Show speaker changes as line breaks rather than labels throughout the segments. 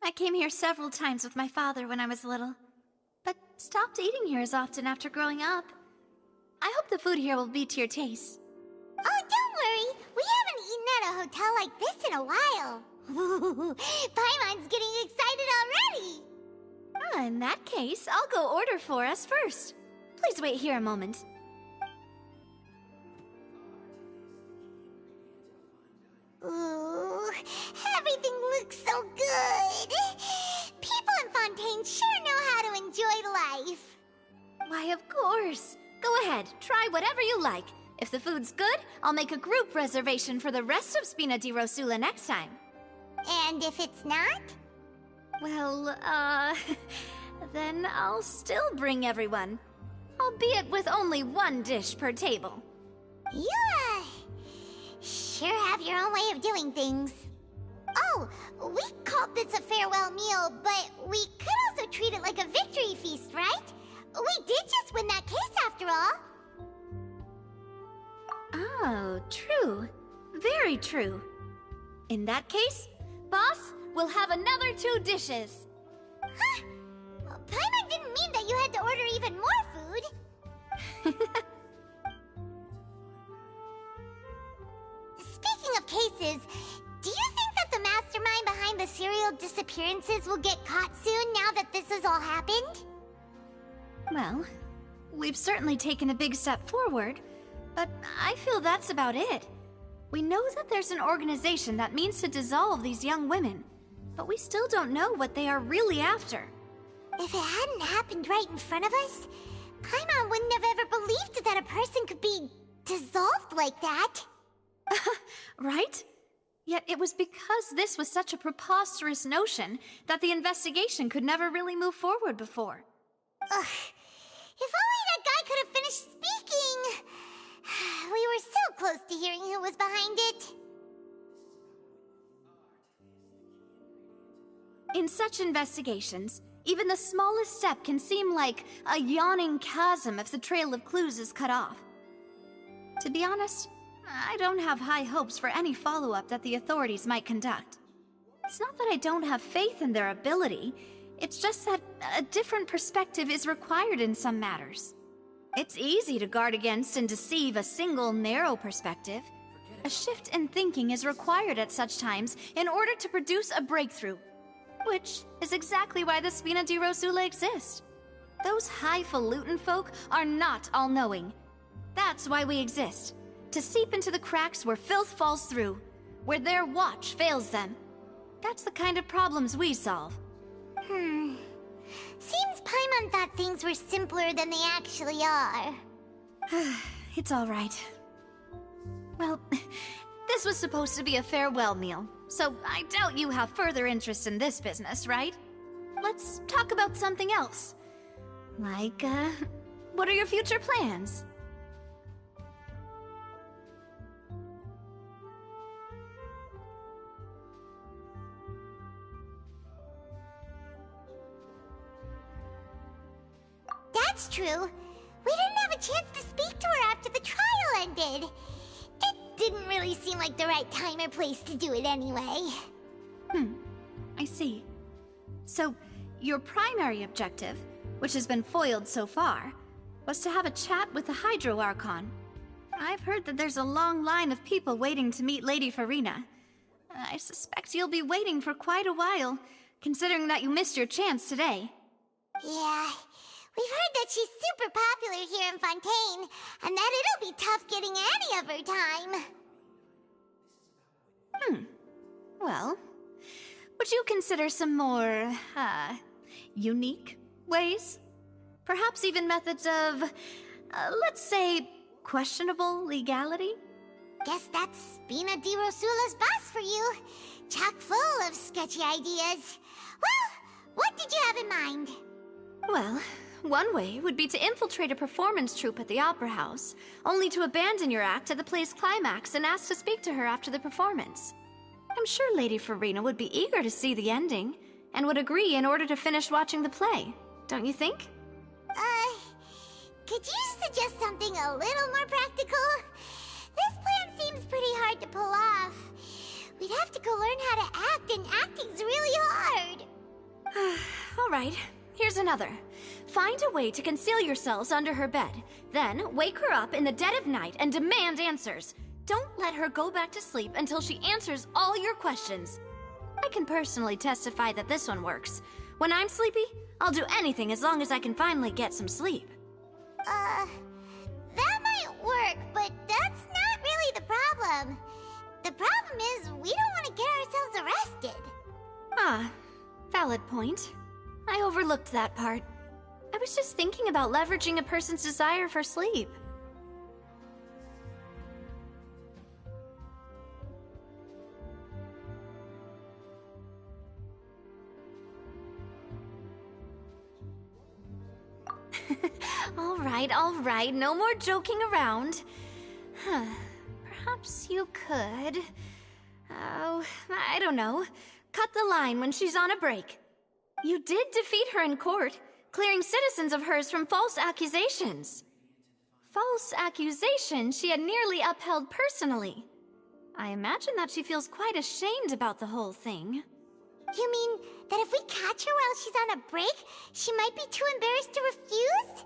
I came here several times with my father when I was little, but stopped eating here as often after growing up. I hope the food here will be to your taste.
Oh, don't worry! We haven't eaten at a hotel like this in a while. Paimon's getting excited already!
In that case, I'll go order for us first. Please wait here a moment.
Ooh, everything looks so good! People in Fontaine sure know how to enjoy life!
Why, of course! Go ahead, try whatever you like. If the food's good, I'll make a group reservation for the rest of Spina di Rosula next time.
And if it's not?
Well, then I'll still bring everyone. Albeit with only one dish per table.
You, sure have your own way of doing things. Oh, we called this a farewell meal, but we could also treat it like a victory feast, right? We did just win that case after all.
Oh, true. Very true. In that case, boss, we'll have another 2 dishes.
Huh? Paimon didn't mean that you had to order even more food. Speaking of cases, do you think that the mastermind behind the serial disappearances will get caught soon now that this has all happened?
Well, we've certainly taken a big step forward, but I feel that's about it. We know that there's an organization that means to dissolve these young women, but we still don't know what they are really after.
If it hadn't happened right in front of us, Paimon wouldn't have ever believed that a person could be dissolved like that.
Right? Yet it was because this was such a preposterous notion that the investigation could never really move forward before.
Ugh. If only that guy could have finished speaking! We were so close to hearing who was behind it.
In such investigations, even the smallest step can seem like a yawning chasm if the trail of clues is cut off. To be honest, I don't have high hopes for any follow-up that the authorities might conduct. It's not that I don't have faith in their ability, it's just that a different perspective is required in some matters. It's easy to guard against and deceive a single narrow perspective. A shift in thinking is required at such times in order to produce a breakthrough. Which is exactly why the Spina di Rosula exist. Those highfalutin folk are not all-knowing. That's why we exist. To seep into the cracks where filth falls through, where their watch fails them. That's the kind of problems we solve.
Seems Paimon thought things were simpler than they actually are.
It's all right. Well, this was supposed to be a farewell meal, so I doubt you have further interest in this business, right? Let's talk about something else. Like, what are your future plans?
That's true. We didn't have a chance to speak to her after the trial ended. It didn't really seem like the right time or place to do it anyway.
I see. So, your primary objective, which has been foiled so far, was to have a chat with the Hydro Archon. I've heard that there's a long line of people waiting to meet Lady Farina. I suspect you'll be waiting for quite a while, considering that you missed your chance today.
Yeah, we've heard that she's super popular here in Fontaine, and that it'll be tough getting any of her time.
Well, would you consider some more, unique ways? Perhaps even methods of, let's say, questionable legality?
Guess that's Spina di Rosula's boss for you. Chock full of sketchy ideas. Well, what did you have in mind?
Well, one way would be to infiltrate a performance troupe at the Opera House, only to abandon your act at the play's climax and ask to speak to her after the performance. I'm sure Lady Farina would be eager to see the ending, and would agree in order to finish watching the play, don't you think?
Could you suggest something a little more practical? This plan seems pretty hard to pull off. We'd have to go learn how to act, and acting's really hard.
All right, here's another. Find a way to conceal yourselves under her bed. Then wake her up in the dead of night and demand answers. Don't let her go back to sleep until she answers all your questions. I can personally testify that this one works. When I'm sleepy, I'll do anything as long as I can finally get some sleep.
That might work, but that's not really the problem. The problem is we don't want to get ourselves arrested.
Ah, valid point. I overlooked that part. I was just thinking about leveraging a person's desire for sleep. All right, no more joking around. Perhaps you could... Oh, I don't know. Cut the line when she's on a break. You did defeat her in court, clearing citizens of hers from false accusations. False accusations she had nearly upheld personally. I imagine that she feels quite ashamed about the whole thing.
You mean that if we catch her while she's on a break, she might be too embarrassed to refuse?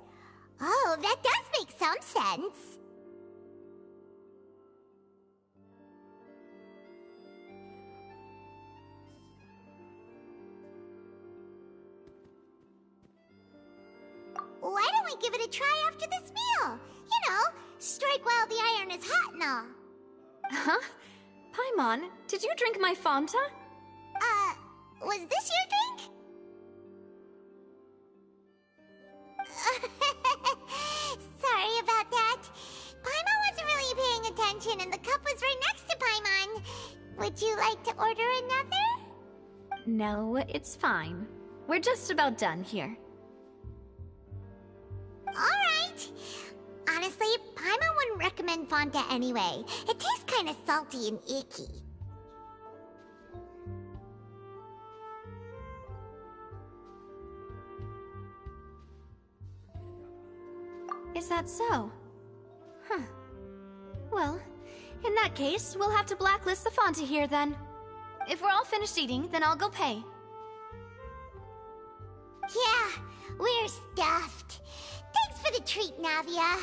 Oh, that does make some sense. Why don't we give it a try after this meal? You know, strike while the iron is hot and all.
Huh? Paimon, did you drink my Fanta?
Was this your drink? Sorry about that. Paimon wasn't really paying attention and the cup was right next to Paimon. Would you like to order another?
No, it's fine. We're just about done here.
Alright. Honestly, Paimon wouldn't recommend Fanta anyway. It tastes kinda salty and icky.
Is that so? Huh. Well, in that case, we'll have to blacklist the Fanta here then. If we're all finished eating, then I'll go pay.
Yeah, we're stuffed. Thanks for the treat, Navia.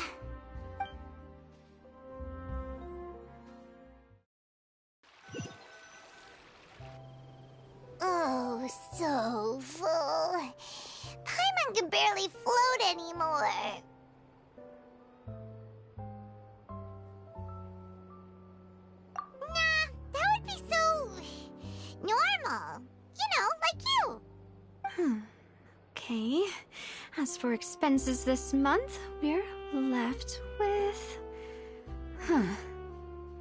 Oh, so full. Paimon can barely float anymore. Nah, that would be so... normal. You know, like you.
Okay. As for expenses this month, we're left with...
Hey,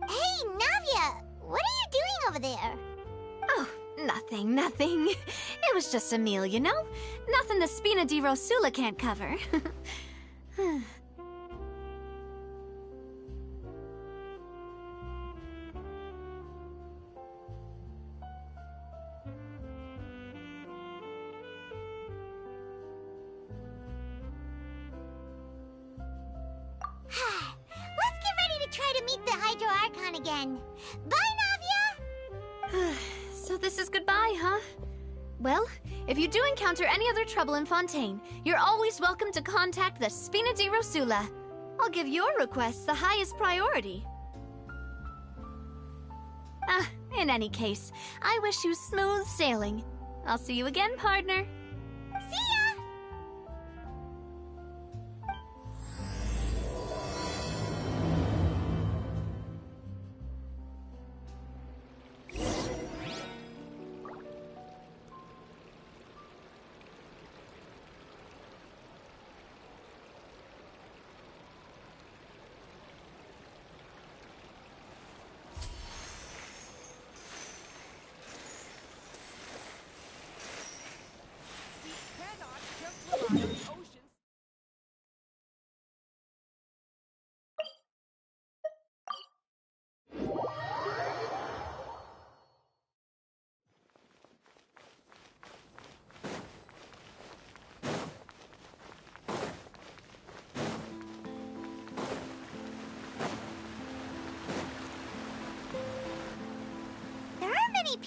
Navia! What are you doing over there?
Oh, nothing. It was just a meal, you know? Nothing the Spina di Rosula can't cover.
Let's get ready to try to meet the Hydro Archon again. Bye, Navia!
So this is goodbye, huh? Well, if you do encounter any other trouble in Fontaine, you're always welcome to contact the Spina di Rosula. I'll give your request the highest priority. In any case, I wish you smooth sailing. I'll see you again, partner.
See ya!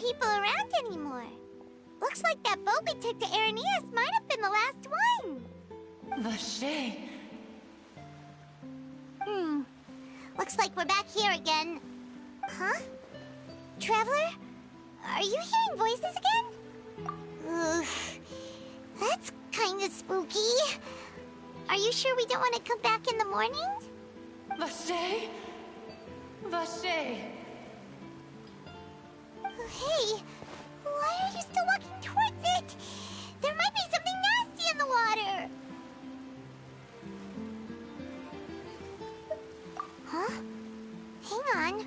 people around anymore. Looks like that boat we took to Araneas might have been the last one.
Vache.
Looks like we're back here again. Huh? Traveler? Are you hearing voices again? Ugh. That's kinda spooky. Are you sure we don't want to come back in the morning?
Vache? Vache.
Hey, why are you still walking towards it? There might be something nasty in the water. Huh? Hang on.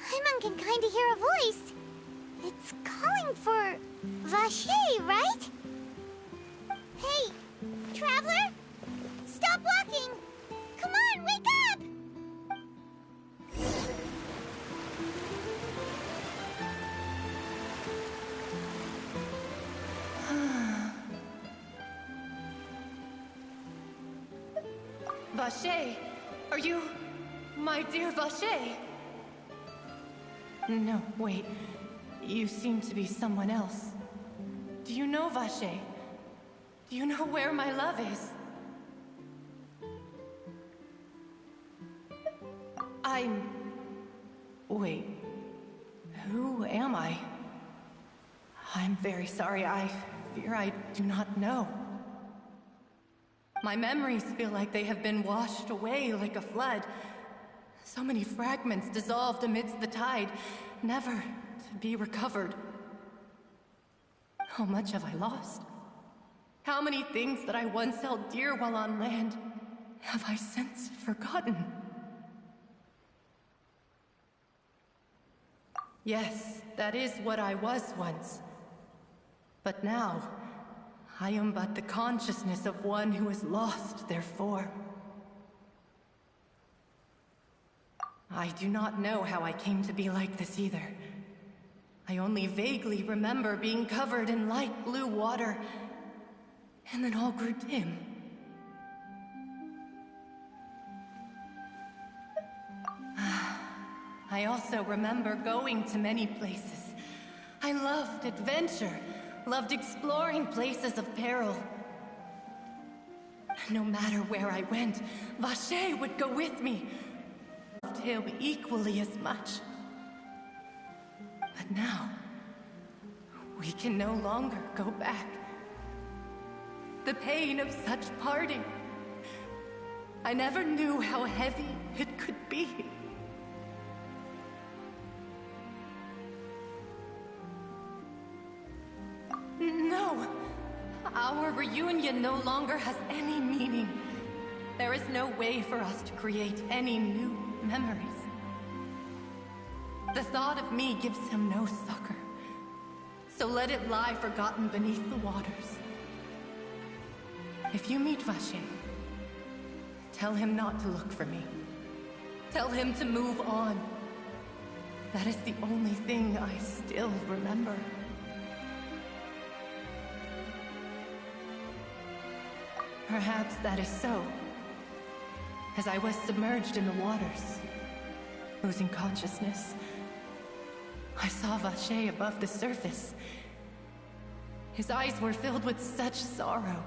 Paimon can kinda hear a voice. It's calling for Vache, right? Hey, Traveler? Stop walking! Come on, wake up!
Vache, are you... my dear Vache? No, wait. You seem to be someone else. Do you know Vache? Do you know where my love is? Wait. Who am I? I'm very sorry. I fear I do not know. My memories feel like they have been washed away like a flood. So many fragments dissolved amidst the tide, never to be recovered. How much have I lost? How many things that I once held dear while on land have I since forgotten? Yes, that is what I was once. But now, I am but the consciousness of one who is lost, therefore. I do not know how I came to be like this either. I only vaguely remember being covered in light blue water, and then all grew dim. I also remember going to many places. I loved adventure, loved exploring places of peril. No matter where I went, Vache would go with me. I loved him equally as much. But now, we can no longer go back. The pain of such parting. I never knew how heavy it could be. No! Our reunion no longer has any meaning. There is no way for us to create any new memories. The thought of me gives him no succor. So let it lie forgotten beneath the waters. If you meet Vache, tell him not to look for me. Tell him to move on. That is the only thing I still remember. Perhaps that is so. As I was submerged in the waters, losing consciousness, I saw Vache above the surface. His eyes were filled with such sorrow,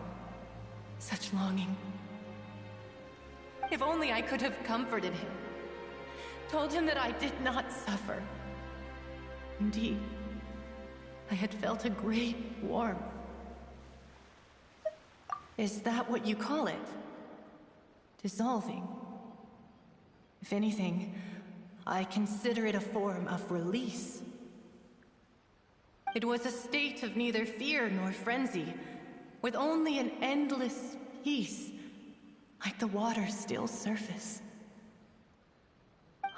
such longing. If only I could have comforted him, told him that I did not suffer. Indeed, I had felt a great warmth. Is that what you call it? Dissolving? If anything, I consider it a form of release. It was a state of neither fear nor frenzy, with only an endless peace, like the water's still surface.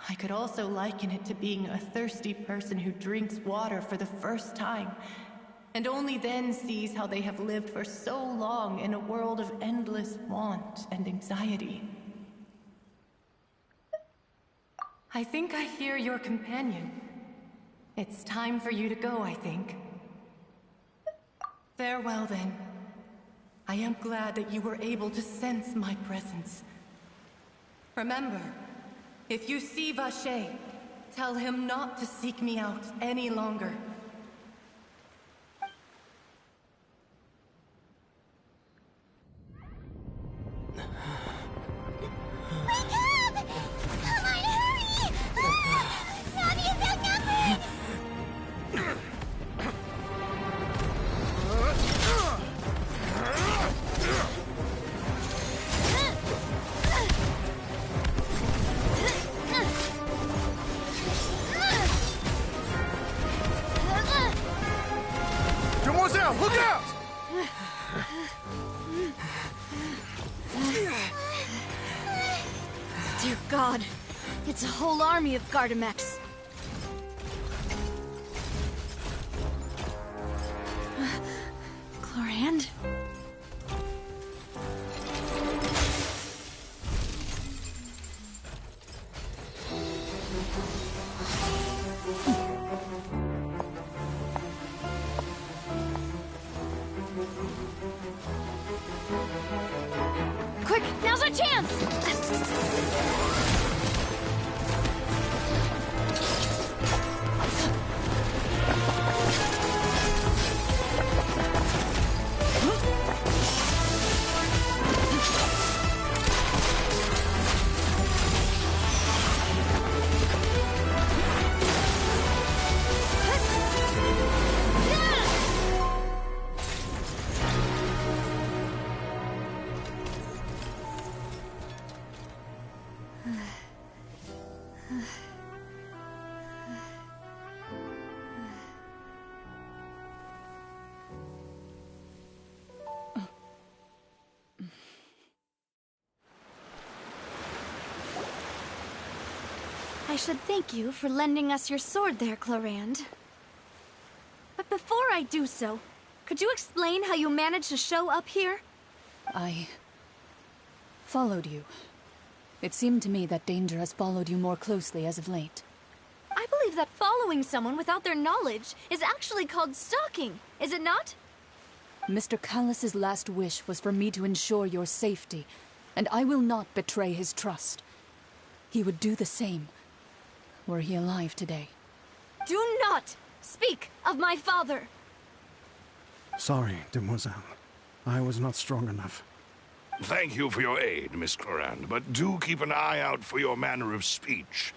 I could also liken it to being a thirsty person who drinks water for the first time, and only then sees how they have lived for so long in a world of endless want and anxiety. I think I hear your companion. It's time for you to go, I think. Farewell, then. I am glad that you were able to sense my presence. Remember, if you see Vache, Tell him not to seek me out any longer.
Look out!
Dear God, it's a whole army of Gardamex. Chlorand? Quick, now's our chance! I should thank you for lending us your sword there, Chlorand. But before I do so, could you explain how you managed to show up here?
I followed you. It seemed to me that danger has followed you more closely as of late.
I believe that following someone without their knowledge is actually called stalking, is it not?
Mr. Callus's last wish was for me to ensure your safety, and I will not betray his trust. He would do the same, were he alive today.
Do not speak of my father!
Sorry, demoiselle. I was not strong enough.
Thank you for your aid, Miss Chlorand, but do keep an eye out for your manner of speech.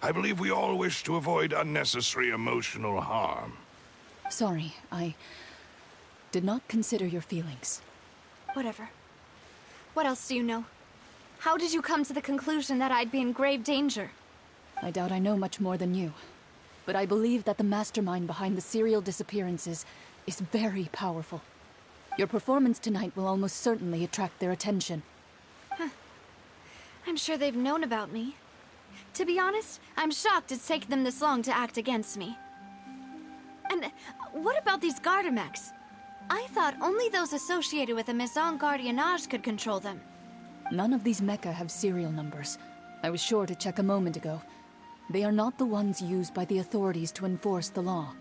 I believe we all wish to avoid unnecessary emotional harm.
Sorry, I did not consider your feelings.
Whatever. What else do you know? How did you come to the conclusion that I'd be in grave danger?
I doubt I know much more than you, but I believe that the mastermind behind the serial disappearances is very powerful. Your performance tonight will almost certainly attract their attention.
I'm sure they've known about me. To be honest, I'm shocked it's taken them this long to act against me. And what about these Gardamex? I thought only those associated with the Maison Gardiennage could control them.
None of these mecha have serial numbers. I was sure to check a moment ago. They are not the ones used by the authorities to enforce the law.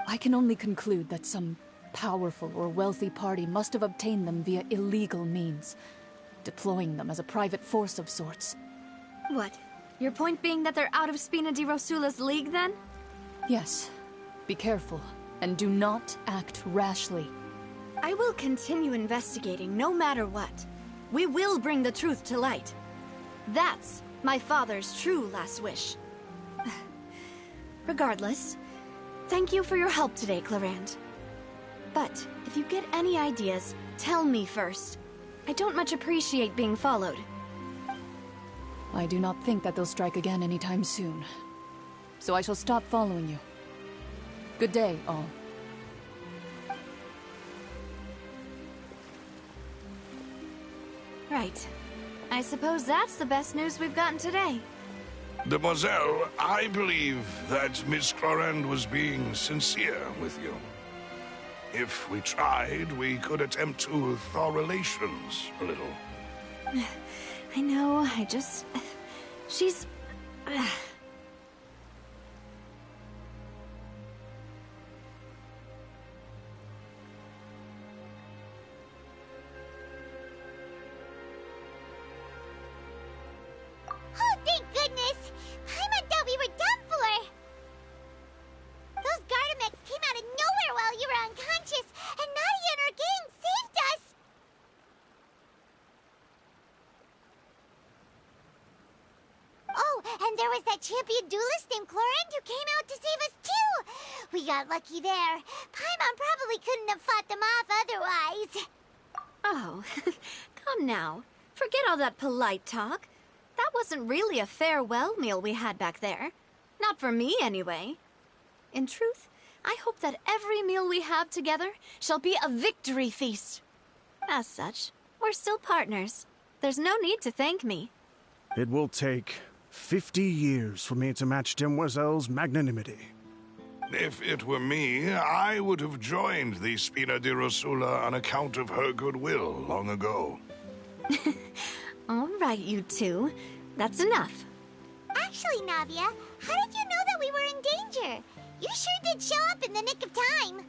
I can only conclude that some powerful or wealthy party must have obtained them via illegal means, deploying them as a private force of sorts.
What? Your point being that they're out of Spina di Rosula's league, then?
Yes. Be careful, and do not act rashly.
I will continue investigating no matter what. We will bring the truth to light. That's my father's true last wish. Regardless, thank you for your help today, Chlorand. But if you get any ideas, tell me first. I don't much appreciate being followed.
I do not think that they'll strike again anytime soon. So I shall stop following you. Good day, all.
Right. I suppose that's the best news we've gotten today.
Demoiselle, I believe that Miss Chlorand was being sincere with you. If we tried, we could attempt to thaw relations a little.
I know, she's...
Oh, thank goodness! Paimon thought we were done for! And there was that champion duelist named Chlorinde who came out to save us too! We got lucky there. Paimon probably couldn't have fought them off otherwise.
Oh, come now. Forget all that polite talk. That wasn't really a farewell meal we had back there. Not for me, anyway. In truth, I hope that every meal we have together shall be a victory feast. As such, we're still partners. There's no need to thank me.
It will take 50 years for me to match Demoiselle's magnanimity.
If it were me, I would have joined the Spina di Rosula on account of her goodwill long ago.
All right, you two. That's enough.
Actually, Navia, how did you know that we were in danger? You sure did show up in the nick of time.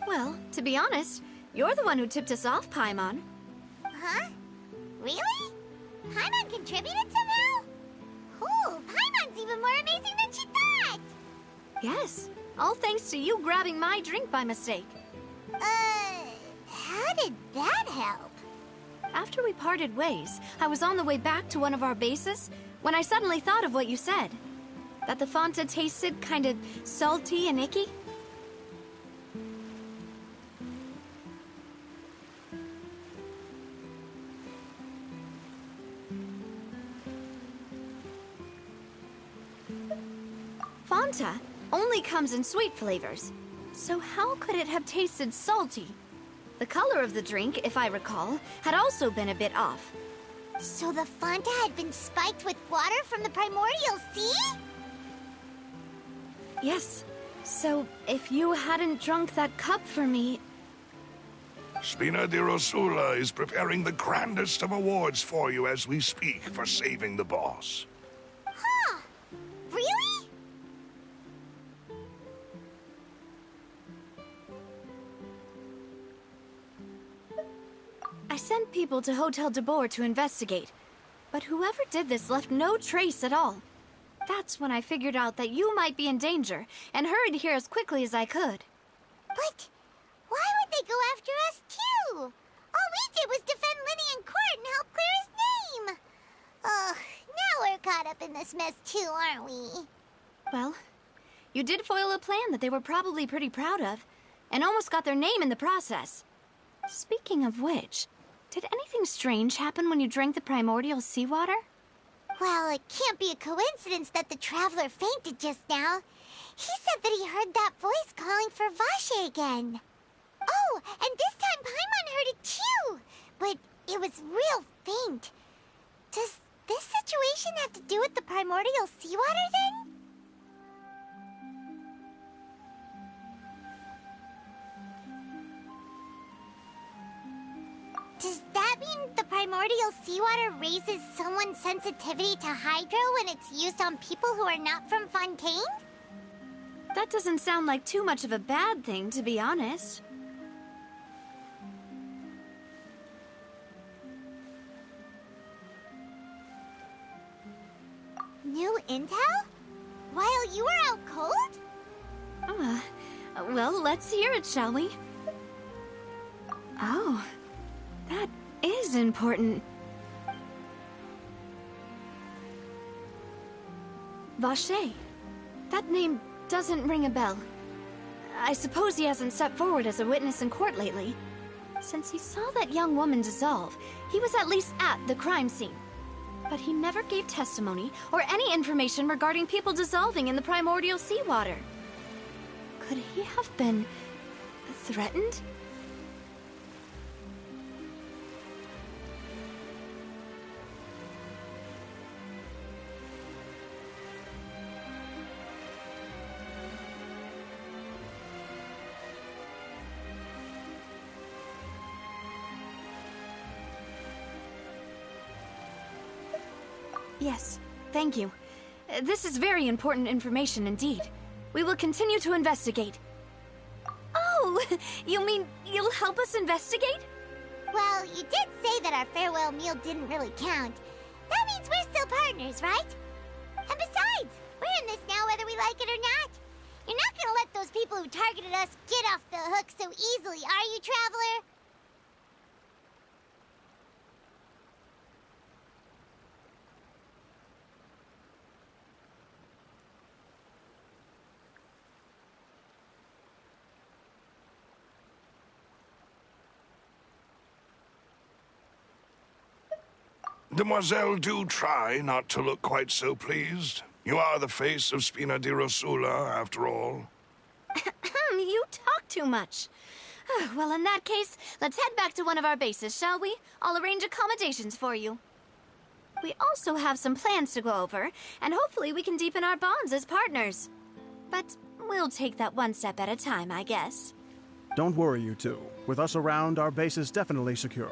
Well, to be honest, you're the one who tipped us off, Paimon.
Huh? Really? Paimon contributed somehow? Oh, Paimon's even more amazing than she thought!
Yes, all thanks to you grabbing my drink by mistake.
How did that help?
After we parted ways, I was on the way back to one of our bases when I suddenly thought of what you said. That the Fonta tasted kind of salty and icky. Fonta only comes in sweet flavors, so how could it have tasted salty? The color of the drink, if I recall, had also been a bit off.
So the Fonta had been spiked with water from the primordial sea?
Yes. So, if you hadn't drunk that cup for me...
Spina di Rosula is preparing the grandest of awards for you as we speak for saving the boss.
Huh. Really?
I sent people to Hotel de Boer to investigate, but whoever did this left no trace at all. That's when I figured out that you might be in danger, and hurried here as quickly as I could.
But why would they go after us too? All we did was defend Linny in court and help clear his name. Ugh, now we're caught up in this mess too, aren't we?
Well, you did foil a plan that they were probably pretty proud of, and almost got their name in the process. Speaking of which, did anything strange happen when you drank the primordial seawater?
Well, it can't be a coincidence that the Traveler fainted just now. He said that he heard that voice calling for Vache again. Oh, and this time Paimon heard it too, but it was real faint. Does this situation have to do with the primordial seawater then? Does that mean the primordial seawater raises someone's sensitivity to hydro when it's used on people who are not from Fontaine?
That doesn't sound like too much of a bad thing, to be honest.
New intel? While you were out cold?
Well, let's hear it, shall we? Oh, that is important. Vache. That name doesn't ring a bell. I suppose he hasn't stepped forward as a witness in court lately. Since he saw that young woman dissolve, he was at least at the crime scene. But he never gave testimony or any information regarding people dissolving in the primordial seawater. Could he have been threatened? Yes, thank you. This is very important information indeed. We will continue to investigate. Oh, you mean you'll help us investigate?
Well, you did say that our farewell meal didn't really count. That means we're still partners, right? And besides, we're in this now whether we like it or not. You're not gonna let those people who targeted us get off the hook so easily, are you, Traveler?
Demoiselle, do try not to look quite so pleased. You are the face of Spina di Rosula, after all.
You talk too much. Well, in that case, let's head back to one of our bases, shall we? I'll arrange accommodations for you. We also have some plans to go over, and hopefully we can deepen our bonds as partners. But we'll take that one step at a time, I guess.
Don't worry, you two. With us around, our base is definitely secure.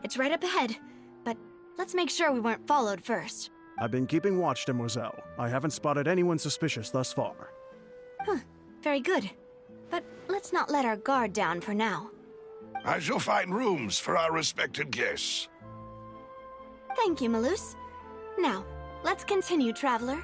It's right up ahead, but let's make sure we weren't followed first.
I've been keeping watch, Demoiselle. I haven't spotted anyone suspicious thus far.
Very good. But let's not let our guard down for now.
I shall find rooms for our respected guests.
Thank you, Malus. Now, let's continue, Traveler.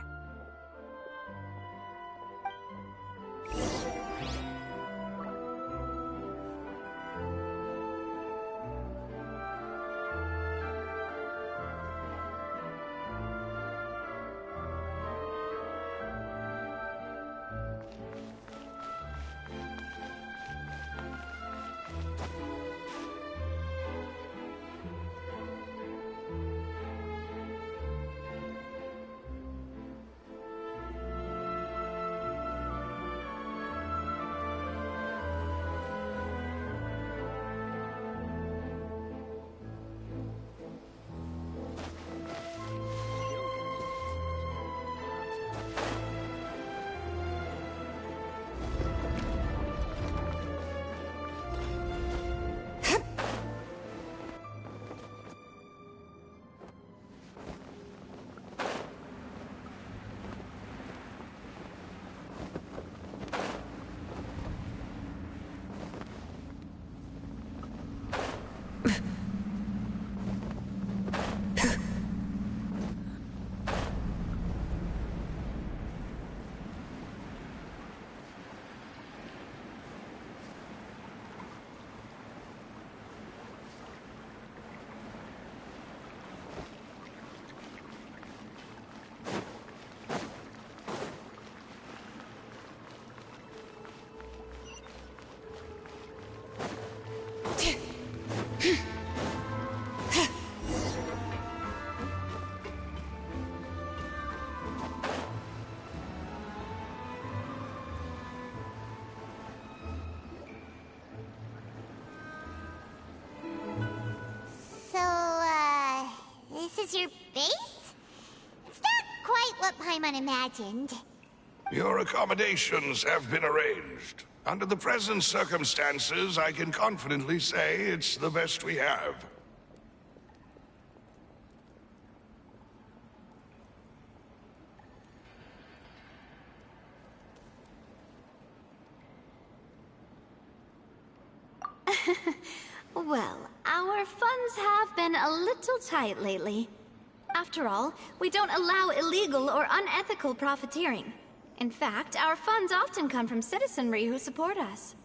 This is your base? It's not quite what Paimon imagined.
Your accommodations have been arranged. Under the present circumstances, I can confidently say it's the best we have.
Well, our funds have been a little tight lately. After all, we don't allow illegal or unethical profiteering. In fact, our funds often come from citizenry who support us.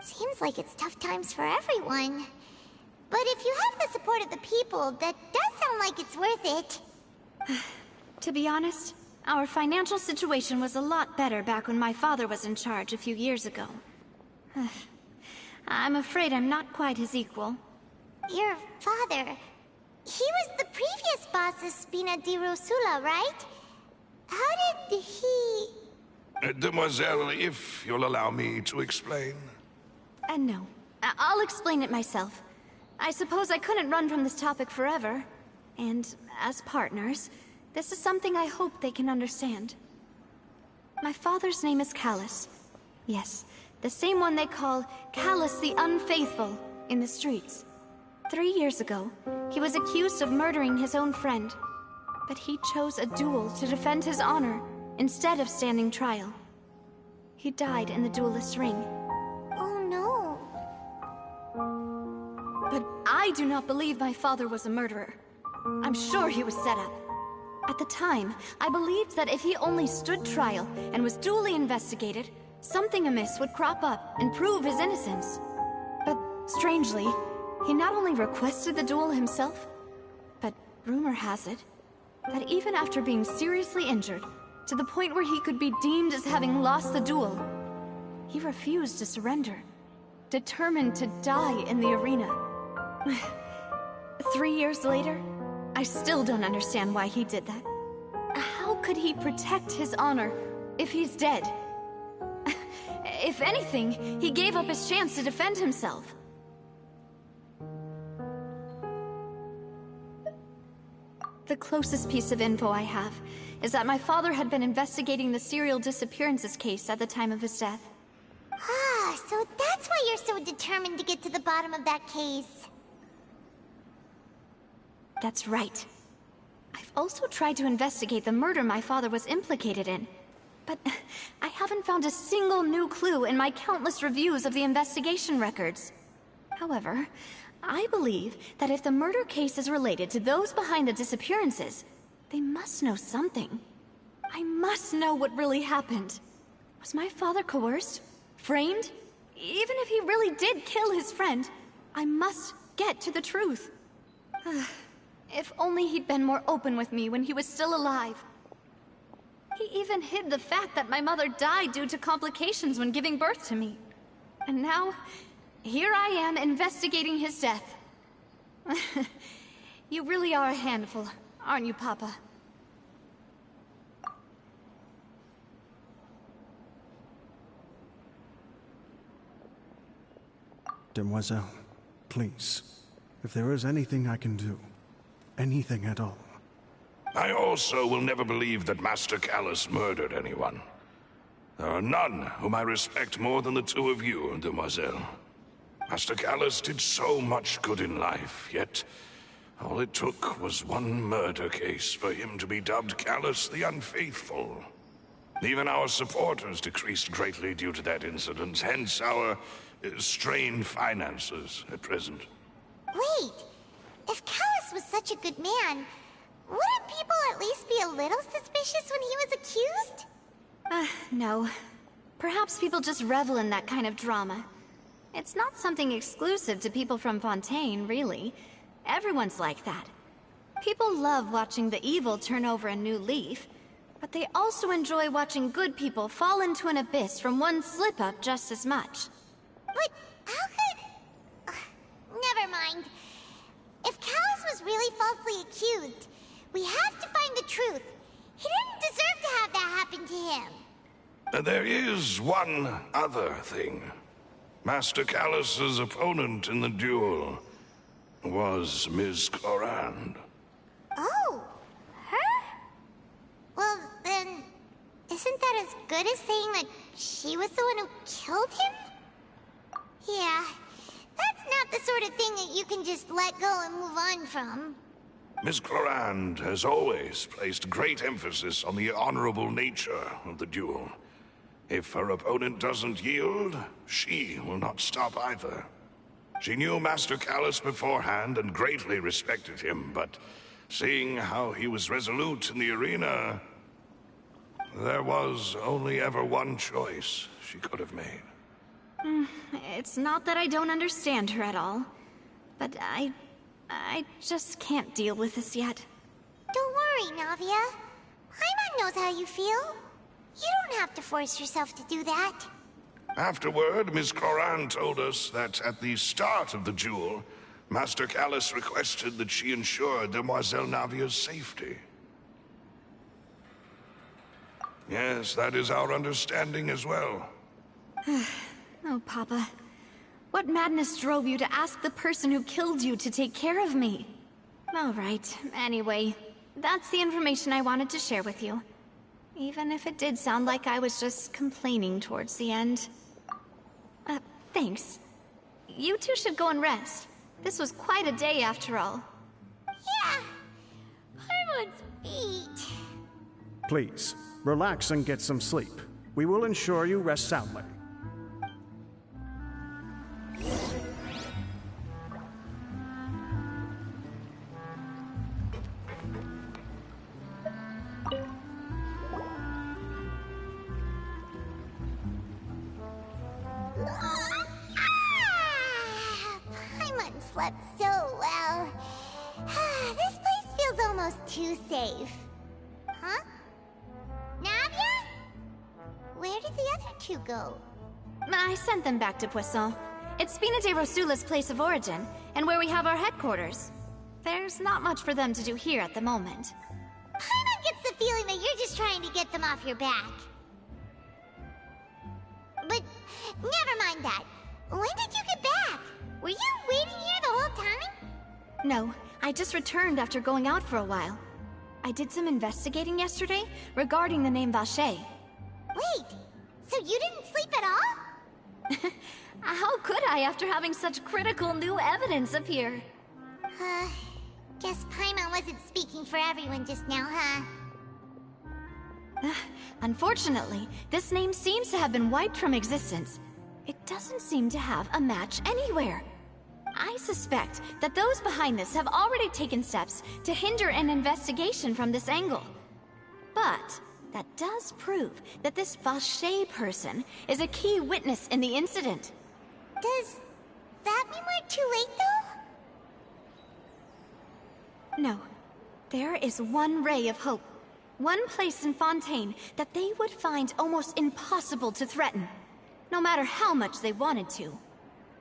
Seems like it's tough times for everyone. But if you have the support of the people, that does sound like it's worth it.
To be honest, our financial situation was a lot better back when my father was in charge a few years ago. I'm afraid I'm not quite his equal.
Your father... he was the previous boss of Spina di Rosula, right? How did he...
Demoiselle, if you'll allow me to explain.
No. I'll explain it myself. I suppose I couldn't run from this topic forever. And as partners, this is something I hope they can understand. My father's name is Callus. Yes, the same one they call Callus the Unfaithful in the streets. 3 years ago, he was accused of murdering his own friend. But he chose a duel to defend his honor instead of standing trial. He died in the duelist's ring.
Oh no.
But I do not believe my father was a murderer. I'm sure he was set up. At the time, I believed that if he only stood trial and was duly investigated, something amiss would crop up and prove his innocence. But strangely, he not only requested the duel himself, but rumor has it that even after being seriously injured, to the point where he could be deemed as having lost the duel, he refused to surrender, determined to die in the arena. 3 years later, I still don't understand why he did that. How could he protect his honor if he's dead? If anything, he gave up his chance to defend himself. The closest piece of info I have is that my father had been investigating the serial disappearances case at the time of his death.
Ah, so that's why you're so determined to get to the bottom of that case.
That's right. I've also tried to investigate the murder my father was implicated in, but I haven't found a single new clue in my countless reviews of the investigation records. However, I believe that if the murder case is related to those behind the disappearances, they must know something. I must know what really happened. Was my father coerced? Framed? Even if he really did kill his friend, I must get to the truth. If only he'd been more open with me when he was still alive. He even hid the fact that my mother died due to complications when giving birth to me. And now, here I am investigating his death. You really are a handful, aren't you, Papa?
Demoiselle, please, if there is anything I can do, anything at all.
I also will never believe that Master Callus murdered anyone. There are none whom I respect more than the two of you, Demoiselle. Master Callus did so much good in life, yet all it took was one murder case for him to be dubbed Callus the Unfaithful. Even our supporters decreased greatly due to that incident, hence our strained finances at present.
Wait, if Callus was such a good man, wouldn't people at least be a little suspicious when he was accused?
No. Perhaps people just revel in that kind of drama. It's not something exclusive to people from Fontaine, really. Everyone's like that. People love watching the evil turn over a new leaf, but they also enjoy watching good people fall into an abyss from one slip-up just as much.
But how could... never mind. If Callus was really falsely accused, we have to find the truth. He didn't deserve to have that happen to him.
There is one other thing. Master Callus's opponent in the duel was Ms. Clorand.
Oh, her? Well, then, isn't that as good as saying that she was the one who killed him? Yeah, that's not the sort of thing that you can just let go and move on from.
Ms. Clorand has always placed great emphasis on the honorable nature of the duel. If her opponent doesn't yield, she will not stop either. She knew Master Callus beforehand and greatly respected him, but seeing how he was resolute in the arena, there was only ever one choice she could have made.
It's not that I don't understand her at all, but I just can't deal with this yet.
Don't worry, Navia. Paimon knows how you feel. You don't have to force yourself to do that.
Afterward, Ms. Clorand told us that at the start of the duel, Master Callus requested that she ensure Demoiselle Navia's safety. Yes, that is our understanding as well.
Oh, Papa. What madness drove you to ask the person who killed you to take care of me? All right, anyway, that's the information I wanted to share with you. Even if it did sound like I was just complaining towards the end. Thanks. You two should go and rest. This was quite a day after all.
Yeah. Paimon's beat.
Please, relax and get some sleep. We will ensure you rest soundly.
Paimon slept so well. This place feels almost too safe. Huh? Navia? Where did the other two go?
I sent them back to Poisson. It's Spina de Rosula's place of origin, and where we have our headquarters. There's not much for them to do here at the moment.
Paimon gets the feeling that you're just trying to get them off your back. But never mind that. When did you get back? Were you waiting here the whole time?
No, I just returned after going out for a while. I did some investigating yesterday regarding the name Vache.
Wait, so you didn't sleep at all?
How could I after having such critical new evidence appear?
Guess Paimon wasn't speaking for everyone just now, huh?
Unfortunately, this name seems to have been wiped from existence. It doesn't seem to have a match anywhere. I suspect that those behind this have already taken steps to hinder an investigation from this angle. But that does prove that this Vache person is a key witness in the incident.
Does that mean we're too late, though?
No. There is one ray of hope. One place in Fontaine that they would find almost impossible to threaten, no matter how much they wanted to.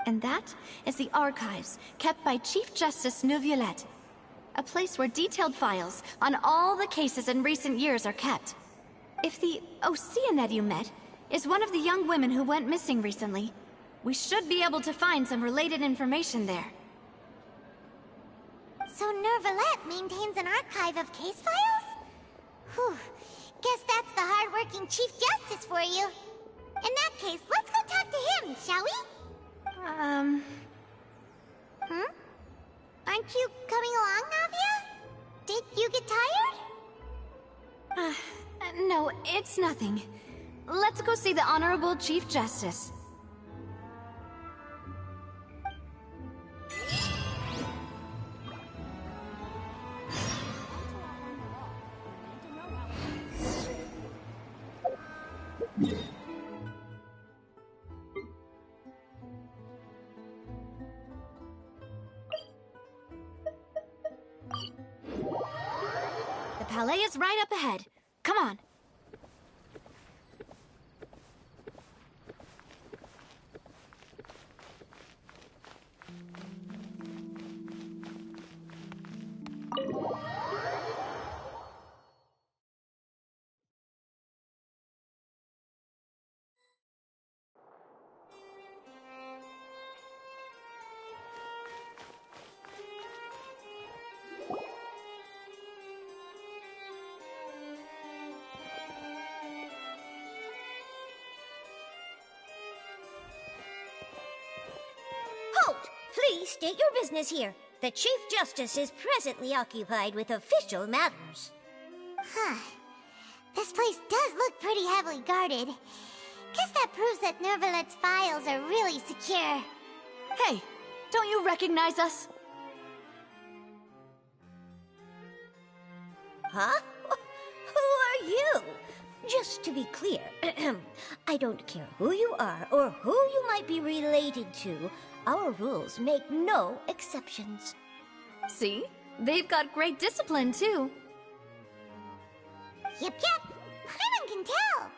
And that is the archives kept by Chief Justice Neuvillette. A place where detailed files on all the cases in recent years are kept. If the Oceanette you met is one of the young women who went missing recently, we should be able to find some related information there.
So Neuvillette maintains an archive of case files? Whew. Guess that's the hard-working Chief Justice for you. In that case, let's go talk to him, shall we? Aren't you coming along, Navia? Did you get tired?
No, it's nothing. Let's go see the Honorable Chief Justice. The Palais is right up ahead. Come on.
Halt! Please state your business here. The Chief Justice is presently occupied with official matters.
Huh. This place does look pretty heavily guarded. Guess that proves that Neuvillette's files are really secure.
Hey, don't you recognize us?
Huh? Who are you? Just to be clear, I don't care who you are or who you might be related to. Our rules make no exceptions.
See? They've got great discipline, too.
Yep. Paimon can tell.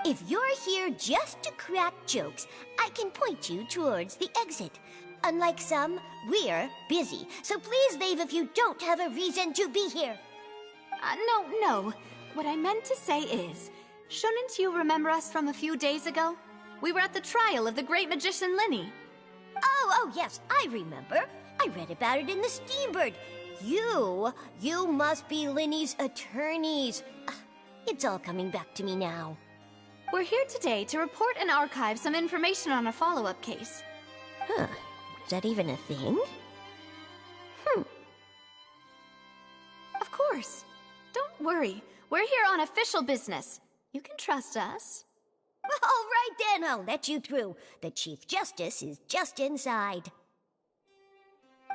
If you're here just to crack jokes, I can point you towards the exit. Unlike some, we're busy, so please leave if you don't have a reason to be here.
No. What I meant to say is, shouldn't you remember us from a few days ago? We were at the trial of the great magician Linny.
Oh, yes, I remember. I read about it in the Steambird. You must be Linny's attorneys. It's all coming back to me now.
We're here today to report and archive some information on a follow-up case.
Huh. Is that even a thing?
Of course. Don't worry. We're here on official business. You can trust us.
All right then, I'll let you through. The Chief Justice is just inside.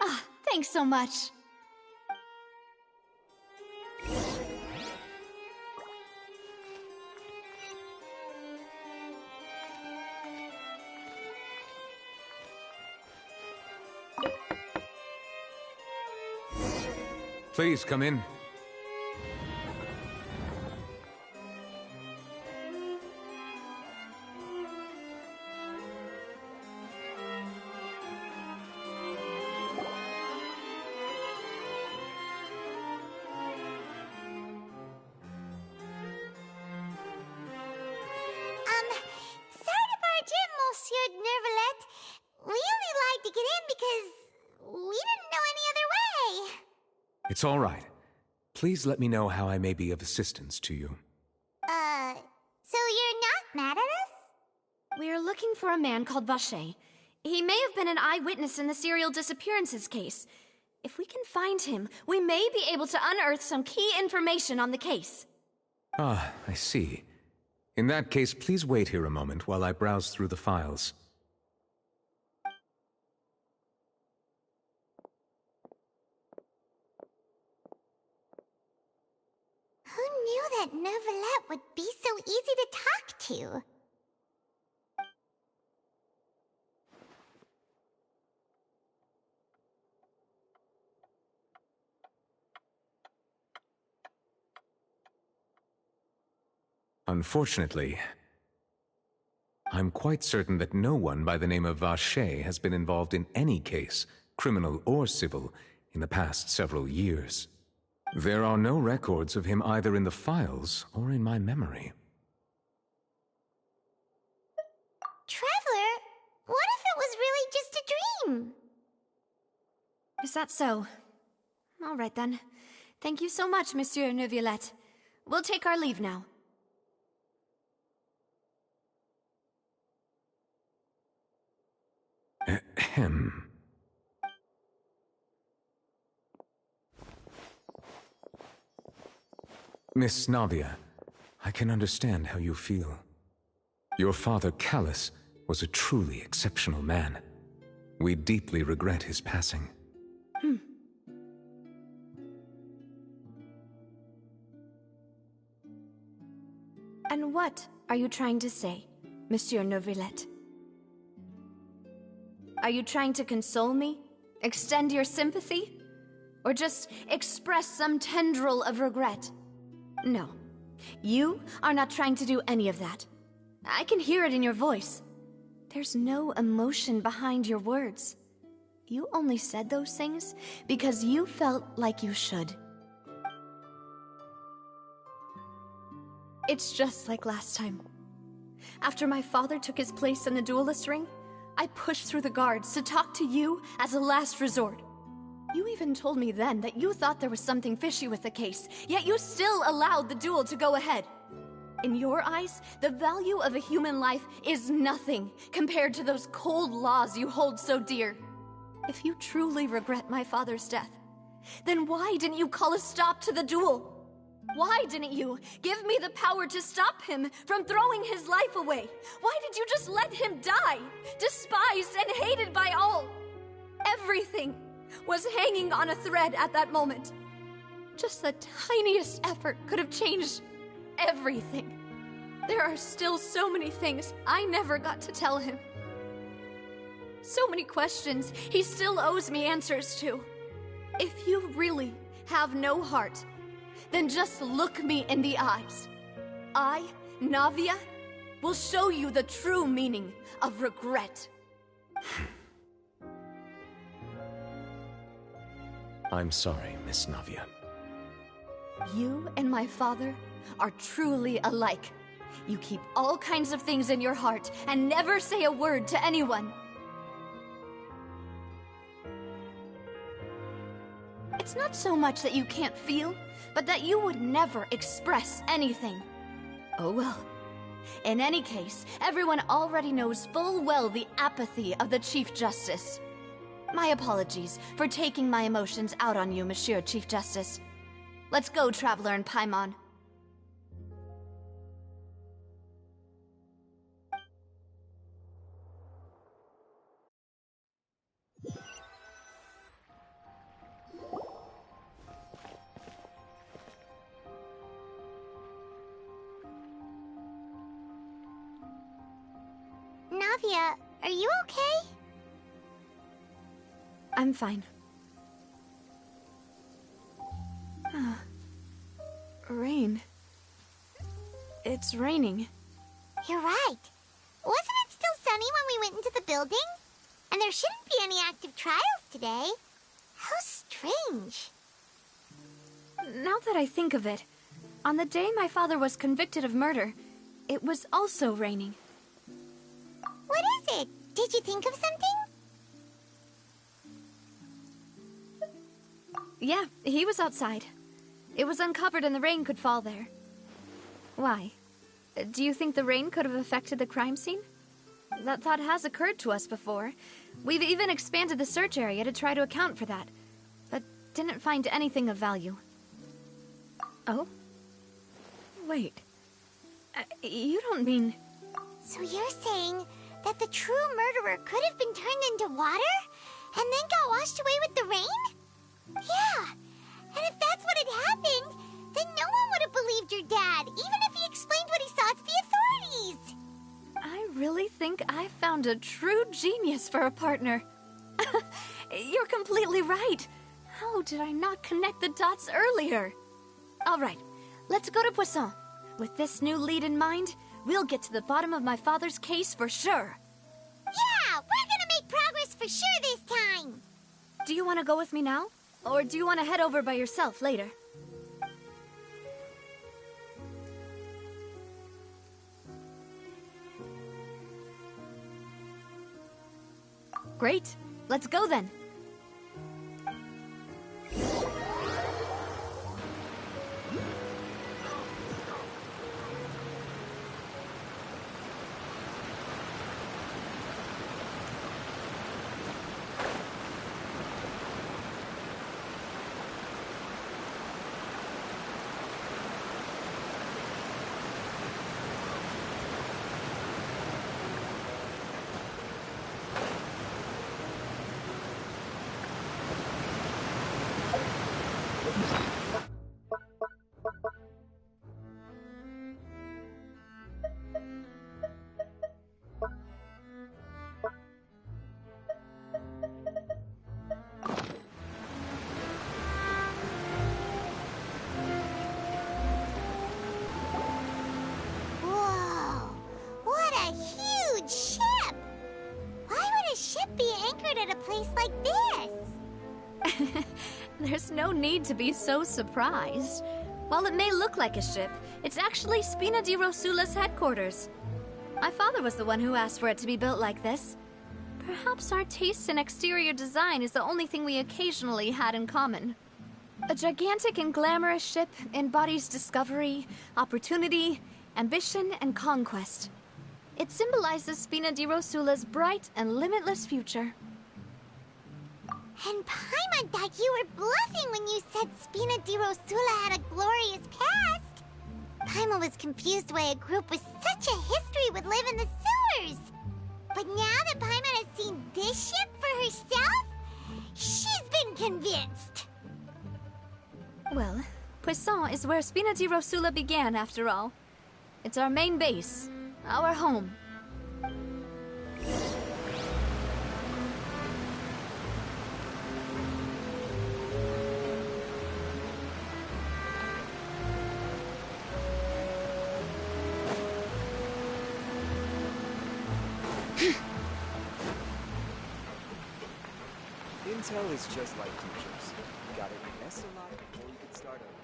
Ah, thanks so much.
Please come in.
Sorry to barge in, Monsieur Nervalet. We only lied to get in because we didn't know any other way.
It's all right. Please let me know how I may be of assistance to you.
So you're not mad at us?
We're looking for a man called Vacher. He may have been an eyewitness in the serial disappearances case. If we can find him, we may be able to unearth some key information on the case.
Ah, I see. In that case, please wait here a moment while I browse through the files.
Who knew that Nervalet would be so easy to talk to?
Unfortunately, I'm quite certain that no one by the name of Vacher has been involved in any case, criminal or civil, in the past several years. There are no records of him either in the files or in my memory.
Traveler, what if it was really just a dream?
Is that so? All right then. Thank you so much, Monsieur Neuvillette. We'll take our leave now.
Ahem. Miss Navia, I can understand how you feel. Your father, Callus, was a truly exceptional man. We deeply regret his passing.
And what are you trying to say, Monsieur Neuvillette? Are you trying to console me? Extend your sympathy? Or just express some tendril of regret? No. You are not trying to do any of that. I can hear it in your voice. There's no emotion behind your words. You only said those things because you felt like you should. It's just like last time. After my father took his place in the duelist ring, I pushed through the guards to talk to you as a last resort. You even told me then that you thought there was something fishy with the case, yet you still allowed the duel to go ahead. In your eyes, the value of a human life is nothing compared to those cold laws you hold so dear. If you truly regret my father's death, then why didn't you call a stop to the duel? Why didn't you give me the power to stop him from throwing his life away? Why did you just let him die, despised and hated by all? Everything was hanging on a thread at that moment. Just the tiniest effort could have changed everything. There are still so many things I never got to tell him. So many questions he still owes me answers to. If you really have no heart, then just look me in the eyes. I, Navia, will show you the true meaning of regret.
I'm sorry, Miss Navia.
You and my father are truly alike. You keep all kinds of things in your heart and never say a word to anyone. It's not so much that you can't feel, but that you would never express anything. Oh well. In any case, everyone already knows full well the apathy of the Chief Justice. My apologies for taking my emotions out on you, Monsieur Chief Justice. Let's go, Traveler and Paimon.
Navia, are you okay?
I'm fine. Rain. It's raining.
You're right. Wasn't it still sunny when we went into the building? And there shouldn't be any active trials today. How strange.
Now that I think of it, on the day my father was convicted of murder, it was also raining.
What is it? Did you think of something?
Yeah, he was outside. It was uncovered and the rain could fall there. Why? Do you think the rain could have affected the crime scene? That thought has occurred to us before. We've even expanded the search area to try to account for that, but didn't find anything of value. Oh? Wait. You don't mean...
So you're saying that the true murderer could have been turned into water and then got washed away with the rain? Yeah, and if that's what had happened, then no one would have believed your dad, even if he explained what he saw to the authorities.
I really think I found a true genius for a partner. You're completely right. How did I not connect the dots earlier? All right, let's go to Poisson. With this new lead in mind, we'll get to the bottom of my father's case for sure.
Yeah, we're gonna make progress for sure this time.
Do you want to go with me now? Or do you want to head over by yourself later? Great. Let's go then.
Whoa, what a huge ship! Why would a ship be anchored at a place like this?
There's no need to be so surprised. While it may look like a ship, it's actually Spina di Rosula's headquarters. My father was the one who asked for it to be built like this. Perhaps our taste in exterior design is the only thing we occasionally had in common. A gigantic and glamorous ship embodies discovery, opportunity, ambition, and conquest. It symbolizes Spina di Rosula's bright and limitless future.
And Paimon thought you were bluffing when you said Spina di Rosula had a glorious past. Paimon was confused why a group with such a history would live in the sewers. But now that Paimon has seen this ship for herself, she's been convinced.
Well, Poisson is where Spina di Rosula began, after all. It's our main base, our home.
Intel is just like teachers. You gotta invest a lot before you can start over.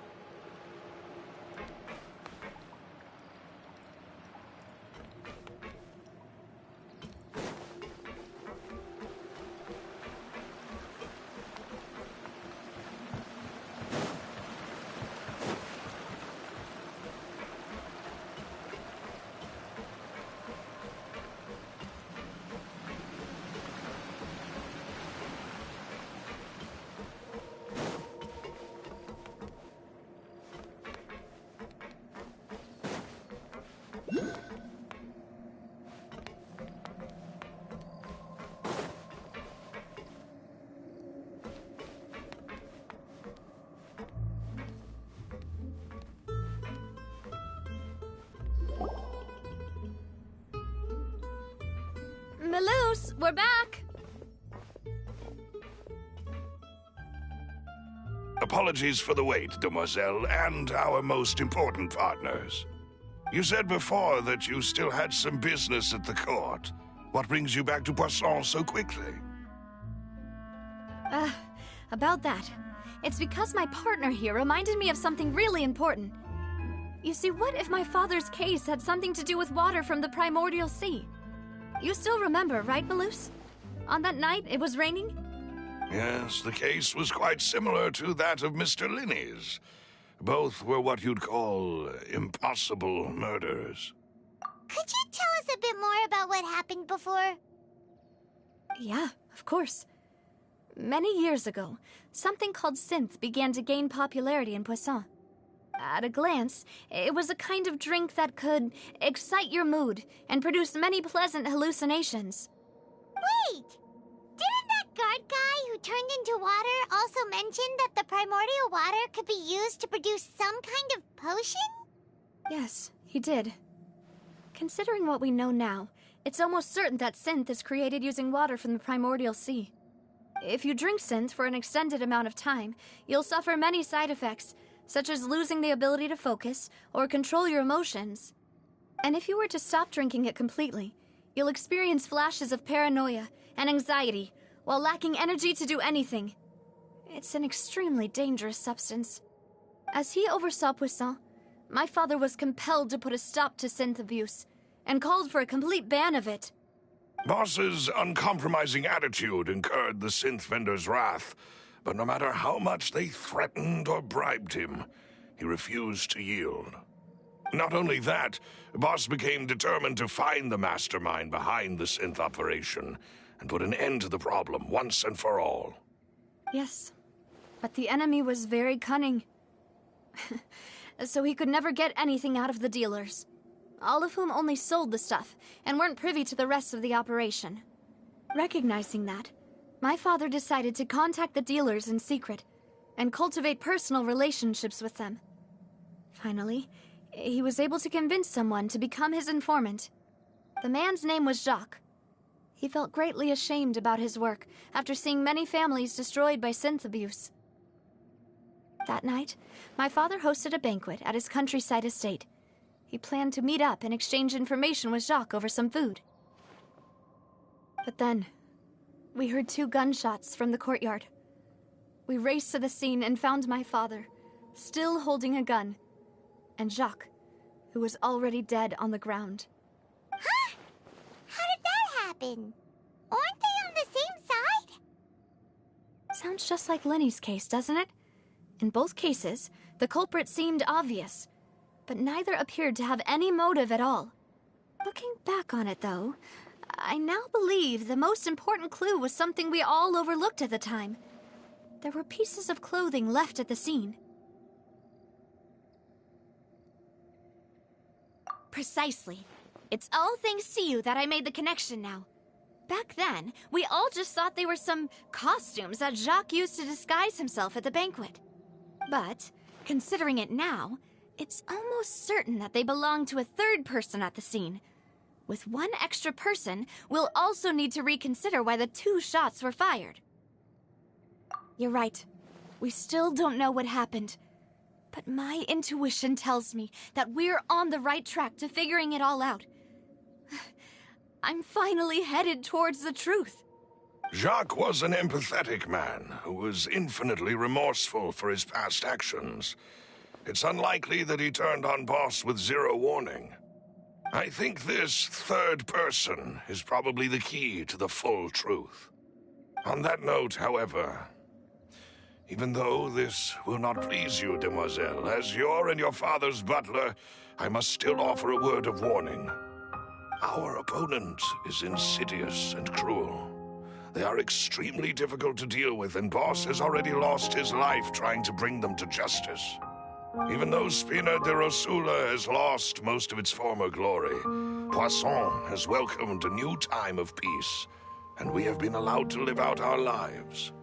Boss, we're back!
Apologies for the wait, demoiselle, and our most important partners. You said before that you still had some business at the court. What brings you back to Poisson so quickly?
About that. It's because my partner here reminded me of something really important. You see, what if my father's case had something to do with water from the primordial sea? You still remember, right, Malus? On that night, it was raining?
Yes, the case was quite similar to that of Mr. Linney's. Both were what you'd call impossible murders.
Could you tell us a bit more about what happened before?
Yeah, of course. Many years ago, something called synth began to gain popularity in Poisson. At a glance, it was a kind of drink that could excite your mood and produce many pleasant hallucinations.
Wait! Didn't that guard guy who turned into water also mention that the primordial water could be used to produce some kind of potion?
Yes, he did. Considering what we know now, it's almost certain that synth is created using water from the primordial sea. If you drink synth for an extended amount of time, you'll suffer many side effects, such as losing the ability to focus or control your emotions. And if you were to stop drinking it completely, you'll experience flashes of paranoia and anxiety while lacking energy to do anything. It's an extremely dangerous substance. As he oversaw Poisson, my father was compelled to put a stop to synth abuse and called for a complete ban of it.
Boss's uncompromising attitude incurred the synth vendor's wrath, but no matter how much they threatened or bribed him, he refused to yield. Not only that, Boss became determined to find the mastermind behind the synth operation and put an end to the problem once and for all.
Yes, but the enemy was very cunning. So he could never get anything out of the dealers, all of whom only sold the stuff and weren't privy to the rest of the operation. Recognizing that, my father decided to contact the dealers in secret and cultivate personal relationships with them. Finally, he was able to convince someone to become his informant. The man's name was Jacques. He felt greatly ashamed about his work after seeing many families destroyed by synth abuse. That night, my father hosted a banquet at his countryside estate. He planned to meet up and exchange information with Jacques over some food. But then, we heard 2 gunshots from the courtyard. We raced to the scene and found my father, still holding a gun, and Jacques, who was already dead on the ground.
Huh? How did that happen? Aren't they on the same side?
Sounds just like Lenny's case, doesn't it? In both cases, the culprit seemed obvious, but neither appeared to have any motive at all. Looking back on it, though, I now believe the most important clue was something we all overlooked at the time. There were pieces of clothing left at the scene. Precisely. It's all thanks to you that I made the connection now. Back then, we all just thought they were some costumes that Jacques used to disguise himself at the banquet. But, considering it now, it's almost certain that they belong to a third person at the scene. With one extra person, we'll also need to reconsider why the 2 shots were fired. You're right. We still don't know what happened. But my intuition tells me that we're on the right track to figuring it all out. I'm finally headed towards the truth.
Jacques was an empathetic man who was infinitely remorseful for his past actions. It's unlikely that he turned on Boss with 0 warning. I think this third person is probably the key to the full truth. On that note, however, even though this will not please you, demoiselle, as your and your father's butler, I must still offer a word of warning. Our opponent is insidious and cruel. They are extremely difficult to deal with, and Boss has already lost his life trying to bring them to justice. Even though Spina de Rosula has lost most of its former glory, Poisson has welcomed a new time of peace, and we have been allowed to live out our lives.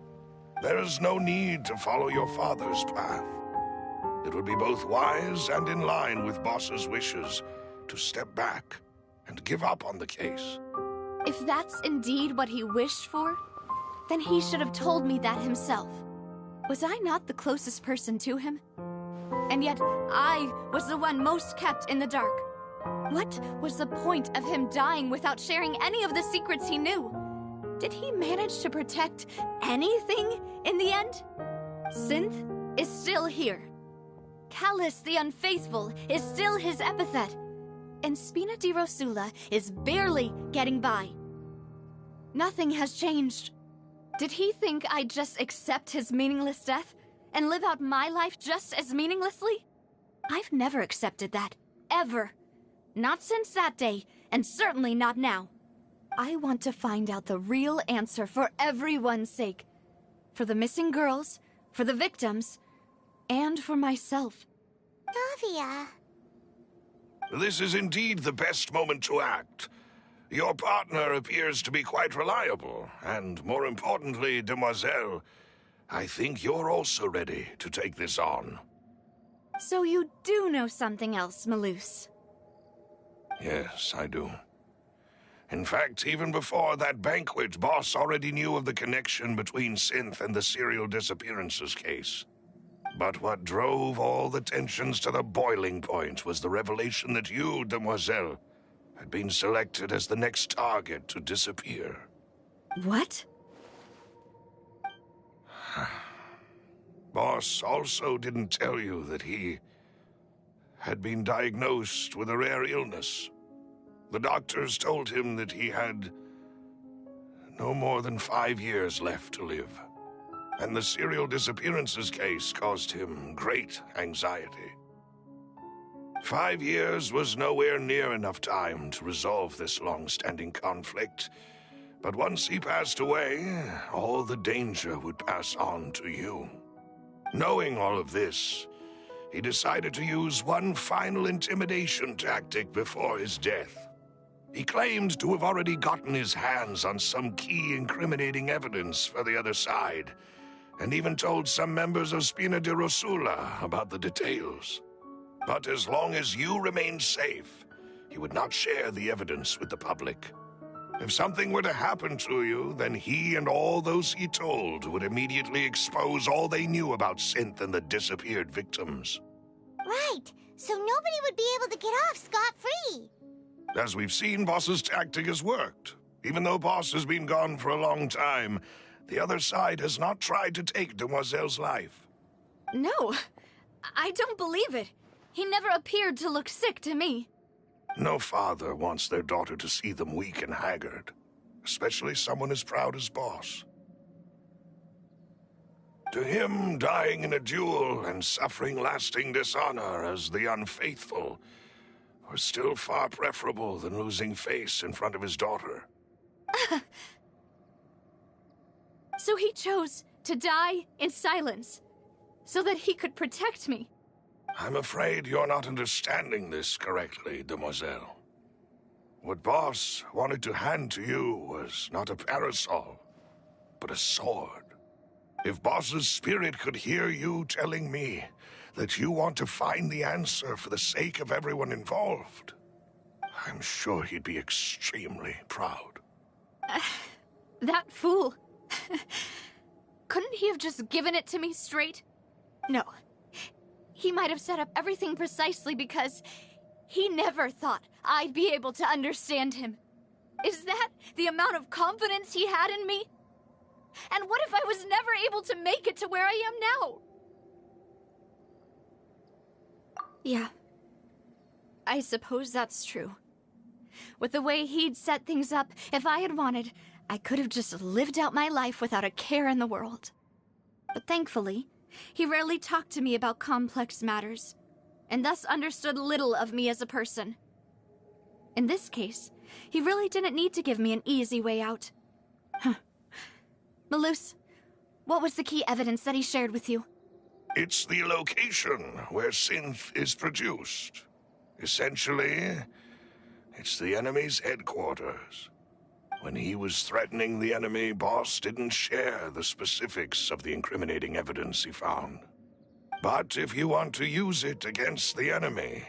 There is no need to follow your father's path. It would be both wise and in line with Boss's wishes to step back and give up on the case.
If that's indeed what he wished for, then he should have told me that himself. Was I not the closest person to him? And yet, I was the one most kept in the dark. What was the point of him dying without sharing any of the secrets he knew? Did he manage to protect anything in the end? Synth is still here. Callus the Unfaithful is still his epithet. And Spina di Rosula is barely getting by. Nothing has changed. Did he think I'd just accept his meaningless death and live out my life just as meaninglessly? I've never accepted that. Ever. Not since that day, and certainly not now. I want to find out the real answer for everyone's sake. For the missing girls, for the victims, and for myself.
Navia.
This is indeed the best moment to act. Your partner appears to be quite reliable, and more importantly, Demoiselle, I think you're also ready to take this on.
So you do know something else, Malus?
Yes, I do. In fact, even before that banquet, Boss already knew of the connection between Synth and the serial disappearances case. But what drove all the tensions to the boiling point was the revelation that you, Demoiselle, had been selected as the next target to disappear.
What?
Boss also didn't tell you that he had been diagnosed with a rare illness. The doctors told him that he had no more than 5 years left to live. And the serial disappearances case caused him great anxiety. 5 years was nowhere near enough time to resolve this long-standing conflict. But once he passed away, all the danger would pass on to you. Knowing all of this, he decided to use one final intimidation tactic before his death. He claimed to have already gotten his hands on some key incriminating evidence for the other side, and even told some members of Spina di Rosula about the details. But as long as you remained safe, he would not share the evidence with the public. If something were to happen to you, then he and all those he told would immediately expose all they knew about Synth and the disappeared victims.
Right, so nobody would be able to get off scot-free.
As we've seen, Boss's tactic has worked. Even though Boss has been gone for a long time, the other side has not tried to take Demoiselle's life.
No, I don't believe it. He never appeared to look sick to me.
No father wants their daughter to see them weak and haggard, especially someone as proud as Boss. To him, dying in a duel and suffering lasting dishonor as the Unfaithful was still far preferable than losing face in front of his daughter.
So he chose to die in silence, so that he could protect me.
I'm afraid you're not understanding this correctly, Demoiselle. What Boss wanted to hand to you was not a parasol, but a sword. If Boss's spirit could hear you telling me that you want to find the answer for the sake of everyone involved, I'm sure he'd be extremely proud.
That fool. Couldn't he have just given it to me straight? No. He might have set up everything precisely because he never thought I'd be able to understand him. Is that the amount of confidence he had in me? And what if I was never able to make it to where I am now? Yeah. I suppose that's true. With the way he'd set things up, if I had wanted, I could have just lived out my life without a care in the world. But thankfully, he rarely talked to me about complex matters, and thus understood little of me as a person. In this case, he really didn't need to give me an easy way out. Malus, what was the key evidence that he shared with you?
It's the location where Synth is produced. Essentially, it's the enemy's headquarters. When he was threatening the enemy, Boss didn't share the specifics of the incriminating evidence he found. But if you want to use it against the enemy,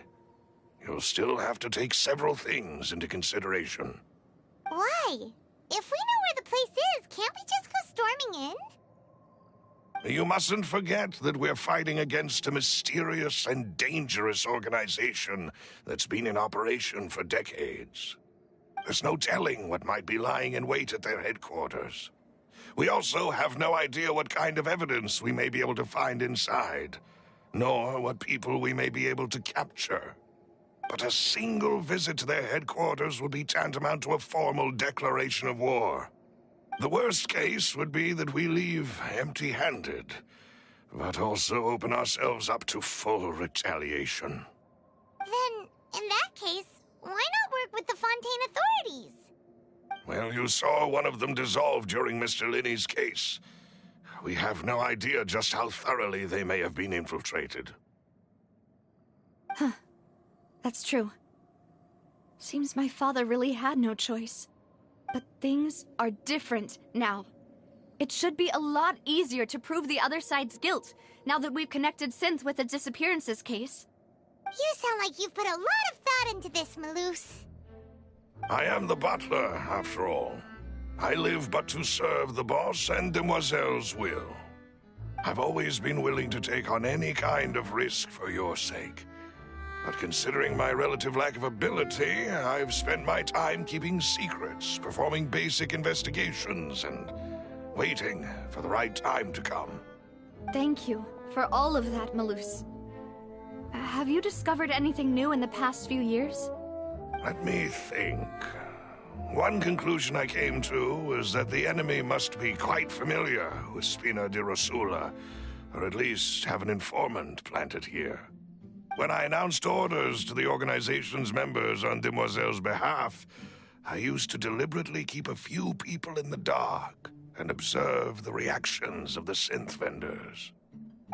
you'll still have to take several things into consideration.
Why? why? If we know where the place is, can't we just go storming in?
You mustn't forget that we're fighting against a mysterious and dangerous organization that's been in operation for decades. There's no telling what might be lying in wait at their headquarters. We also have no idea what kind of evidence we may be able to find inside, nor what people we may be able to capture. But a single visit to their headquarters would be tantamount to a formal declaration of war. The worst case would be that we leave empty-handed, but also open ourselves up to full retaliation.
Then, in that case, why not work with the Fontaine authorities?
Well, you saw one of them dissolve during Mr. Linney's case. We have no idea just how thoroughly they may have been infiltrated.
Huh. That's true. Seems my father really had no choice. But things are different now. It should be a lot easier to prove the other side's guilt, now that we've connected Synth with the disappearances case.
You sound like you've put a lot of thought into this, Maloose.
I am the butler, after all. I live but to serve the boss and Demoiselle's will. I've always been willing to take on any kind of risk for your sake. But considering my relative lack of ability, I've spent my time keeping secrets, performing basic investigations, and waiting for the right time to come.
Thank you for all of that, Maloose. Have you discovered anything new in the past few years?
Let me think. One conclusion I came to was that the enemy must be quite familiar with Spina di Rosula, or at least have an informant planted here. When I announced orders to the organization's members on Demoiselle's behalf, I used to deliberately keep a few people in the dark and observe the reactions of the synth vendors.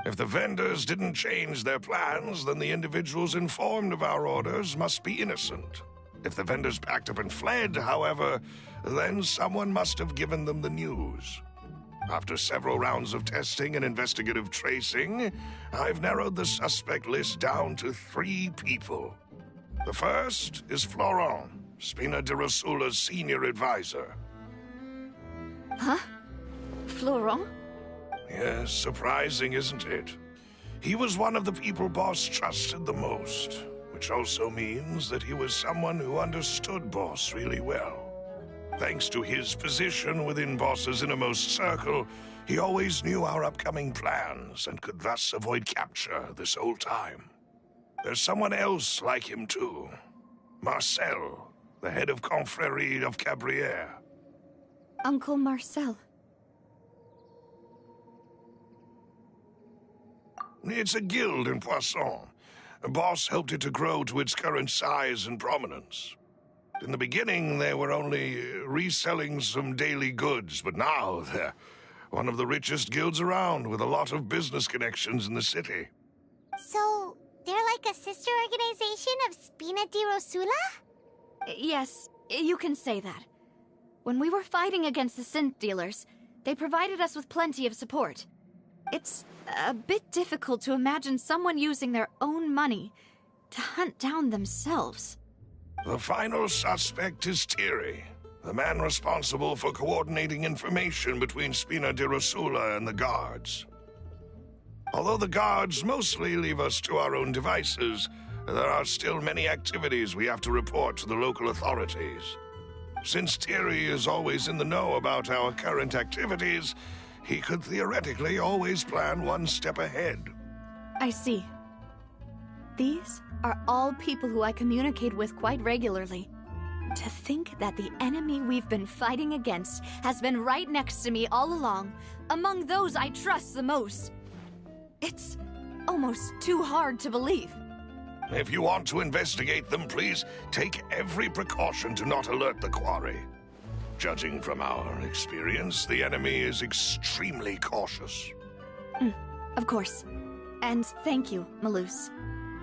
If the vendors didn't change their plans, then the individuals informed of our orders must be innocent. If the vendors packed up and fled, however, then someone must have given them the news. After several rounds of testing and investigative tracing, I've narrowed the suspect list down to 3 people. The first is Florent, Spina di Rosula's senior advisor.
Huh? Florent?
Yes, surprising, isn't it? He was one of the people Boss trusted the most, which also means that he was someone who understood Boss really well. Thanks to his position within Boss's innermost circle, he always knew our upcoming plans and could thus avoid capture this whole time. There's someone else like him too. Marcel, the head of Confrérie of Cabrières.
Uncle Marcel.
It's a guild in Poisson. Boss helped it to grow to its current size and prominence. In the beginning, they were only reselling some daily goods, but now they're one of the richest guilds around, with a lot of business connections in the city.
So, they're like a sister organization of Spina di Rosula?
Yes, you can say that. When we were fighting against the synth dealers, they provided us with plenty of support. It's a bit difficult to imagine someone using their own money to hunt down themselves.
The final suspect is Thierry, the man responsible for coordinating information between Spina di Rosula and the guards. Although the guards mostly leave us to our own devices, there are still many activities we have to report to the local authorities. Since Thierry is always in the know about our current activities, he could theoretically always plan one step ahead.
I see. These are all people who I communicate with quite regularly. To think that the enemy we've been fighting against has been right next to me all along, among those I trust the most. It's almost too hard to believe.
If you want to investigate them, please take every precaution to not alert the quarry. Judging from our experience, the enemy is extremely cautious.
Of course. And thank you, Maloose.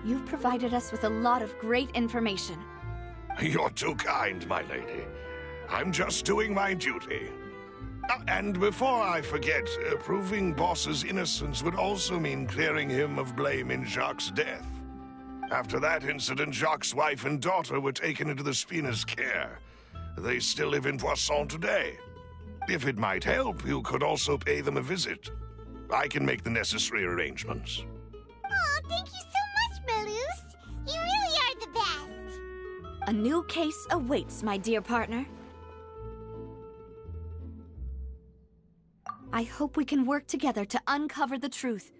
You've provided us with a lot of great information.
You're too kind, my lady. I'm just doing my duty. And before I forget, proving Boss's innocence would also mean clearing him of blame in Jacques' death. After that incident, Jacques' wife and daughter were taken into the Spina's care. They still live in Poisson today. If it might help, you could also pay them a visit. I can make the necessary arrangements.
Oh, thank you so much, Malus. You really are the best.
A new case awaits, my dear partner. I hope we can work together to uncover the truth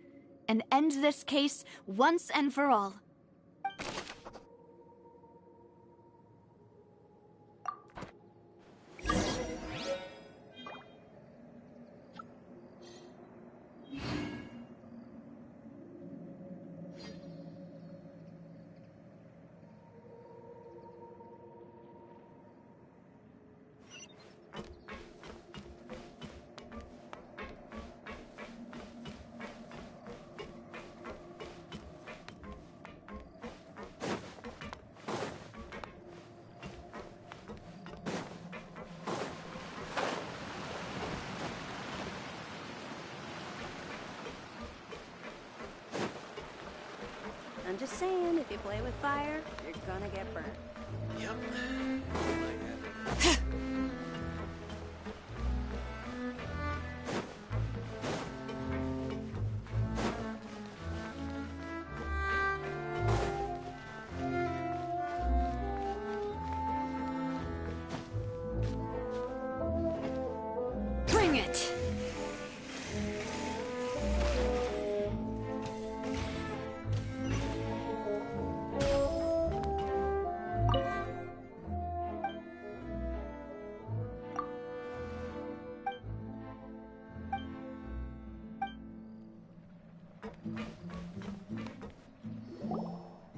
and end this case once and for all.
I'm just saying, if you play with fire, you're gonna get burnt.
Yep.
Bring it!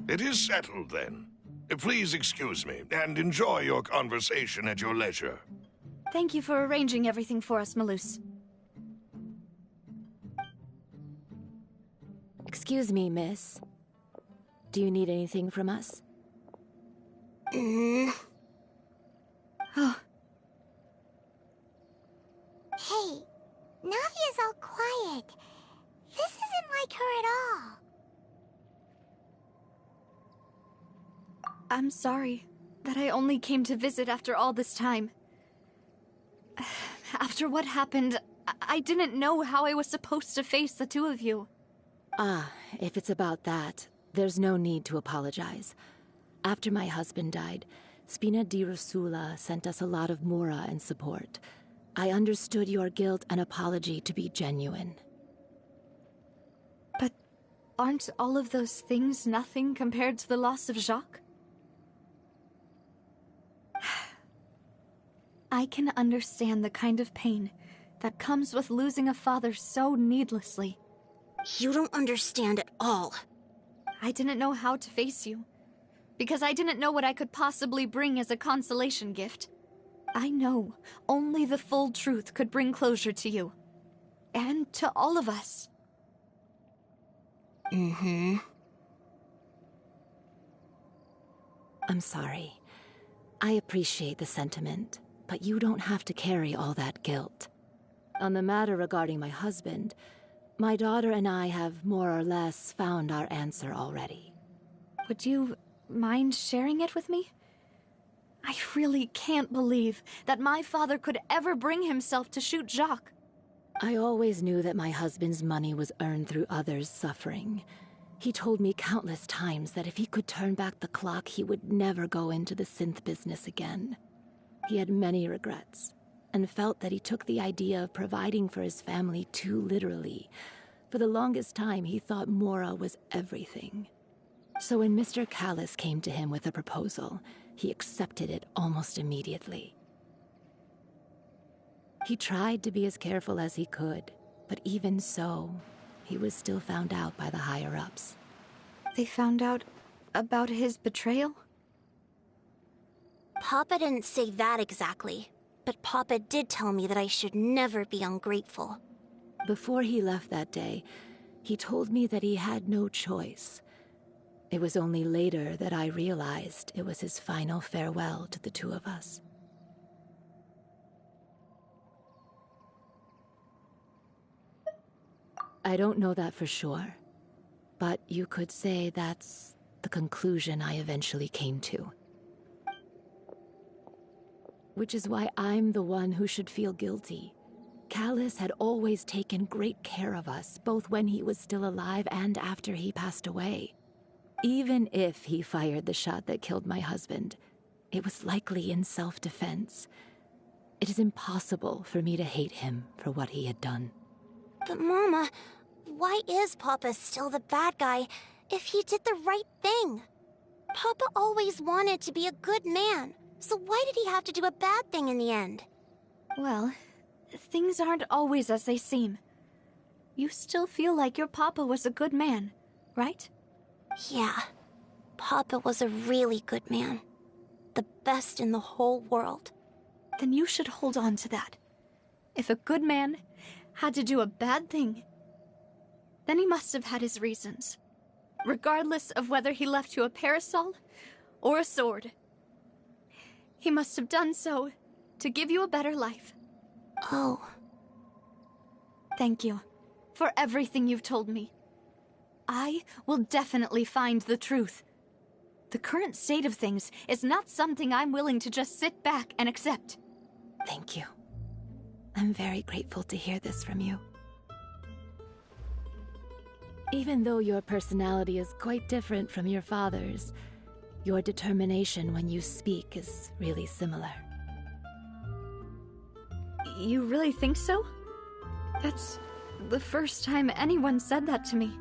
It is settled, then. Please excuse me, and enjoy your conversation at your leisure.
Thank you for arranging everything for us, Malus.
Excuse me, miss. Do you need anything from us?
Oh,
Hey, Navia's all quiet. This isn't like her at all.
I'm sorry that I only came to visit after all this time. After what happened, I didn't know how I was supposed to face the two of you.
Ah, if it's about that, there's no need to apologize. After my husband died, Spina di Rosula sent us a lot of mora and support. I understood your guilt and apology to be genuine.
But aren't all of those things nothing compared to the loss of Jacques? I can understand the kind of pain that comes with losing a father so needlessly.
You don't understand at all.
I didn't know how to face you, because I didn't know what I could possibly bring as a consolation gift. I know only the full truth could bring closure to you, and to all of us.
Mm-hmm. I'm sorry. I appreciate the sentiment, but you don't have to carry all that guilt. On the matter regarding my husband, my daughter and I have more or less found our answer already.
Would you mind sharing it with me? I really can't believe that my father could ever bring himself to shoot Jacques.
I always knew that my husband's money was earned through others' suffering. He told me countless times that if he could turn back the clock, he would never go into the synth business again. He had many regrets, and felt that he took the idea of providing for his family too literally. For the longest time, he thought Mora was everything. So when Mr. Callis came to him with a proposal, he accepted it almost immediately. He tried to be as careful as he could, but even so, he was still found out by the higher-ups.
They found out about his betrayal?
Papa didn't say that exactly, but Papa did tell me that I should never be ungrateful.
Before he left that day, he told me that he had no choice. It was only later that I realized it was his final farewell to the two of us. I don't know that for sure, but you could say that's the conclusion I eventually came to. which is why I'm the one who should feel guilty. Callus had always taken great care of us, both when he was still alive and after he passed away. Even if he fired the shot that killed my husband, it was likely in self-defense. It is impossible for me to hate him for what he had done.
But Mama, why is Papa still the bad guy if he did the right thing? Papa always wanted to be a good man, so why did he have to do a bad thing in the end?
Well, things aren't always as they seem. You still feel like your Papa was a good man, right?
Yeah, Papa was a really good man. The best in the whole world.
Then you should hold on to that. If a good man had to do a bad thing, then he must have had his reasons. Regardless of whether he left you a parasol or a sword. He must have done so to give you a better life.
Oh.
Thank you for everything you've told me. I will definitely find the truth. The current state of things is not something I'm willing to just sit back and accept.
Thank you. I'm very grateful to hear this from you. Even though your personality is quite different from your father's, your determination when you speak is really similar.
You really think so? That's the first time anyone said that to me.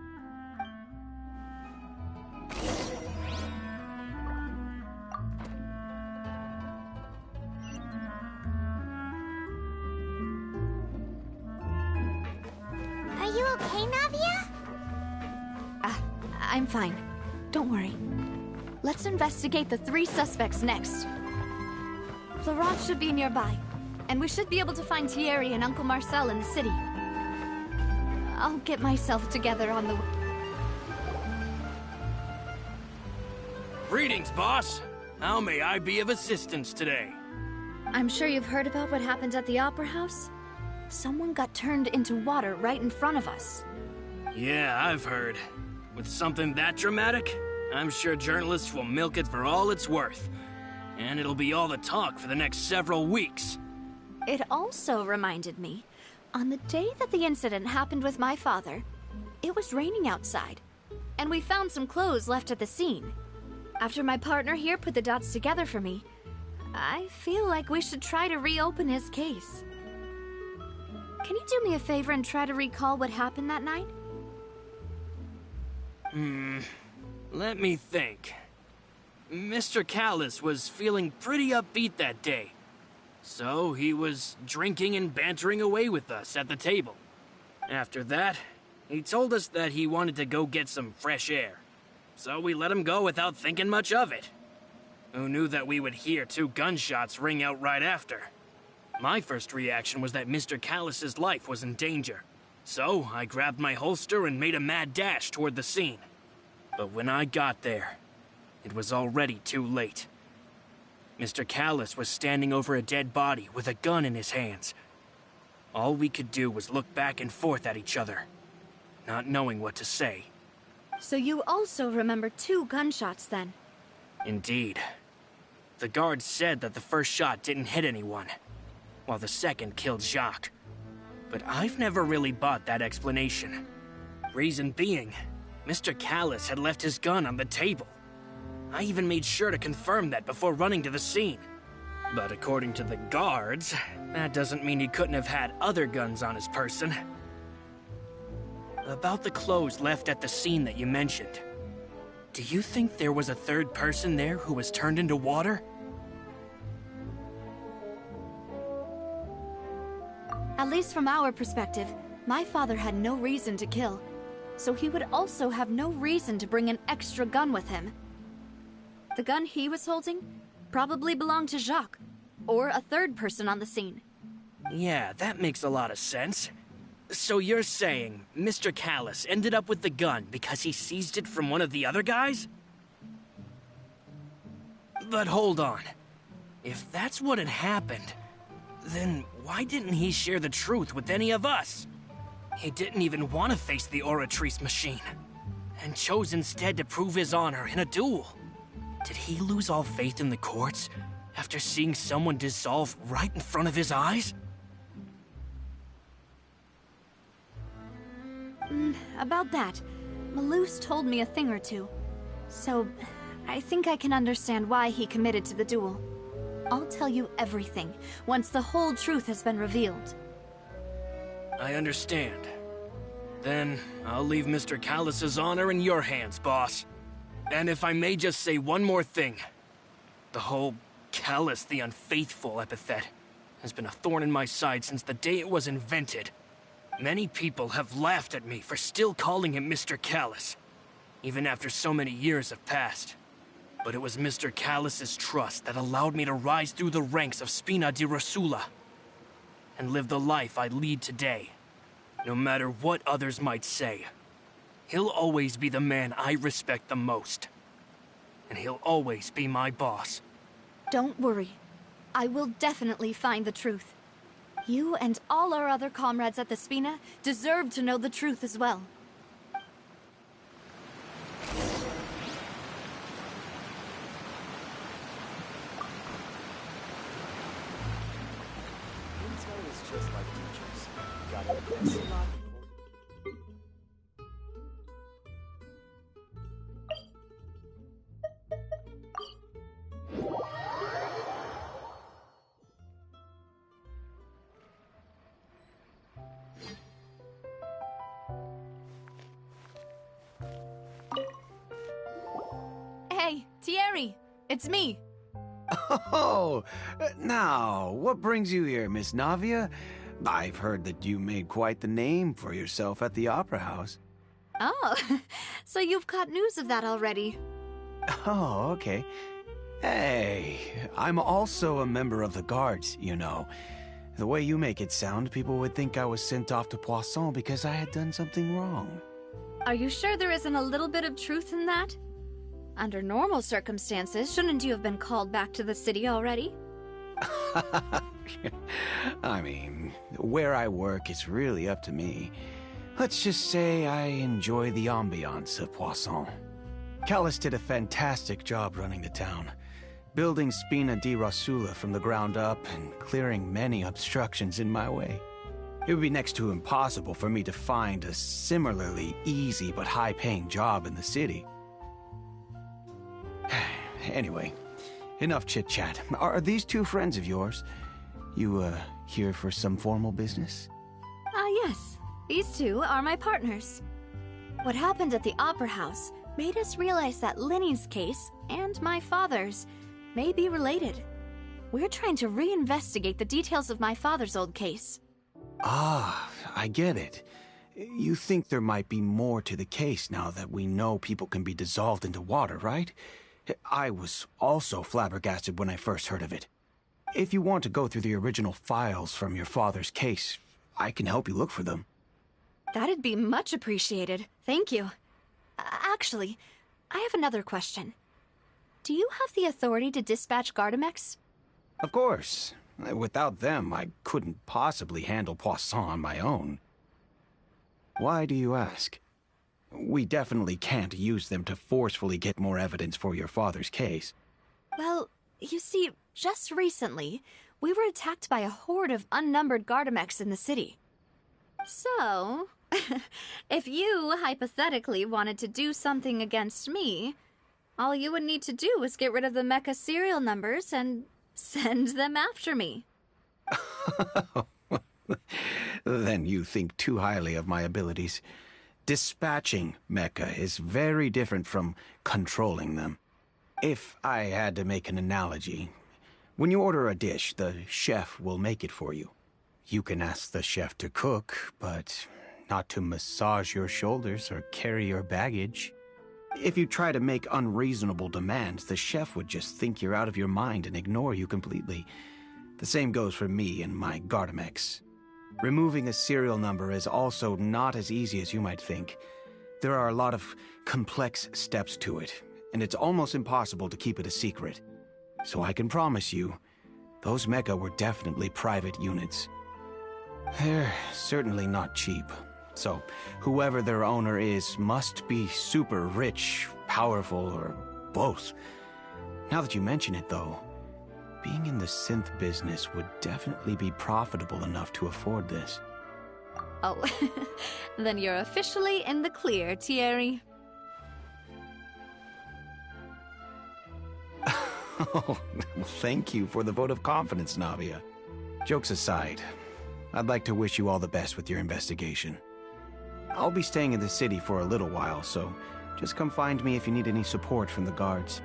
Are you okay, Navia?
I'm fine. Don't worry. Let's investigate the 3 suspects next. Florent should be nearby, and we should be able to find Thierry and Uncle Marcel in the city. I'll get myself together on the...
Greetings, boss. How may I be of assistance today?
I'm sure you've heard about what happened at the Opera House. Someone got turned into water right in front of us.
Yeah, I've heard. With something that dramatic, I'm sure journalists will milk it for all it's worth. And it'll be all the talk for the next several weeks.
It also reminded me, on the day that the incident happened with my father, it was raining outside, and we found some clothes left at the scene. After my partner here put the dots together for me, I feel like we should try to reopen his case. Can you do me a favor and try to recall what happened that night?
Let me think. Mr. Callus was feeling pretty upbeat that day. So he was drinking and bantering away with us at the table. After that, he told us that he wanted to go get some fresh air. So we let him go without thinking much of it. Who knew that we would hear 2 gunshots ring out right after? My first reaction was that Mr. Callus's life was in danger. So I grabbed my holster and made a mad dash toward the scene. But when I got there, it was already too late. Mr. Callus was standing over a dead body with a gun in his hands. All we could do was look back and forth at each other, not knowing what to say.
So you also remember 2 gunshots then?
Indeed. The guard said that the first shot didn't hit anyone, while the second killed Jacques. But I've never really bought that explanation. Reason being, Mr. Callus had left his gun on the table. I even made sure to confirm that before running to the scene. But according to the guards, that doesn't mean he couldn't have had other guns on his person. About the clothes left at the scene that you mentioned, do you think there was a 3rd person there who was turned into water?
At least from our perspective, my father had no reason to kill, so he would also have no reason to bring an extra gun with him. The gun he was holding probably belonged to Jacques, or a 3rd person on the scene.
Yeah, that makes a lot of sense. So you're saying Mr. Callus ended up with the gun because he seized it from one of the other guys? But hold on. If that's what had happened, then why didn't he share the truth with any of us? He didn't even want to face the Oratrice machine, and chose instead to prove his honor in a duel. Did he lose all faith in the courts After seeing someone dissolve right in front of his eyes?
About that, Malus told me a thing or two. So, I think I can understand why he committed to the duel. I'll tell you everything, once the whole truth has been revealed.
I understand. Then, I'll leave Mr. Callus's honor in your hands, boss. And if I may just say one more thing. The whole Callus the Unfaithful epithet has been a thorn in my side since the day it was invented. Many people have laughed at me for still calling him Mr. Callus, even after so many years have passed. But it was Mr. Callus's trust that allowed me to rise through the ranks of Spina di Rosula and live the life I lead today. No matter what others might say, he'll always be the man I respect the most. And he'll always be my boss.
Don't worry. I will definitely find the truth. You and all our other comrades at the Spina deserve to know the truth as well.
Intel is just like teachers. You gotta invest a lot before.
Hey, Thierry! It's me!
Oh, now, what brings you here, Miss Navia? I've heard that you made quite the name for yourself at the Opera House.
Oh, so you've caught news of that already.
Oh, okay. Hey, I'm also a member of the Guards, you know. The way you make it sound, people would think I was sent off to Poisson because I had done something wrong.
Are you sure there isn't a little bit of truth in that? Under normal circumstances, shouldn't you have been called back to the city already?
I mean, where I work is really up to me. Let's just say I enjoy the ambiance of Poisson. Callus did a fantastic job running the town, building Spina di Rosula from the ground up and clearing many obstructions in my way. It would be next to impossible for me to find a similarly easy but high-paying job in the city. Anyway, enough chit-chat. Are these two friends of yours? You, here for some formal business?
Yes. These two are my partners. What happened at the Opera House made us realize that Linny's case and my father's may be related. We're trying to reinvestigate the details of my father's old case.
Ah, I get it. You think there might be more to the case now that we know people can be dissolved into water, right? I was also flabbergasted when I first heard of it. If you want to go through the original files from your father's case, I can help you look for them.
That'd be much appreciated. Thank you. Actually, I have another question. Do you have the authority to dispatch Gardamex?
Of course. Without them, I couldn't possibly handle Poisson on my own. Why do you ask? We definitely can't use them to forcefully get more evidence for your father's case.
Well, you see, just recently, we were attacked by a horde of unnumbered Gardamex in the city. So, if you hypothetically wanted to do something against me, all you would need to do was get rid of the mecha serial numbers and send them after me.
Then you think too highly of my abilities. Dispatching mecha is very different from controlling them. If I had to make an analogy, when you order a dish, the chef will make it for you. You can ask the chef to cook, but not to massage your shoulders or carry your baggage. If you try to make unreasonable demands, the chef would just think you're out of your mind and ignore you completely. The same goes for me and my Gardamex. Removing a serial number is also not as easy as you might think. There are a lot of complex steps to it, and it's almost impossible to keep it a secret. So I can promise you, those mecha were definitely private units. They're certainly not cheap. So, whoever their owner is must be super rich, powerful, or both. Now that you mention it, though, being in the synth business would definitely be profitable enough to afford this.
Oh, then you're officially in the clear, Thierry.
Oh, well, thank you for the vote of confidence, Navia. Jokes aside, I'd like to wish you all the best with your investigation. I'll be staying in the city for a little while, so just come find me if you need any support from the guards.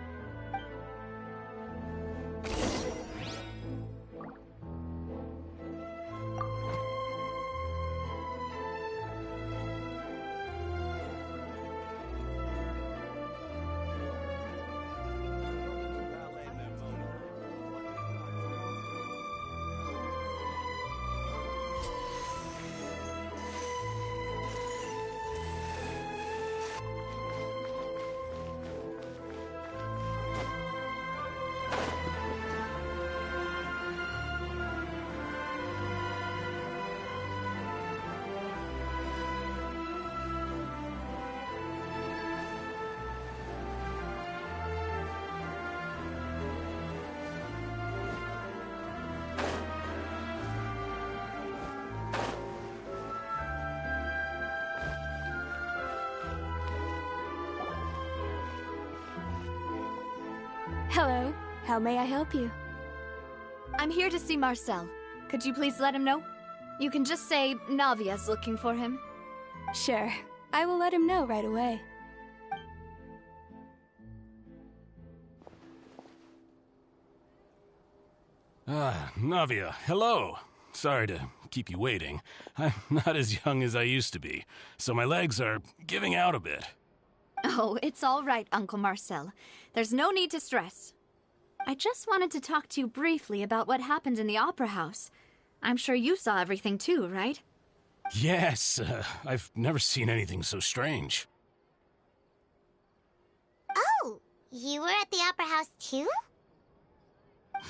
Hello. How may I help you?
I'm here to see Marcel. Could you please let him know? You can just say Navia's looking for him.
Sure. I will let him know right away.
Navia, hello. Sorry to keep you waiting. I'm not as young as I used to be, so my legs are giving out a bit.
Oh, it's all right, Uncle Marcel. There's no need to stress. I just wanted to talk to you briefly about what happened in the Opera House. I'm sure you saw everything too, right?
Yes, I've never seen anything so strange.
Oh, you were at the Opera House too?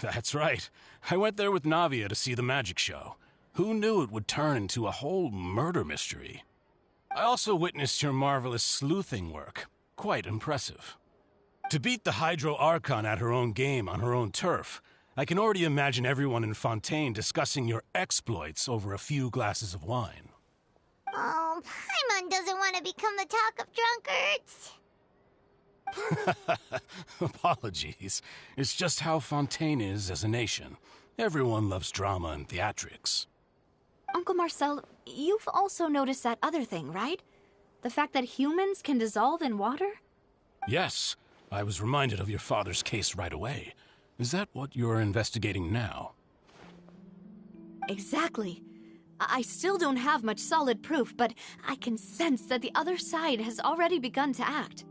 That's right. I went there with Navia to see the magic show. Who knew it would turn into a whole murder mystery? I also witnessed your marvelous sleuthing work. Quite impressive. To beat the Hydro Archon at her own game on her own turf, I can already imagine everyone in Fontaine discussing your exploits over a few glasses of wine.
Oh, Paimon doesn't want to become the talk of drunkards.
Apologies. It's just how Fontaine is as a nation. Everyone loves drama and theatrics.
Uncle Marcel, you've also noticed that other thing, right? The fact that humans can dissolve in water?
Yes, I was reminded of your father's case right away. Is that what you're investigating now?
Exactly. I still don't have much solid proof, but I can sense that the other side has already begun to act.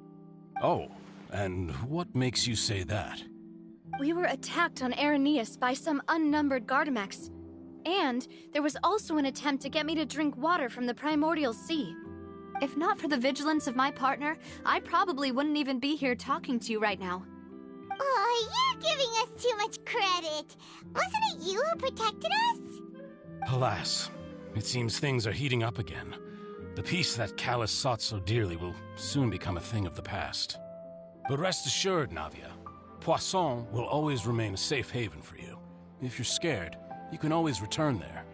Oh, and what makes you say that?
We were attacked on Araneus by some unnumbered Gardamex. And there was also an attempt to get me to drink water from the primordial sea. If not for the vigilance of my partner, I probably wouldn't even be here talking to you right now.
Oh, you're giving us too much credit. Wasn't it you who protected us?
Alas, it seems things are heating up again. The peace that Callus sought so dearly will soon become a thing of the past. But rest assured, Navia, Poisson will always remain a safe haven for you. If you're scared, you can always return there.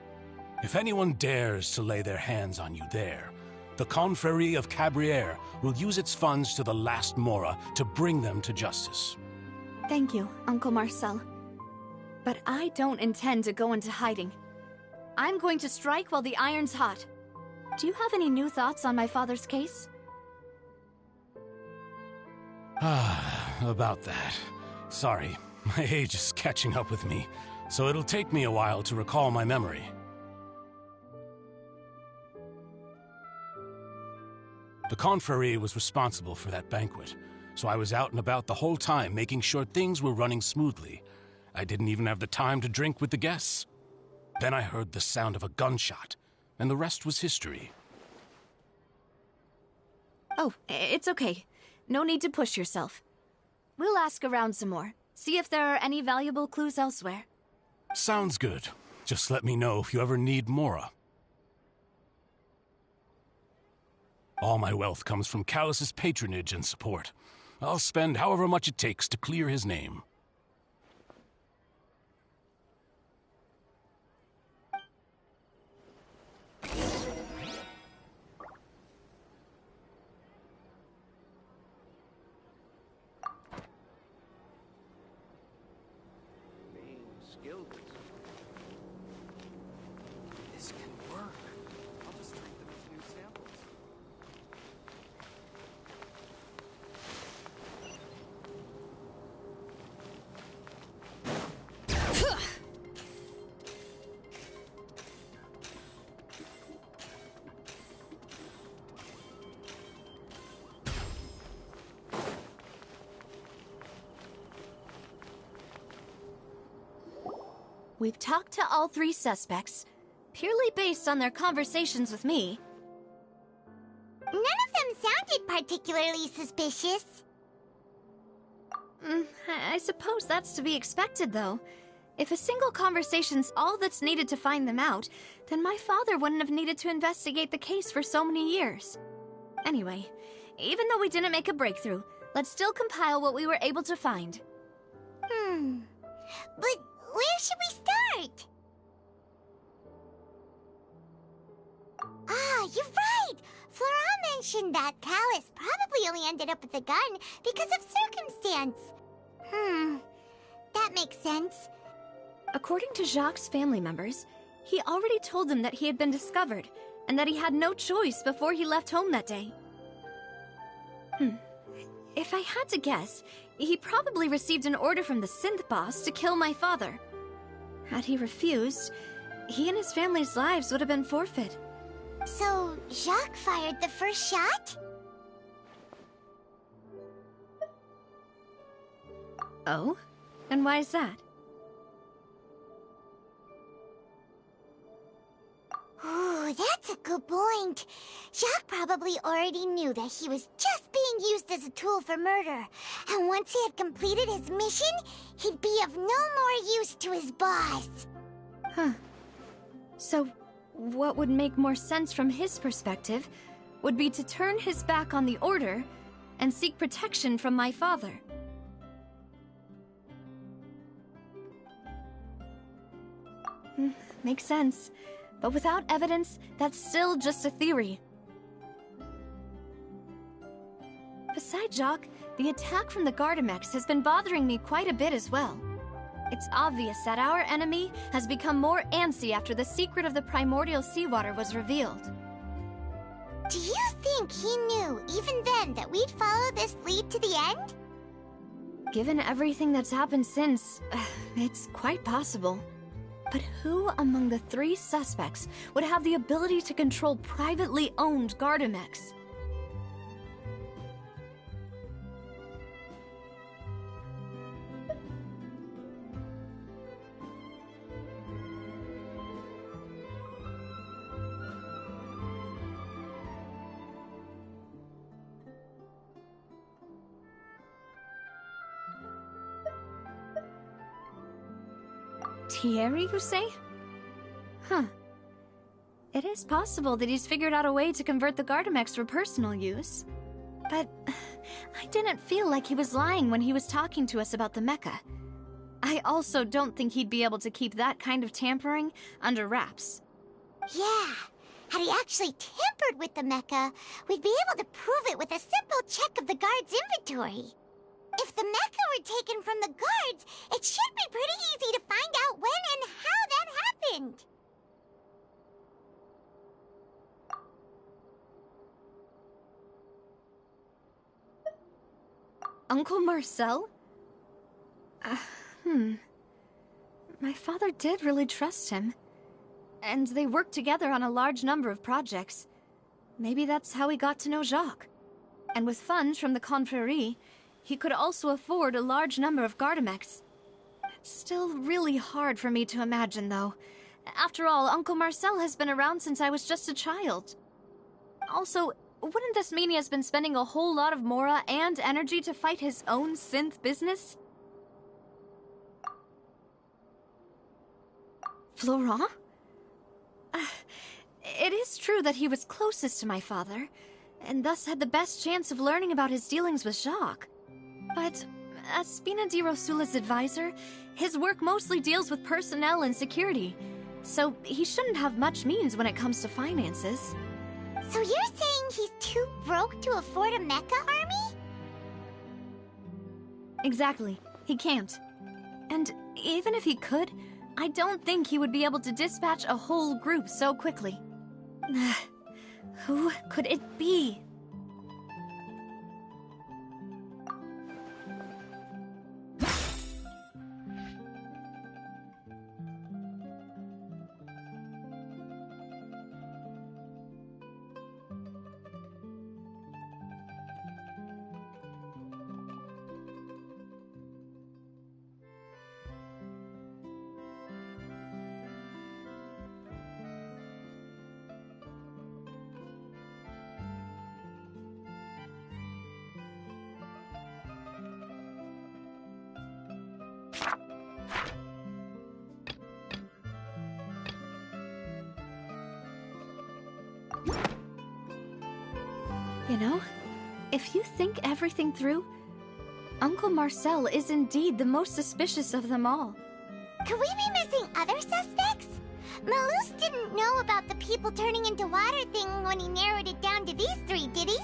If anyone dares to lay their hands on you there, the Confrérie of Cabrières will use its funds to the last Mora to bring them to justice.
Thank you, Uncle Marcel. But I don't intend to go into hiding. I'm going to strike while the iron's hot. Do you have any new thoughts on my father's case?
About that. Sorry, my age is catching up with me, so it'll take me a while to recall my memory. The Confrérie was responsible for that banquet, so I was out and about the whole time making sure things were running smoothly. I didn't even have the time to drink with the guests. Then I heard the sound of a gunshot, and the rest was history.
Oh, it's okay. No need to push yourself. We'll ask around some more, see if there are any valuable clues elsewhere.
Sounds good. Just let me know if you ever need Mora. All my wealth comes from Callus's patronage and support. I'll spend however much it takes to clear his name.
skilled. This can work. I'll just treat them as new samples.
We've talked to all 3 suspects, purely based on their conversations with me.
None of them sounded particularly suspicious.
I suppose that's to be expected, though. If a single conversation's all that's needed to find them out, then my father wouldn't have needed to investigate the case for so many years. Anyway, even though we didn't make a breakthrough, let's still compile what we were able to find.
But where should we start? Ah, you're right! Flora mentioned that Callus probably only ended up with the gun because of circumstance. That makes sense.
According to Jacques' family members, he already told them that he had been discovered, and that he had no choice before he left home that day. If I had to guess, he probably received an order from the synth boss to kill my father. Had he refused, he and his family's lives would have been forfeit.
So, Jacques fired the first shot?
Oh? And why is that?
Ooh, that's a good point. Jacques probably already knew that he was just being used as a tool for murder. And once he had completed his mission, he'd be of no more use to his boss.
So, what would make more sense from his perspective would be to turn his back on the Order and seek protection from my father. Makes sense. But without evidence, that's still just a theory. Besides Jacques, the attack from the Gardamex has been bothering me quite a bit as well. It's obvious that our enemy has become more antsy after the secret of the primordial seawater was revealed.
Do you think he knew, even then, that we'd follow this lead to the end?
Given everything that's happened since, it's quite possible. But who among the 3 suspects would have the ability to control privately owned Gardamex? Thierry, you say? It is possible that he's figured out a way to convert the Gardamex for personal use. But I didn't feel like he was lying when he was talking to us about the mecha. I also don't think he'd be able to keep that kind of tampering under wraps.
Yeah, had he actually tampered with the mecha, we'd be able to prove it with a simple check of the guard's inventory. If the mecha were taken from the guards, it should be pretty easy to find out when and how that happened.
Uncle Marcel? My father did really trust him. And they worked together on a large number of projects. Maybe that's how he got to know Jacques. And with funds from the Confrérie, he could also afford a large number of Gardamex. It's still really hard for me to imagine, though. After all, Uncle Marcel has been around since I was just a child. Also, wouldn't this mean he has been spending a whole lot of mora and energy to fight his own synth business? Florent? It is true that he was closest to my father, and thus had the best chance of learning about his dealings with Jacques. But as Spina di Rosula's advisor, his work mostly deals with personnel and security, so he shouldn't have much means when it comes to finances.
So you're saying he's too broke to afford a mecha army?
Exactly. He can't. And even if he could, I don't think he would be able to dispatch a whole group so quickly. Who could it be? You know, if you think everything through, Uncle Marcel is indeed the most suspicious of them all.
Could we be missing other suspects? Malus didn't know about the people turning into water thing when he narrowed it down to these three, did he?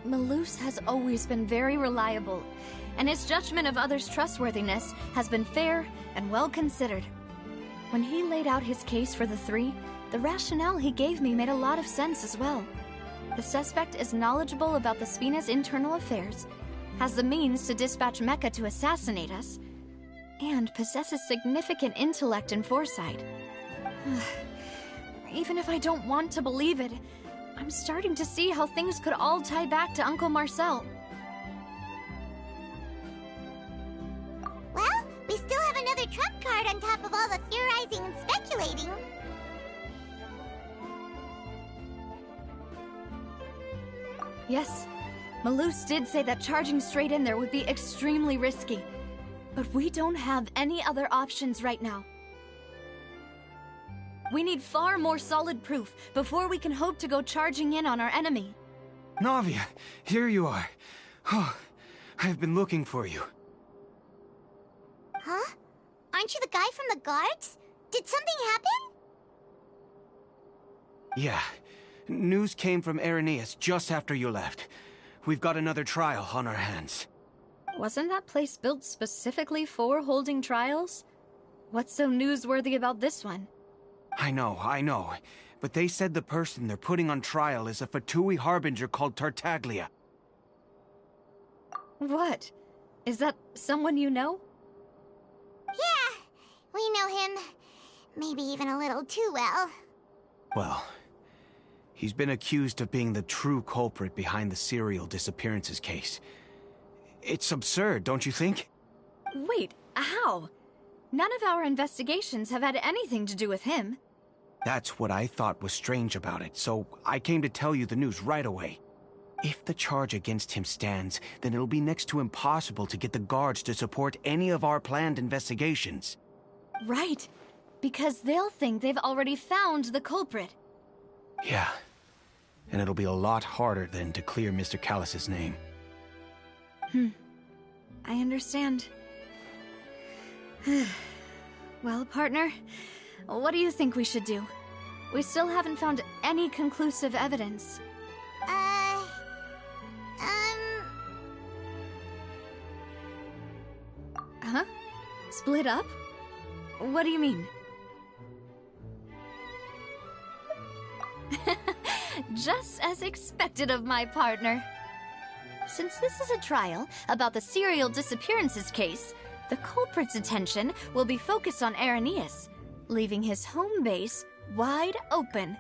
Malus has always been very reliable, and his judgment of others' trustworthiness has been fair and well considered. When he laid out his case for the three, the rationale he gave me made a lot of sense as well. The suspect is knowledgeable about the Spina's internal affairs, has the means to dispatch Mecha to assassinate us, and possesses significant intellect and foresight. Even if I don't want to believe it, I'm starting to see how things could all tie back to Uncle Marcel.
Well, we still have another trump card on top of all the theorizing and speculating.
Yes, Malus did say that charging straight in there would be extremely risky. But we don't have any other options right now. We need far more solid proof before we can hope to go charging in on our enemy.
Navia, here you are. Oh, I've been looking for you.
Huh? Aren't you the guy from the guards? Did something happen?
Yeah. News came from Irenaeus just after you left. We've got another trial on our hands.
Wasn't that place built specifically for holding trials? What's so newsworthy about this one?
I know. But they said the person they're putting on trial is a Fatui harbinger called Tartaglia.
What? Is that someone you know?
Yeah, we know him. Maybe even a little too well.
Well, he's been accused of being the true culprit behind the serial disappearances case. It's absurd, don't you think?
Wait, how? None of our investigations have had anything to do with him.
That's what I thought was strange about it, so I came to tell you the news right away. If the charge against him stands, then it'll be next to impossible to get the guards to support any of our planned investigations.
Right, because they'll think they've already found the culprit.
Yeah, and it'll be a lot harder then to clear Mr. Callus's name.
I understand. Well, partner, what do you think we should do? We still haven't found any conclusive evidence. Huh? Split up? What do you mean? Just as expected of my partner. Since this is a trial about the serial disappearances case, the culprit's attention will be focused on Irenaeus, leaving his home base wide open.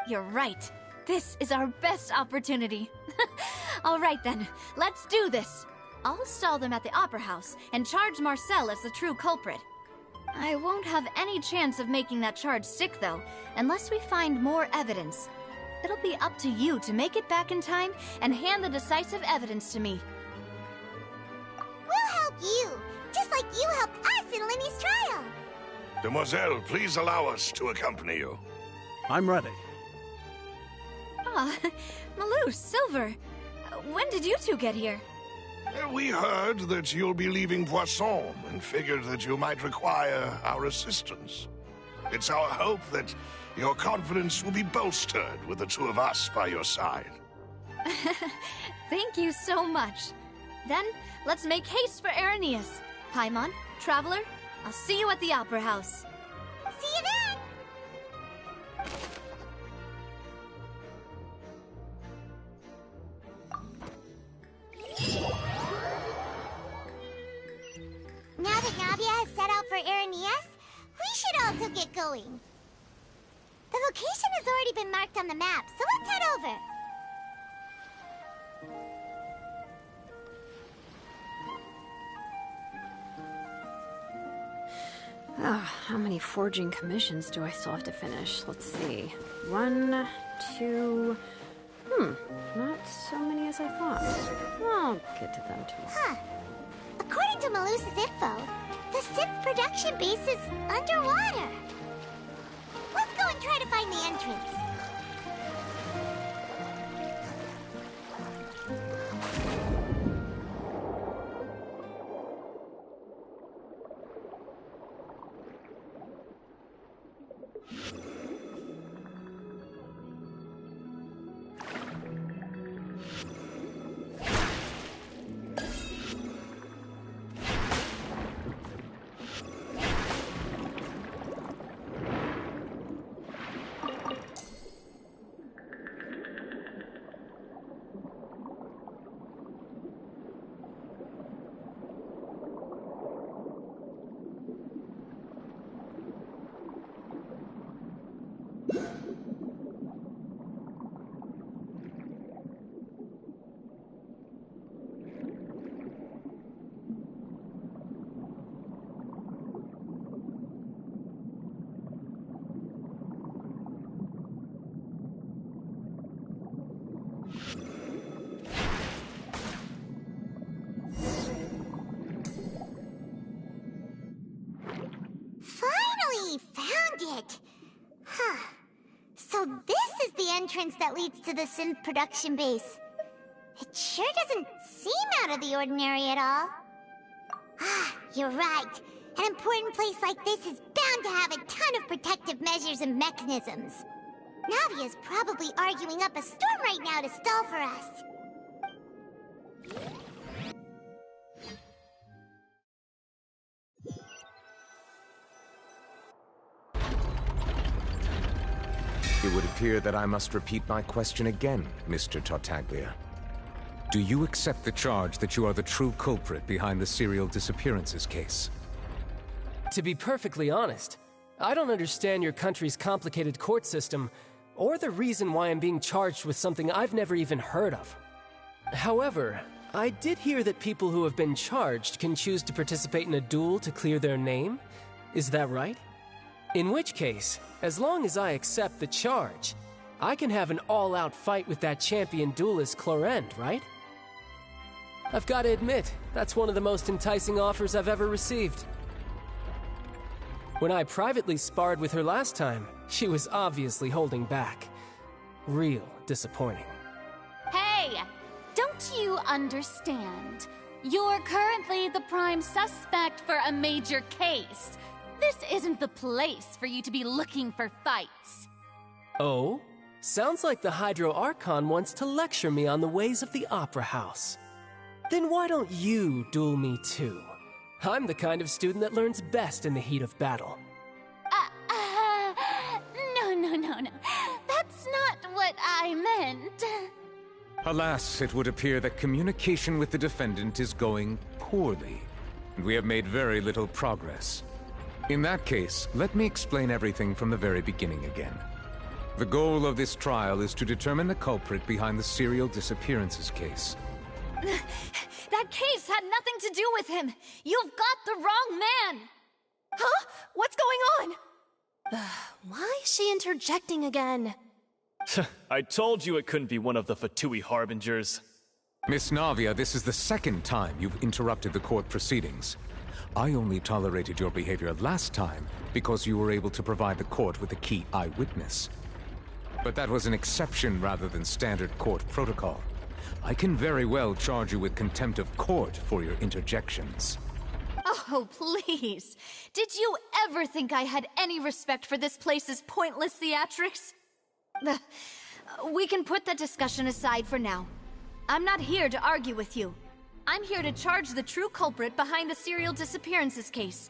You're right. This is our best opportunity. All right then, let's do this. I'll stall them at the Opera House and charge Marcel as the true culprit. I won't have any chance of making that charge stick, though, unless we find more evidence. It'll be up to you to make it back in time and hand the decisive evidence to me.
We'll help you, just like you helped us in Linny's trial.
Demoiselle, please allow us to accompany you.
I'm ready.
Ah, Malus, Silver, when did you two get here?
We heard that you'll be leaving Poisson and figured that you might require our assistance. It's our hope that your confidence will be bolstered with the two of us by your side.
Thank you so much. Then, let's make haste for Irenaeus. Paimon, Traveler, I'll see you at the Opera House.
See you then! Now that Navia has set out for Aranias, we should also get going. The location has already been marked on the map, so let's head over.
How many forging commissions do I still have to finish? Let's see. 1, 2... not so many as I thought. I'll get to them too.
Huh. According to Malusa's info, the synth production base is underwater. Let's go and try to find the entrance. Finally found it! Huh. So this is the entrance that leads to the synth production base. It sure doesn't seem out of the ordinary at all. Ah, you're right. An important place like this is bound to have a ton of protective measures and mechanisms. Navia's probably arguing up a storm right now to stall for us.
It would appear that I must repeat my question again, Mr. Tartaglia. Do you accept the charge that you are the true culprit behind the serial disappearances case?
To be perfectly honest, I don't understand your country's complicated court system, or the reason why I'm being charged with something I've never even heard of. However, I did hear that people who have been charged can choose to participate in a duel to clear their name. Is that right? In which case, as long as I accept the charge, I can have an all-out fight with that champion duelist Clorend, right? I've got to admit, that's one of the most enticing offers I've ever received. When I privately sparred with her last time, she was obviously holding back. Real disappointing.
Hey! Don't you understand? You're currently the prime suspect for a major case. This isn't the place for you to be looking for fights.
Oh? Sounds like the Hydro Archon wants to lecture me on the ways of the Opera House. Then why don't you duel me too? I'm the kind of student that learns best in the heat of battle.
No. That's not what I meant.
Alas, it would appear that communication with the defendant is going poorly, and we have made very little progress. In that case, let me explain everything from the very beginning again. The goal of this trial is to determine the culprit behind the serial disappearances case.
That case had nothing to do with him. You've got the wrong man.
Huh? What's going on? Why is she interjecting again?
I told you it couldn't be one of the Fatui Harbingers.
Miss Navia, this is the second time you've interrupted the court proceedings. I only tolerated your behavior last time because you were able to provide the court with a key eyewitness. But that was an exception rather than standard court protocol. I can very well charge you with contempt of court for your interjections.
Oh, please. Did you ever think I had any respect for this place's pointless theatrics? We can put that discussion aside for now. I'm not here to argue with you. I'm here to charge the true culprit behind the serial disappearances case.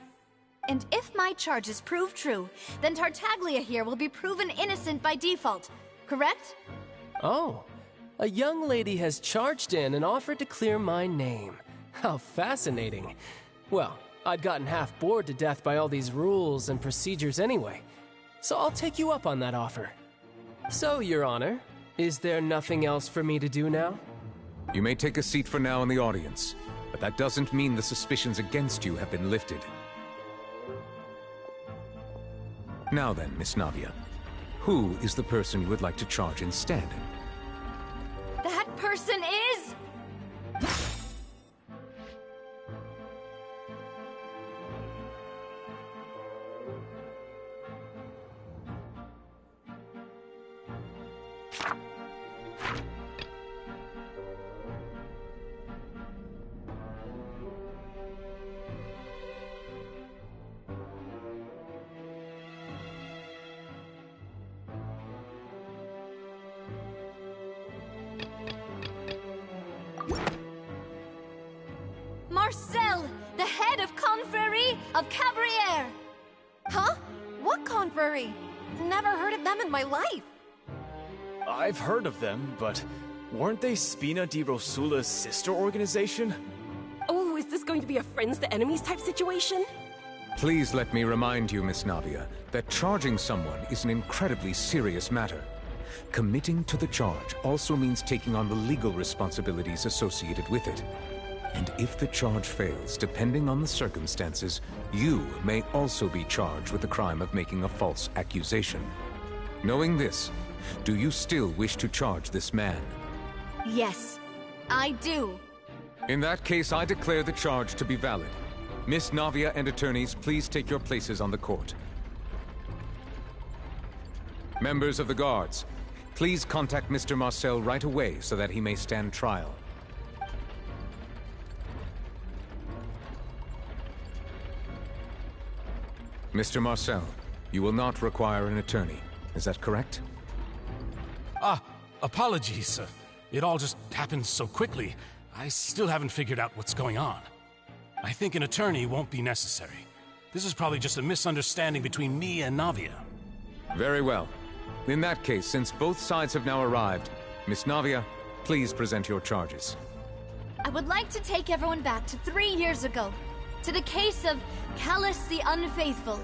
And if my charges prove true, then Tartaglia here will be proven innocent by default, correct?
Oh, a young lady has charged in and offered to clear my name. How fascinating. Well, I'd gotten half bored to death by all these rules and procedures anyway, so I'll take you up on that offer. So, Your Honor, is there nothing else for me to do now?
You may take a seat for now in the audience, but that doesn't mean the suspicions against you have been lifted. Now then, Miss Navia, who is the person you would like to charge instead?
That person is... Marcel, the head of Confrérie of Cabriere!
Huh? What confrérie? Never heard of them in my life.
I've heard of them, but weren't they Spina di Rosula's sister organization?
Oh, is this going to be a friends to enemies type situation?
Please let me remind you, Miss Navia, that charging someone is an incredibly serious matter. Committing to the charge also means taking on the legal responsibilities associated with it. And if the charge fails, depending on the circumstances, you may also be charged with the crime of making a false accusation. Knowing this, do you still wish to charge this man?
Yes, I do.
In that case, I declare the charge to be valid. Miss Navia and attorneys, please take your places on the court. Members of the guards, please contact Mr. Marcel right away so that he may stand trial. Mr. Marcel, you will not require an attorney. Is that correct?
Apologies. It all just happened so quickly. I still haven't figured out what's going on. I think an attorney won't be necessary. This is probably just a misunderstanding between me and Navia.
Very well. In that case, since both sides have now arrived, Miss Navia, please present your charges.
I would like to take everyone back to 3 years ago, to the case of Callus the Unfaithful.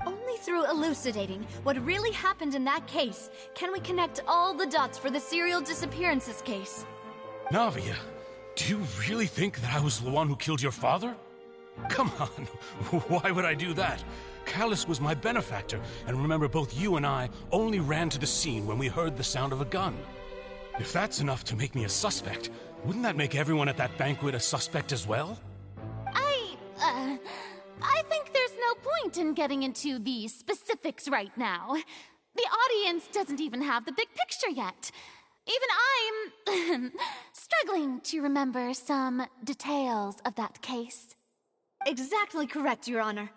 Only through elucidating what really happened in that case can we connect all the dots for the serial disappearances case.
Navia, do you really think that I was the one who killed your father? Come on, why would I do that? Callus was my benefactor, and remember both you and I only ran to the scene when we heard the sound of a gun. If that's enough to make me a suspect, wouldn't that make everyone at that banquet a suspect as well?
I think there's no point in getting into the specifics right now. The audience doesn't even have the big picture yet. Even I'm struggling to remember some details of that case.
Exactly correct, Your Honor.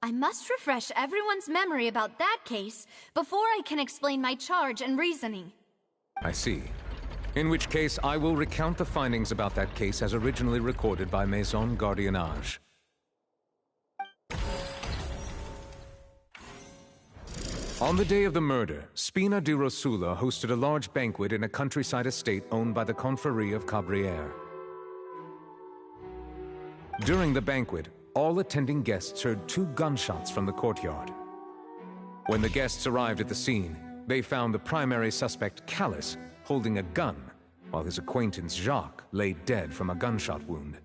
I must refresh everyone's memory about that case before I can explain my charge and reasoning.
I see. In which case, I will recount the findings about that case as originally recorded by Maison Gardiennage. On the day of the murder, Spina di Rosula hosted a large banquet in a countryside estate owned by the Confrérie of Cabriere. During the banquet, all attending guests heard 2 gunshots from the courtyard. When the guests arrived at the scene, they found the primary suspect, Callus, holding a gun, while his acquaintance, Jacques, lay dead from a gunshot wound.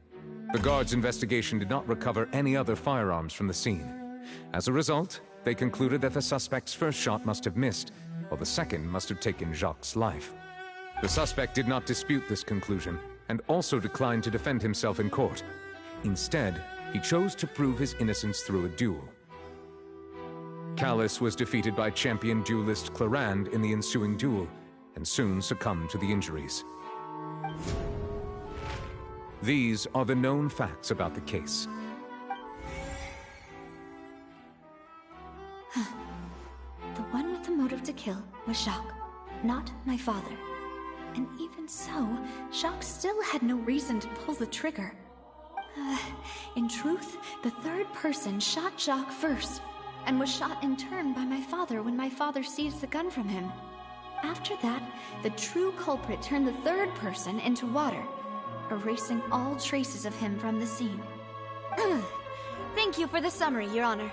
The guards' investigation did not recover any other firearms from the scene. As a result, they concluded that the suspect's first shot must have missed, while the second must have taken Jacques' life. The suspect did not dispute this conclusion, and also declined to defend himself in court. Instead, he chose to prove his innocence through a duel. Callus was defeated by champion duelist Clarand in the ensuing duel, and soon succumbed to the injuries. These are the known facts about the case.
The one with the motive to kill was Jacques, not my father. And even Even so, Jacques still had no reason to pull the trigger. In truth, the third person shot Jacques first, and was shot in turn by my father when my father seized the gun from him. After that, the true culprit turned the third person into water, erasing all traces of him from the scene. Thank you for the summary, Your Honor.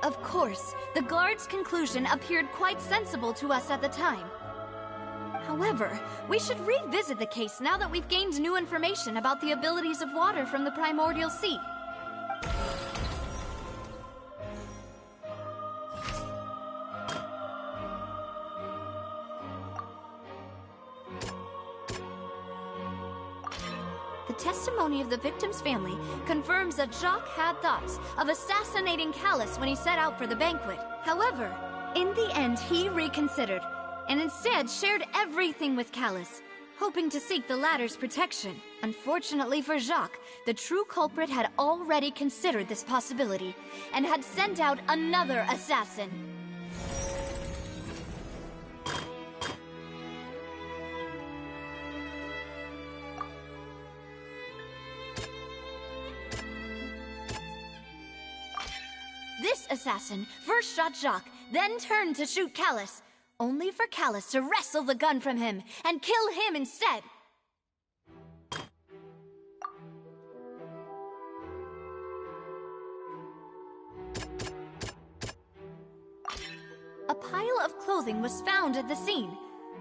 Of course, the guard's conclusion appeared quite sensible to us at the time. However, we should revisit the case now that we've gained new information about the abilities of water from the primordial sea. The testimony of the victim's family confirms that Jacques had thoughts of assassinating Callus when he set out for the banquet. However, in the end, he reconsidered, and instead shared everything with Callus, hoping to seek the latter's protection. Unfortunately for Jacques, the true culprit had already considered this possibility, and had sent out another assassin. This assassin first shot Jacques, then turned to shoot Callus, only for Callus to wrestle the gun from him and kill him instead. A pile of clothing was found at the scene.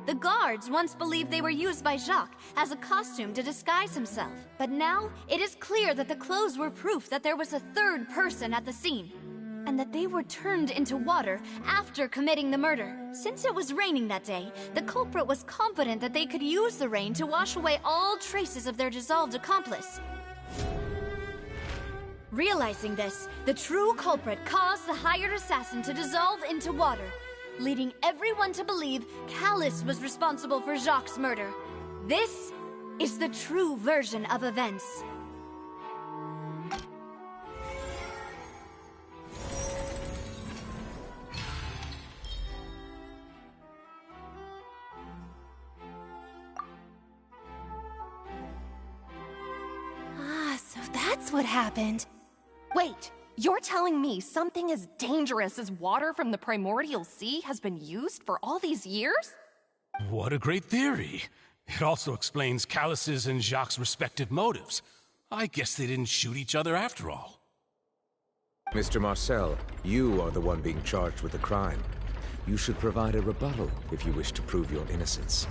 The guards once believed they were used by Jacques as a costume to disguise himself. But now, it is clear that the clothes were proof that there was a third person at the scene, and that they were turned into water after committing the murder. Since it was raining that day, the culprit was confident that they could use the rain to wash away all traces of their dissolved accomplice. Realizing this, the true culprit caused the hired assassin to dissolve into water, leading everyone to believe Callus was responsible for Jacques' murder. This is the true version of events.
So that's what happened. Wait, you're telling me something as dangerous as water from the primordial sea has been used for all these years?
What a great theory. It also explains Callus's and Jacques' respective motives. I guess they didn't shoot each other after all.
Mr. Marcel, you are the one being charged with the crime. You should provide a rebuttal if you wish to prove your innocence.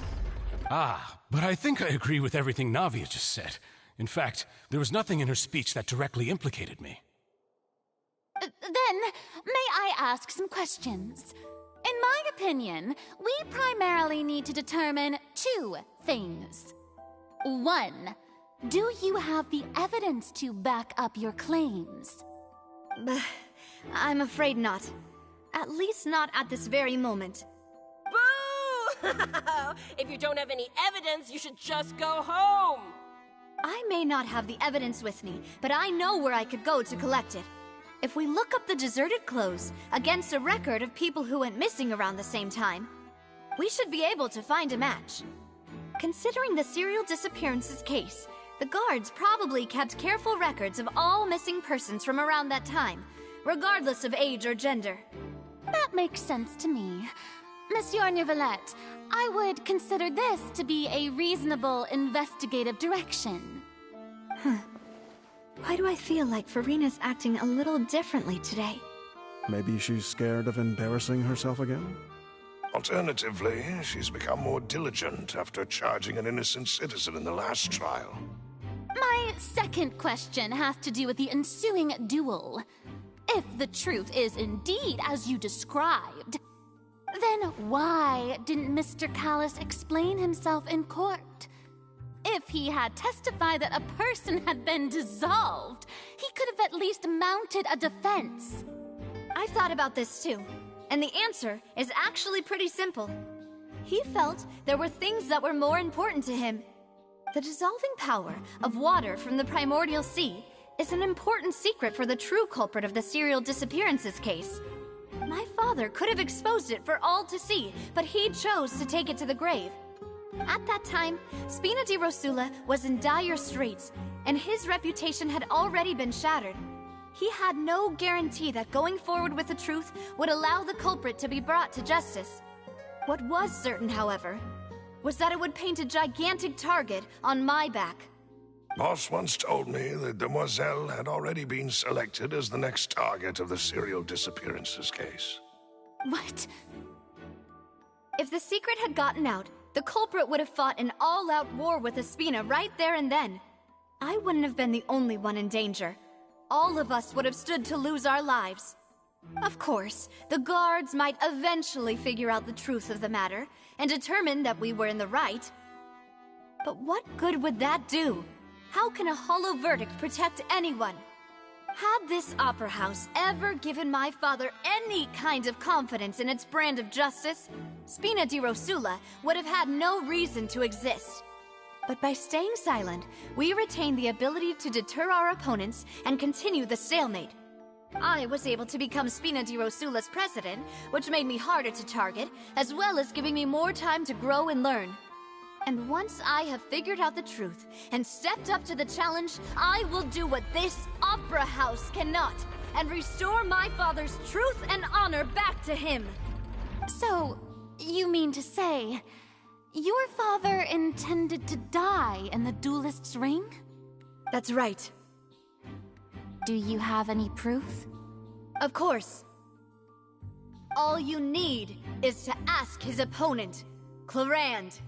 But I think I agree with everything Navia just said. In fact, there was nothing in her speech that directly implicated me.
Then, may I ask some questions? In my opinion, we primarily need to determine two things. One, do you have the evidence to back up your claims?
I'm afraid not. At least not at this very moment.
Boo! If you don't have any evidence, you should just go home!
I may not have the evidence with me, but I know where I could go to collect it. If we look up the deserted clothes against a record of people who went missing around the same time, we should be able to find a match. Considering the serial disappearances case, the guards probably kept careful records of all missing persons from around that time, regardless of age or gender.
That makes sense to me. Monsieur Neuvillette, I would consider this to be a reasonable investigative direction.
Why do I feel like Farina's acting a little differently today?
Maybe she's scared of embarrassing herself again?
Alternatively, she's become more diligent after charging an innocent citizen in the last trial.
My second question has to do with the ensuing duel. If the truth is indeed as you described, then why didn't Mr. Callus explain himself in court? If he had testified that a person had been dissolved, he could have at least mounted a defense.
I've thought about this too, and the answer is actually pretty simple. He felt there were things that were more important to him. The dissolving power of water from the primordial sea is an important secret for the true culprit of the serial disappearances case. My father could have exposed it for all to see, but he chose to take it to the grave. At that time, Spina di Rosula was in dire straits, and his reputation had already been shattered. He had no guarantee that going forward with the truth would allow the culprit to be brought to justice. What was certain, however, was that it would paint a gigantic target on my back.
Boss once told me that Demoiselle had already been selected as the next target of the serial disappearances case.
What? If the secret had gotten out, the culprit would have fought an all-out war with Espina right there and then. I wouldn't have been the only one in danger. All of us would have stood to lose our lives. Of course, the guards might eventually figure out the truth of the matter and determine that we were in the right. But what good would that do? How can a hollow verdict protect anyone? Had this opera house ever given my father any kind of confidence in its brand of justice, Spina di Rosula would have had no reason to exist. But by staying silent, we retained the ability to deter our opponents and continue the stalemate. I was able to become Spina di Rosula's president, which made me harder to target, as well as giving me more time to grow and learn. And once I have figured out the truth and stepped up to the challenge, I will do what this opera house cannot, and restore my father's truth and honor back to him.
So, you mean to say, your father intended to die in the duelist's ring?
That's right.
Do you have any proof?
Of course. All you need is to ask his opponent, Clarand.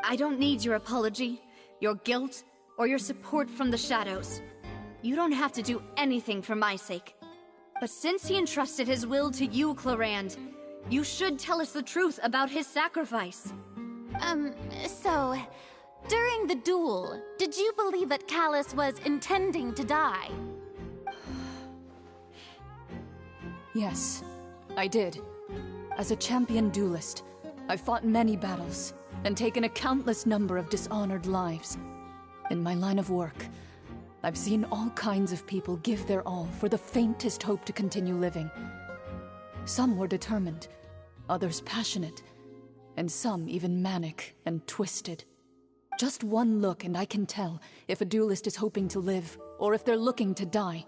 I don't need your apology, your guilt, or your support from the shadows. You don't have to do anything for my sake. But since he entrusted his will to you, Clarand, you should tell us the truth about his sacrifice.
So, during the duel, did you believe that Callus was intending to die?
Yes, I did. As a champion duelist, I've fought many battles and taken a countless number of dishonored lives. In my line of work, I've seen all kinds of people give their all for the faintest hope to continue living. Some were determined, others passionate, and some even manic and twisted. Just one look and I can tell if a duelist is hoping to live or if they're looking to die.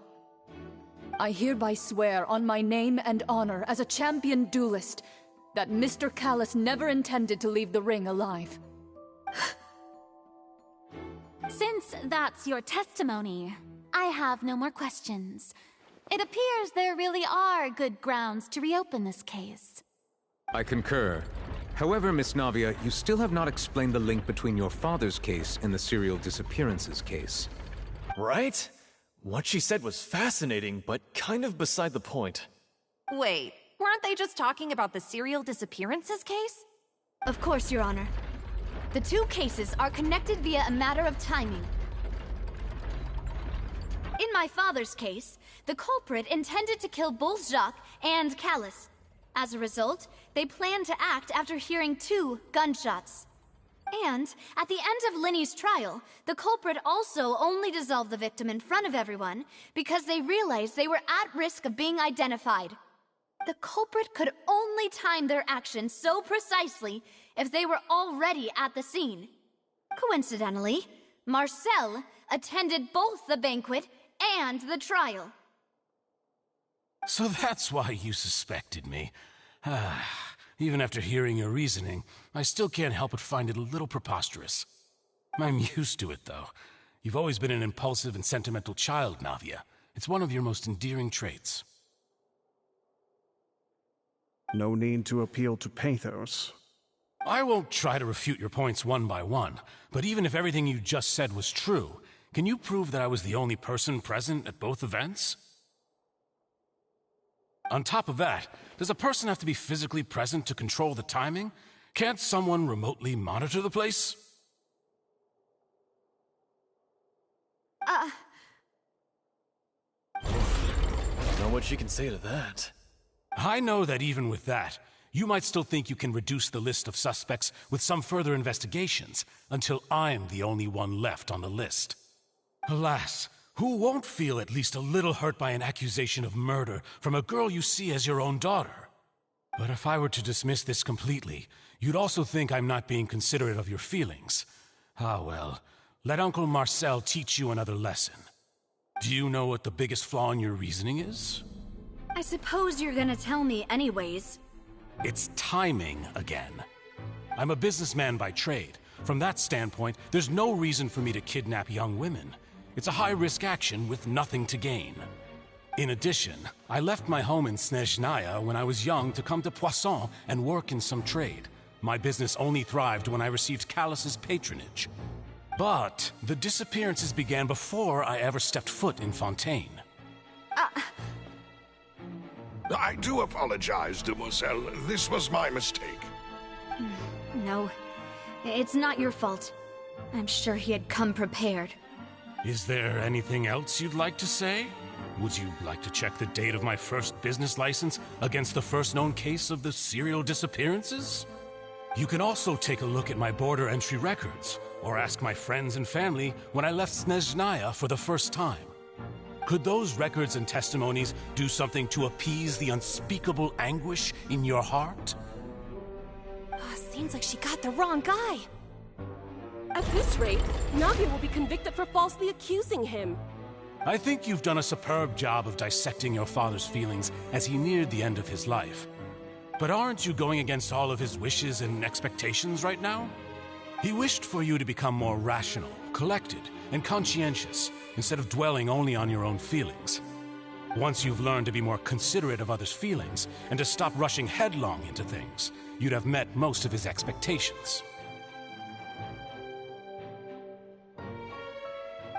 I hereby swear on my name and honor as a champion duelist that Mr. Callus never intended to leave the ring alive.
Since that's your testimony, I have no more questions. It appears there really are good grounds to reopen this case.
I concur. However, Miss Navia, you still have not explained the link between your father's case and the serial disappearances case.
Right? What she said was fascinating, but kind of beside the point.
Wait, weren't they just talking about the serial disappearances case?
Of course, Your Honor. The two cases are connected via a matter of timing. In my father's case, the culprit intended to kill both Jacques and Callus. As a result, they planned to act after hearing 2 gunshots. And, at the end of Linny's trial, the culprit also only dissolved the victim in front of everyone because they realized they were at risk of being identified. The culprit could only time their actions so precisely if they were already at the scene. Coincidentally, Marcel attended both the banquet and the trial.
So that's why you suspected me. Even after hearing your reasoning, I still can't help but find it a little preposterous. I'm used to it, though. You've always been an impulsive and sentimental child, Navia. It's one of your most endearing traits.
No need to appeal to pathos.
I won't try to refute your points one by one, but even if everything you just said was true, can you prove that I was the only person present at both events? On top of that, does a person have to be physically present to control the timing? Can't someone remotely monitor the place?
Know what she can say to that.
I know that even with that, you might still think you can reduce the list of suspects with some further investigations, until I'm the only one left on the list. Alas, who won't feel at least a little hurt by an accusation of murder from a girl you see as your own daughter? But if I were to dismiss this completely, you'd also think I'm not being considerate of your feelings. Ah well, let Uncle Marcel teach you another lesson. Do you know what the biggest flaw in your reasoning is?
I suppose you're gonna tell me anyways.
It's timing again. I'm a businessman by trade. From that standpoint, there's no reason for me to kidnap young women. It's a high-risk action with nothing to gain. In addition, I left my home in Snezhnaya when I was young to come to Poisson and work in some trade. My business only thrived when I received Callus's patronage. But the disappearances began before I ever stepped foot in Fontaine.
I do apologize, demoiselle. This was my mistake.
No, it's not your fault. I'm sure he had come prepared.
Is there anything else you'd like to say? Would you like to check the date of my first business license against the first known case of the serial disappearances? You can also take a look at my border entry records, or ask my friends and family when I left Snezhnaya for the first time. Could those records and testimonies do something to appease the unspeakable anguish in your heart?
Seems like she got the wrong guy. At this rate, Navia will be convicted for falsely accusing him.
I think you've done a superb job of dissecting your father's feelings as he neared the end of his life. But aren't you going against all of his wishes and expectations right now? He wished for you to become more rational, collected, and conscientious, instead of dwelling only on your own feelings. Once you've learned to be more considerate of others' feelings, and to stop rushing headlong into things, you'd have met most of his expectations.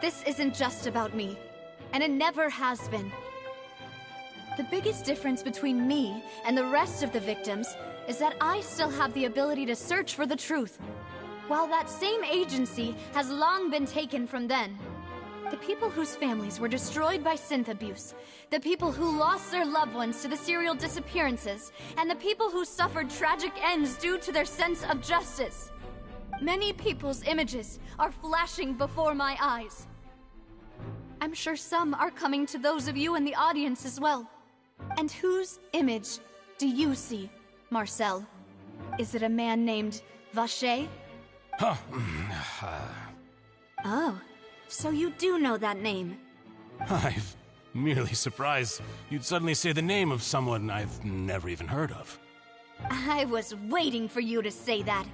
This isn't just about me, and it never has been. The biggest difference between me and the rest of the victims is that I still have the ability to search for the truth, while that same agency has long been taken from them. The people whose families were destroyed by synth abuse, the people who lost their loved ones to the serial disappearances, and the people who suffered tragic ends due to their sense of justice. Many people's images are flashing before my eyes. I'm sure some are coming to those of you in the audience as well. And whose image do you see, Marcel? Is it a man named Vacher?
Huh.
Oh, so you do know that name.
I'm merely surprised you'd suddenly say the name of someone I've never even heard of.
I was waiting for you to say that.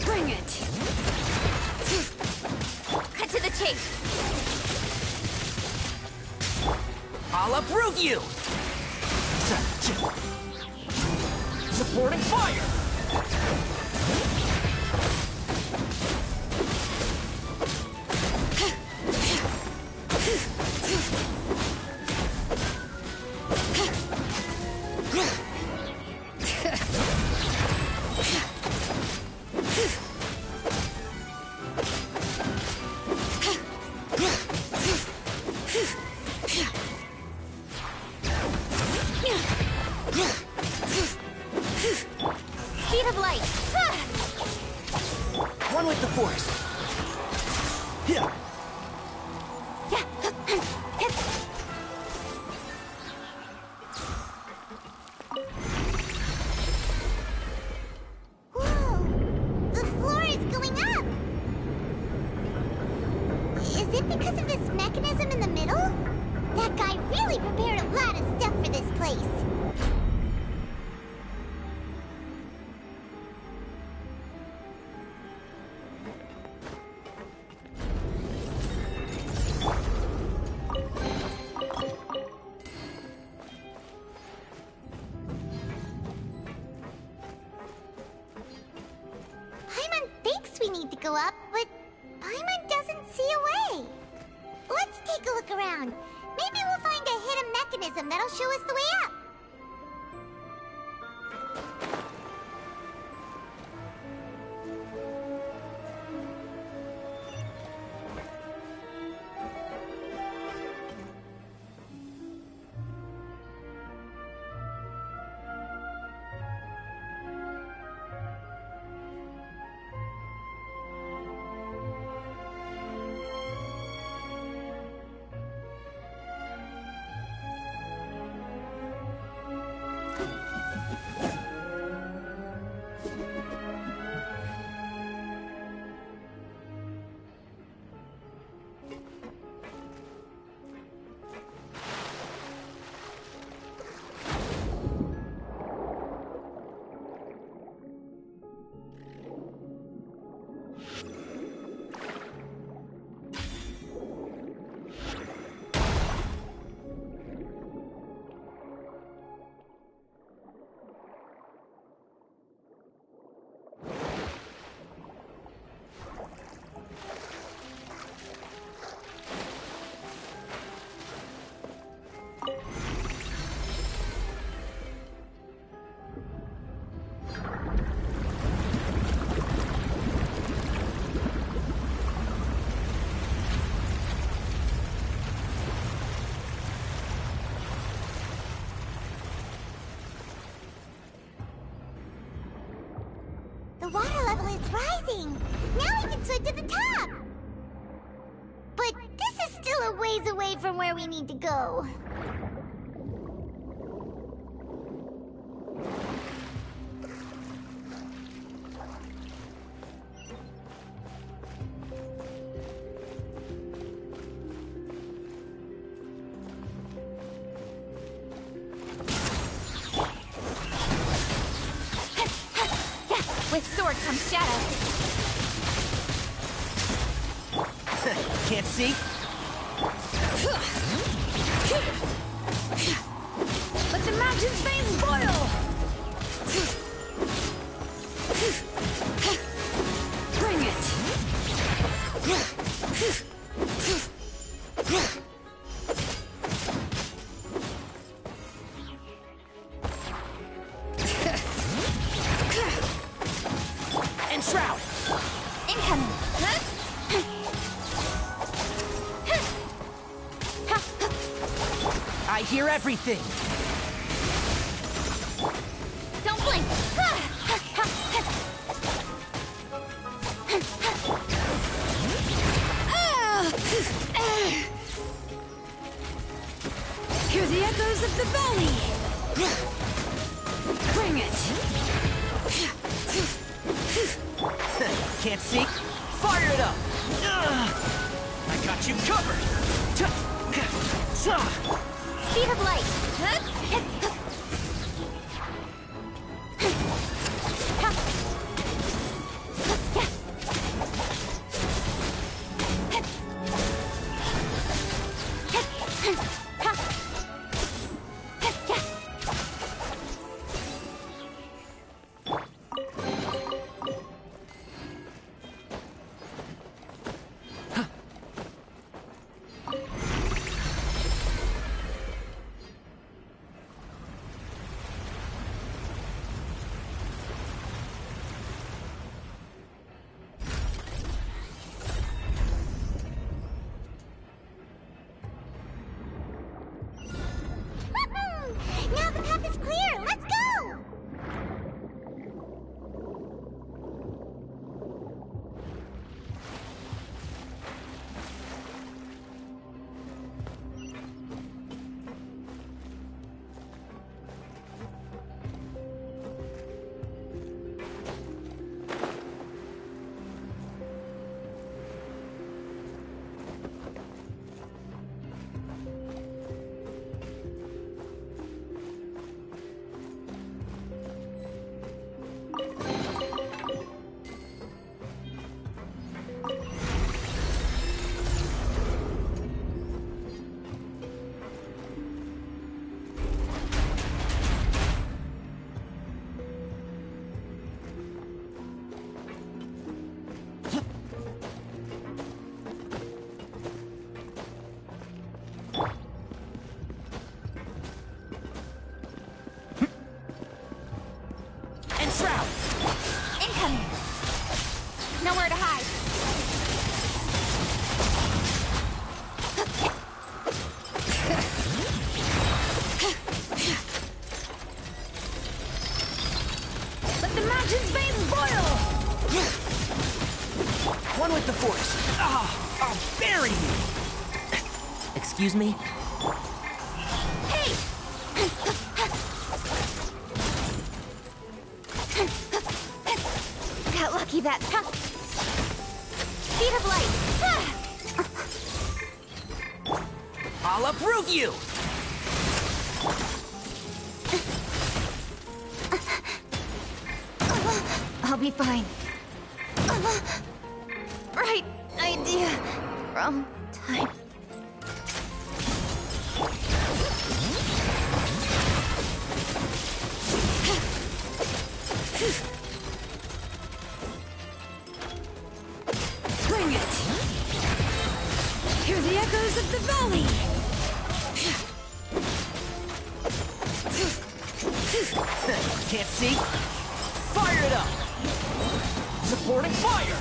Bring it! Cut to the chase!
I'll uproot you! Supporting fire!
Speed of light!
around. Maybe we'll find a hidden mechanism that'll show us the way up. The water level is rising! Now we can swim to the top! But this is still a ways away from where we need to go.
With sword comes shadow.
Can't see?
Let the mountain's veins boil! Bring it!
Enshroud!
Incoming!
I hear everything!
Don't blink! Hear the echoes of the valley! Bring it!
Can't see? Fire it up! I got you covered!
Speed of light!
bury you! Excuse me?
Hey! Got lucky that time. Speed of light.
I'll uproot you!
I'll be fine. Right idea. Wrong time.
Bring it! Hear the echoes of the valley!
Can't see? Fire it up! Supporting fire!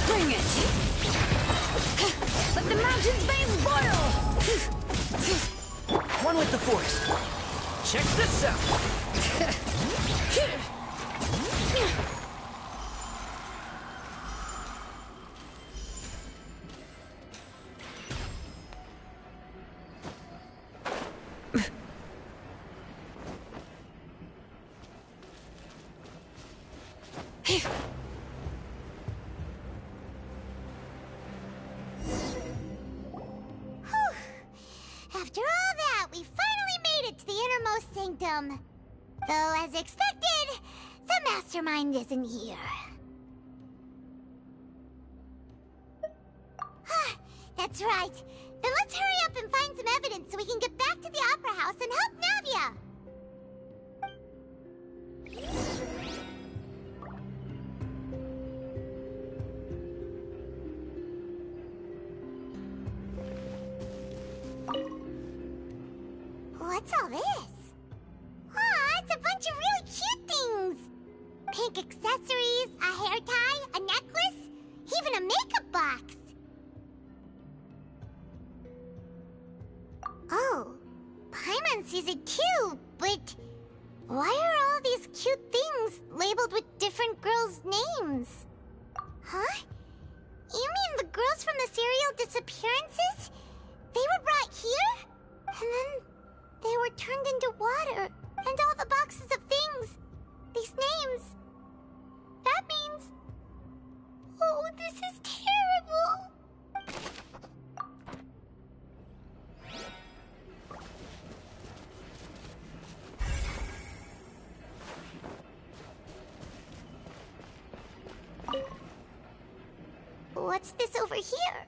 Bring it! Let the mountain's veins boil!
One with the force. Check this out!
After all that, we finally made it to the innermost sanctum. Though, as expected, the mastermind isn't here. That's right. Then let's hurry up and find some evidence so we can get back to the Opera House and help Navia. What's all this? Aw, it's a bunch of really cute things! Pink accessories, a hair tie, a necklace, even a makeup box! Oh, Paimon sees it too, but why are all these cute things labeled with different girls' names? Huh? You mean the girls from the serial disappearances? They were brought here? And then they were turned into water, and all the boxes of things, these names. That means... Oh, this is terrible! What's this over here?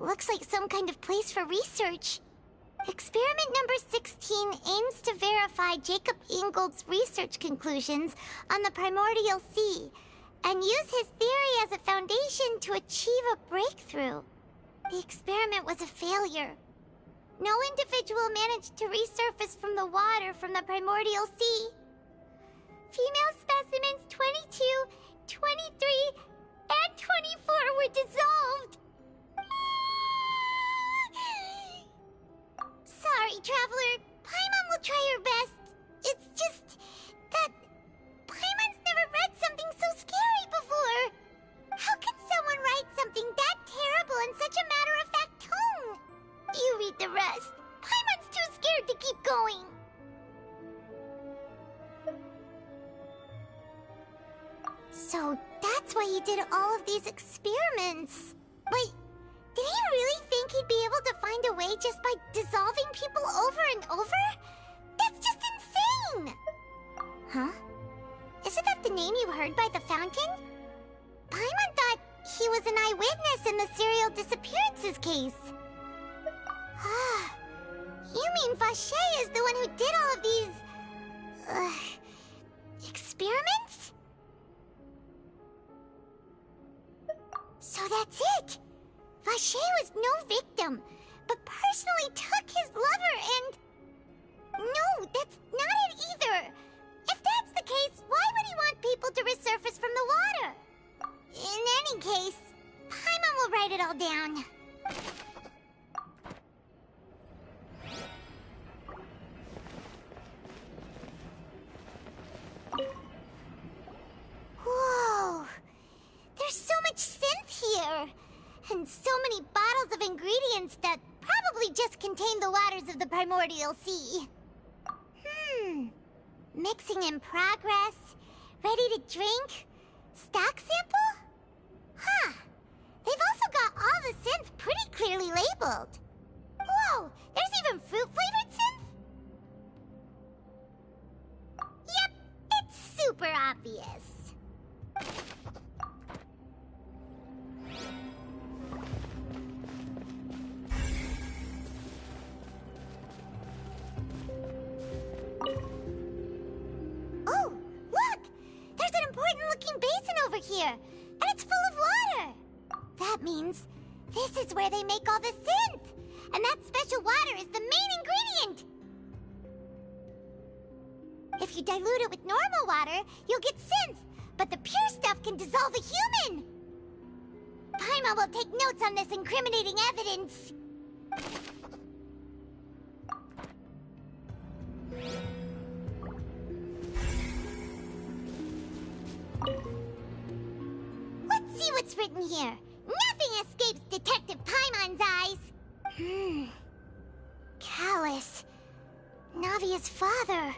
Looks like some kind of place for research. Experiment number 16 aims to verify Jacob Ingold's research conclusions on the primordial sea and use his theory as a foundation to achieve a breakthrough. The experiment was a failure. No individual managed to resurface from the water from the primordial sea. Female specimens 22, 23, and 24 were dissolved. Sorry, Traveler. Paimon will try her best. It's just that Paimon's never read something so scary before. How can someone write something that terrible in such a matter-of-fact tone? You read the rest. Paimon's too scared to keep going. So that's why he did all of these experiments. But did he really think he'd be able to find a way just by dissolving people over and over? That's just insane! Huh? Isn't that the name you heard by the fountain? Paimon thought he was an eyewitness in the serial disappearances case. Ah, you mean Vacher is the one who did all of these... experiments? So that's it! Vacher was no victim, but personally took his lover and... No, that's not it either! If that's the case, why would he want people to resurface from the water? In any case, Paimon will write it all down. Whoa! There's so much synth here! And so many bottles of ingredients that probably just contain the waters of the primordial sea. Mixing in progress, ready to drink, stock sample? Huh. They've also got all the synth pretty clearly labeled. Whoa, there's even fruit-flavored synth? Yep, it's super obvious. Oh, look! There's an important-looking basin over here, and it's full of water. That means this is where they make all the synth, and that special water is the main ingredient. If you dilute it with normal water, you'll get synth, but the pure stuff can dissolve a human. Paimon will take notes on this incriminating evidence. Let's see what's written here. Nothing escapes Detective Paimon's eyes. Callus. Navia's father.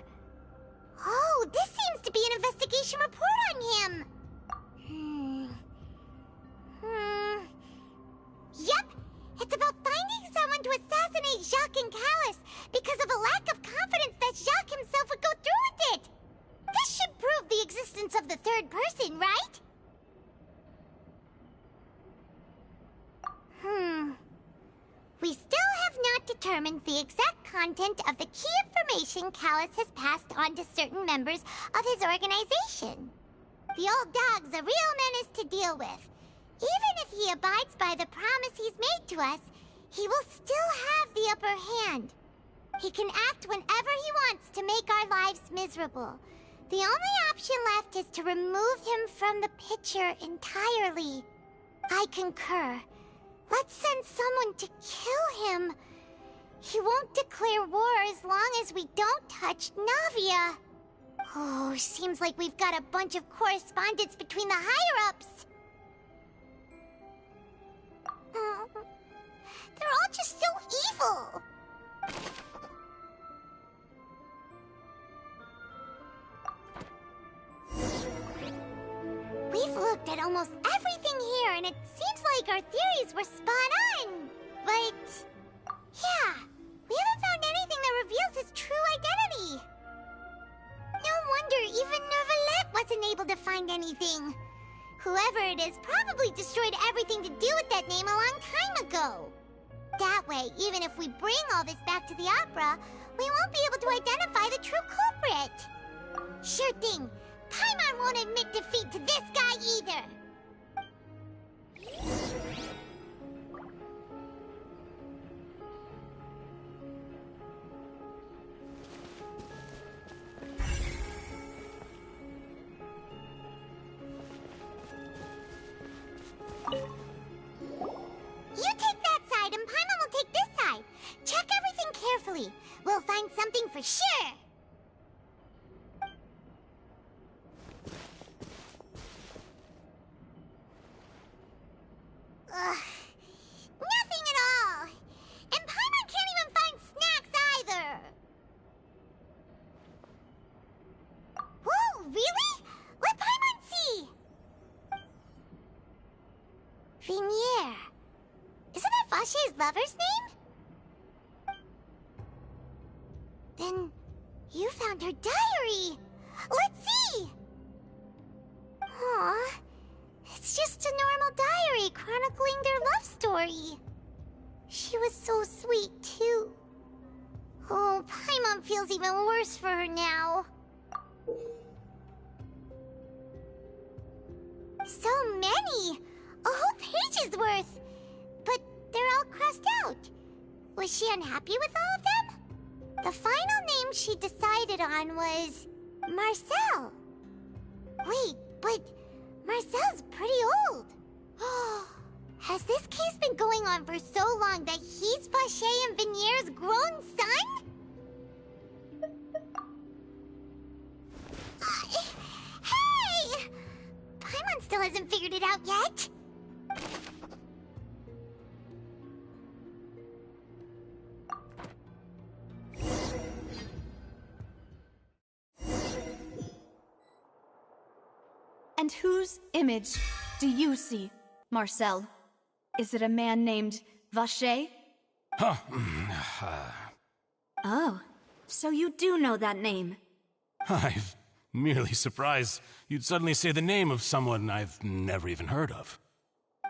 Oh, this seems to be an investigation report on him. Yep, it's about finding someone to assassinate Jacques and Callus because of a lack of confidence that Jacques himself would go through with it. This should prove the existence of the third person, right? We still have not determined the exact content of the key information Callus has passed on to certain members of his organization. The old dog's a real menace to deal with. Even if he abides by the promise he's made to us, he will still have the upper hand. He can act whenever he wants to make our lives miserable. The only option left is to remove him from the picture entirely. I concur. Let's send someone to kill him. He won't declare war as long as we don't touch Navia. Oh, seems like we've got a bunch of correspondence between the higher-ups. They're all just so evil. We've looked at almost everything here, and it seems like our theories were spot on. But, yeah, we haven't found anything that reveals his true identity. No wonder even Neuvillette wasn't able to find anything. Whoever it is probably destroyed everything to do with that name a long time ago. That way, even if we bring all this back to the opera, we won't be able to identify the true culprit. Sure thing. Paimon won't admit defeat to this guy either. You take that side and Paimon will take this side. Check everything carefully. We'll find something for sure. Nothing at all. And Paimon can't even find snacks either. Whoa, really? Let Paimon see. Venier. Isn't that Vache's lover's name? Then you found her diary. Let's see. Aw. It's just a normal diary chronicling their love story. She was so sweet, too. Oh, Paimon feels even worse for her now. So many! A whole page's worth! But they're all crossed out. Was she unhappy with all of them? The final name she decided on was Marcel. Wait, but Marcel's pretty old. Has this case been going on for so long that he's Vache and Vinier's grown son? Hey! Paimon still hasn't figured it out yet.
And whose image do you see, Marcel? Is it a man named Vache? Oh, so you do know that name.
I'm merely surprised you'd suddenly say the name of someone I've never even heard of.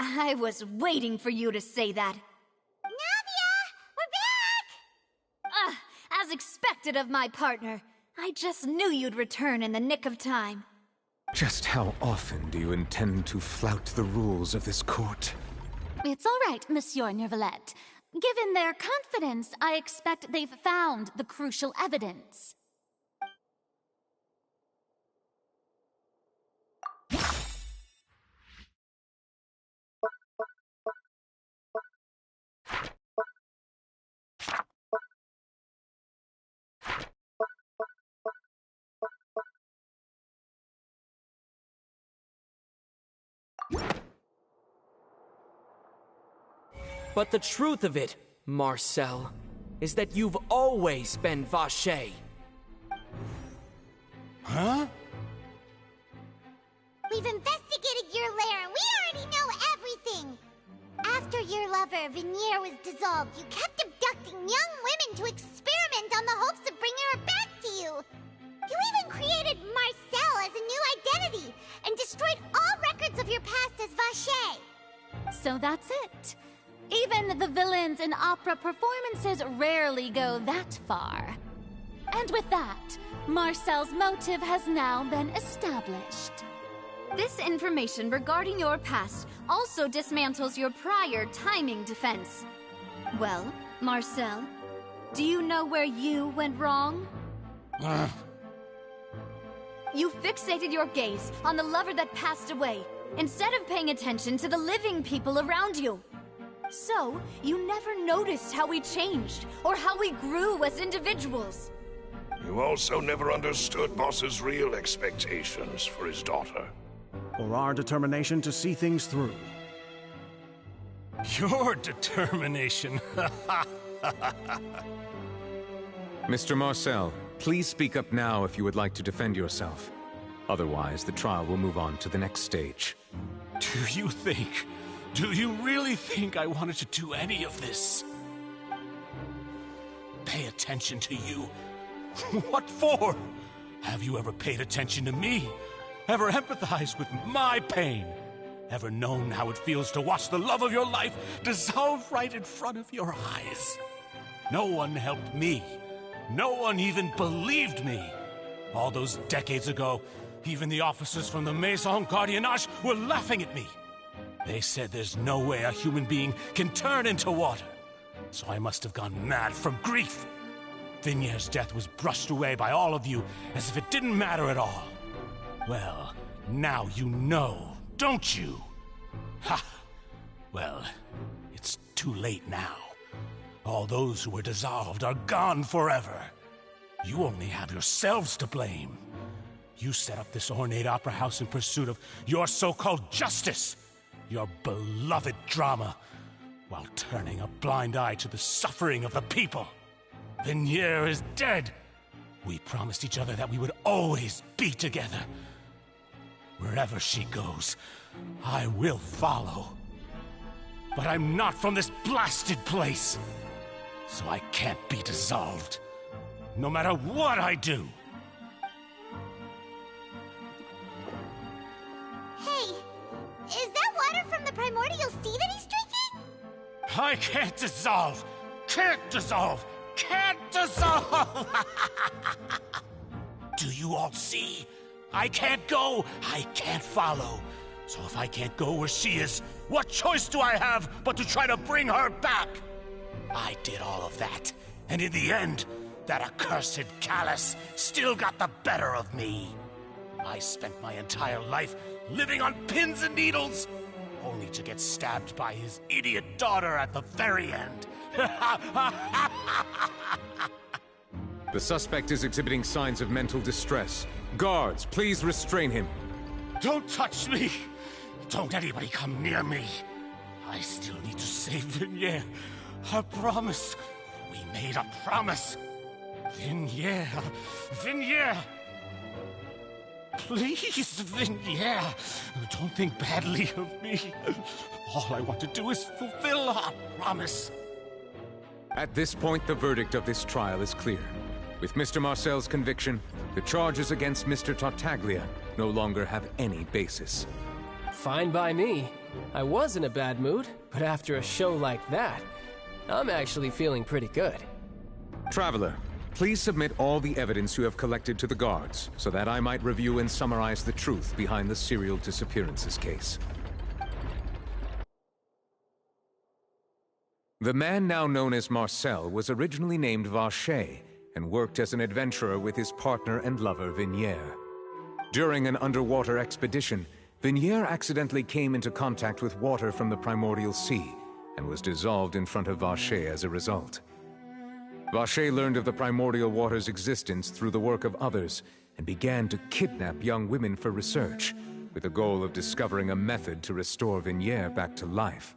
I was waiting for you to say that.
Navia! We're back!
As expected of my partner. I just knew you'd return in the nick of time.
Just how often do you intend to flout the rules of this court?
It's all right, Monsieur Nervalette. Given their confidence, I expect they've found the crucial evidence.
But the truth of it, Marcel, is that you've always been Vache.
Huh?
We've investigated your lair and we already know everything! After your lover, Vinier, was dissolved, you kept abducting young women to experiment on the hopes of bringing her back to you! You even created Marcel as a new identity and destroyed all records of your past as Vache!
So that's it. Even the villains in opera performances rarely go that far. And with that, Marcel's motive has now been established.
This information regarding your past also dismantles your prior timing defense. Well, Marcel, do you know where you went wrong? You fixated your gaze on the lover that passed away, instead of paying attention to the living people around you. So, you never noticed how we changed, or how we grew as individuals.
You also never understood Boss's real expectations for his daughter.
Or our determination to see things through.
Your determination.
Mr. Marcel, please speak up now if you would like to defend yourself. Otherwise, the trial will move on to the next stage.
Do you really think I wanted to do any of this? Pay attention to you? What for? Have you ever paid attention to me? Ever empathized with my pain? Ever known how it feels to watch the love of your life dissolve right in front of your eyes? No one helped me. No one even believed me. All those decades ago, even the officers from the Maison Gardiennage were laughing at me. They said there's no way a human being can turn into water. So I must have gone mad from grief. Vinier's death was brushed away by all of you as if it didn't matter at all. Well, now you know, don't you? Ha! Well, it's too late now. All those who were dissolved are gone forever. You only have yourselves to blame. You set up this ornate opera house in pursuit of your so-called justice, your beloved drama, while turning a blind eye to the suffering of the people. Vinier is dead. We promised each other that we would always be together. Wherever she goes, I will follow. But I'm not from this blasted place, so I can't be dissolved, no matter what I do.
Hey, is that water from the primordial sea that he's drinking?
I can't dissolve! Can't dissolve! Can't dissolve! Do you all see? I can't go, I can't follow. So if I can't go where she is, what choice do I have but to try to bring her back? I did all of that, and in the end, that accursed Callus still got the better of me. I spent my entire life living on pins and needles, only to get stabbed by his idiot daughter at the very end.
The suspect is exhibiting signs of mental distress. Guards, please restrain him.
Don't touch me! Don't anybody come near me! I still need to save Yesteryear. I promise. We made a promise. Yesteryear. Yesteryear. Please, Yesteryear. Don't think badly of me. All I want to do is fulfill our promise.
At this point, the verdict of this trial is clear. With Mr. Marcel's conviction, the charges against Mr. Tartaglia no longer have any basis.
Fine by me. I was in a bad mood, but after a show like that, I'm actually feeling pretty good.
Traveler, please submit all the evidence you have collected to the guards, so that I might review and summarize the truth behind the serial disappearances case. The man now known as Marcel was originally named Vacher and worked as an adventurer with his partner and lover Yesteryear. During an underwater expedition, Yesteryear accidentally came into contact with water from the primordial sea and was dissolved in front of Vacher as a result. Vacher learned of the primordial water's existence through the work of others and began to kidnap young women for research, with the goal of discovering a method to restore Yesteryear back to life.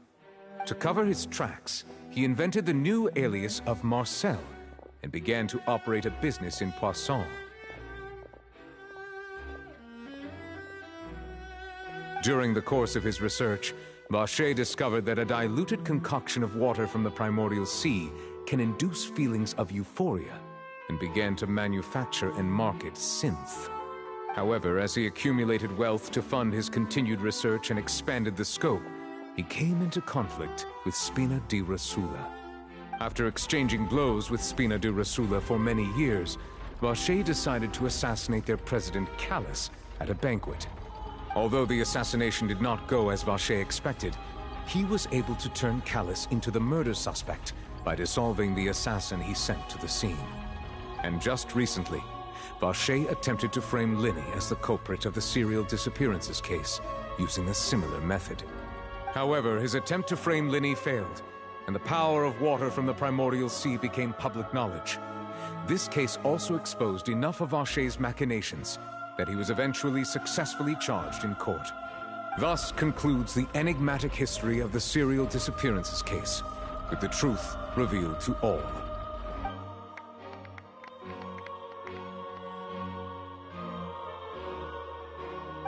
To cover his tracks, he invented the new alias of Marcel and began to operate a business in Poisson. During the course of his research, Vacher discovered that a diluted concoction of water from the primordial sea can induce feelings of euphoria, and began to manufacture and market synth. However, as he accumulated wealth to fund his continued research and expanded the scope, he came into conflict with Spina di Rosula. After exchanging blows with Spina di Rosula for many years, Vacher decided to assassinate their president Callus at a banquet. Although the assassination did not go as Vacher expected, he was able to turn Callus into the murder suspect by dissolving the assassin he sent to the scene. And just recently, Vacher attempted to frame Linny as the culprit of the serial disappearances case, using a similar method. However, his attempt to frame Linny failed, and the power of water from the primordial sea became public knowledge. This case also exposed enough of Vacher's machinations that he was eventually successfully charged in court. Thus concludes the enigmatic history of the serial disappearances case, with the truth revealed to all.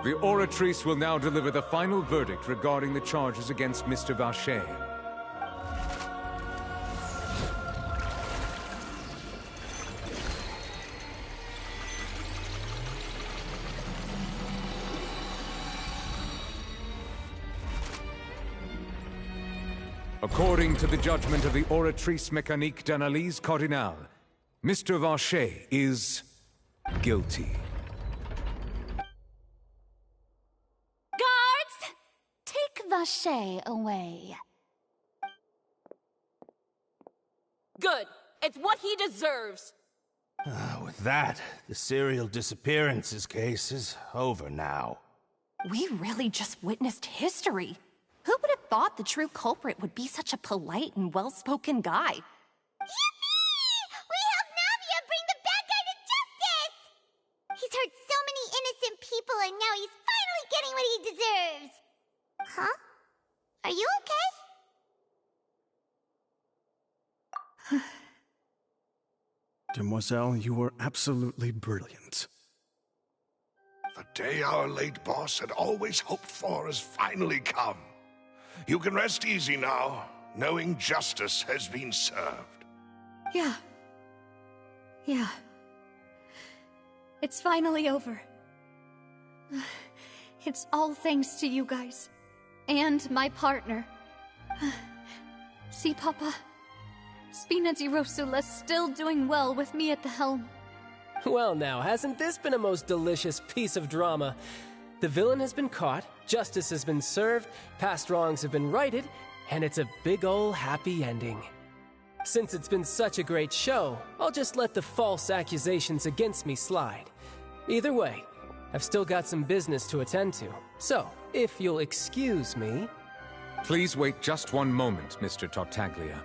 The Oratrice will now deliver the final verdict regarding the charges against Mr. Vacher. According to the judgment of the Oratrice Mécanique d'Analyse Cardinale, Mr. Vacher is guilty.
Guards! Take Vacher away.
Good. It's what he deserves.
With that, the serial disappearances case is over now.
We really just witnessed history. Who would have thought the true culprit would be such a polite and well-spoken guy?
Yippee! We helped Navia bring the bad guy to justice! He's hurt so many innocent people and now he's finally getting what he deserves! Huh? Are you okay?
Demoiselle, you were absolutely brilliant.
The day our late boss had always hoped for has finally come. You can rest easy now, knowing justice has been served.
Yeah. It's finally over. It's all thanks to you guys. And my partner. See, Papa? Spina di Rosula's still doing well with me at the helm.
Well now, hasn't this been a most delicious piece of drama? The villain has been caught, justice has been served, past wrongs have been righted, and it's a big ol' happy ending. Since it's been such a great show, I'll just let the false accusations against me slide. Either way, I've still got some business to attend to, so if you'll excuse me...
Please wait just one moment, Mr. Tartaglia.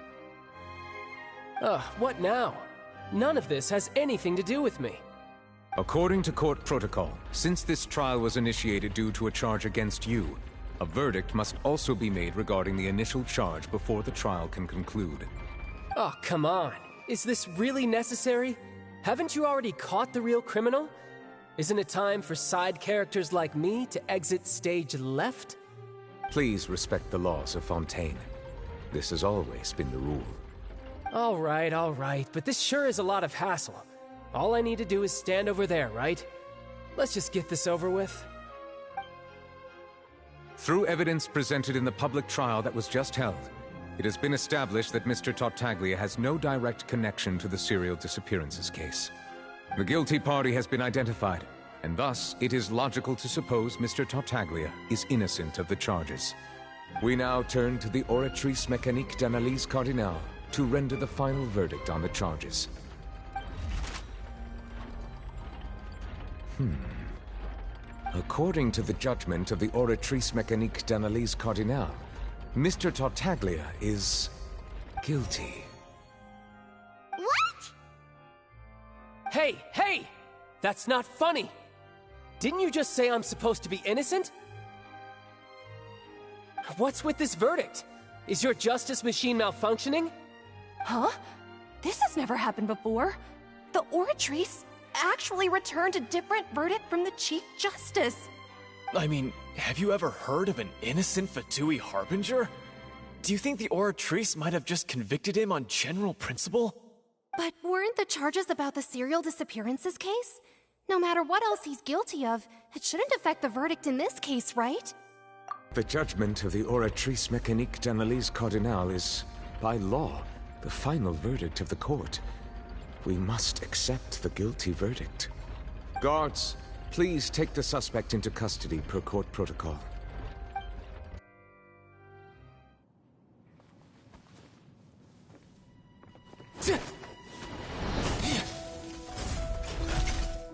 What now? None of this has anything to do with me.
According to court protocol, since this trial was initiated due to a charge against you, a verdict must also be made regarding the initial charge before the trial can conclude.
Oh, come on. Is this really necessary? Haven't you already caught the real criminal? Isn't it time for side characters like me to exit stage left?
Please respect the laws of Fontaine. This has always been the rule.
All right, but this sure is a lot of hassle. All I need to do is stand over there, right? Let's just get this over with.
Through evidence presented in the public trial that was just held, it has been established that Mr. Tartaglia has no direct connection to the serial disappearances case. The guilty party has been identified, and thus it is logical to suppose Mr. Tartaglia is innocent of the charges. We now turn to the Oratrice Mécanique d'Analyse Cardinale to render the final verdict on the charges. According to the judgment of the Oratrice Mécanique d'Analyse Cardinale, Mr. Tartaglia is guilty.
What?
Hey! That's not funny! Didn't you just say I'm supposed to be innocent? What's with this verdict? Is your justice machine malfunctioning?
Huh? This has never happened before. The Oratrice actually returned a different verdict from the Chief Justice.
I mean, have you ever heard of an innocent Fatui Harbinger? Do you think the Oratrice might have just convicted him on general principle?
But weren't the charges about the serial disappearances case? No matter what else he's guilty of, it shouldn't affect the verdict in this case, right?
The judgment of the Oratrice Mécanique d'Analyse Cardinale is, by law, the final verdict of the court. We must accept the guilty verdict. Guards, please take the suspect into custody per court protocol.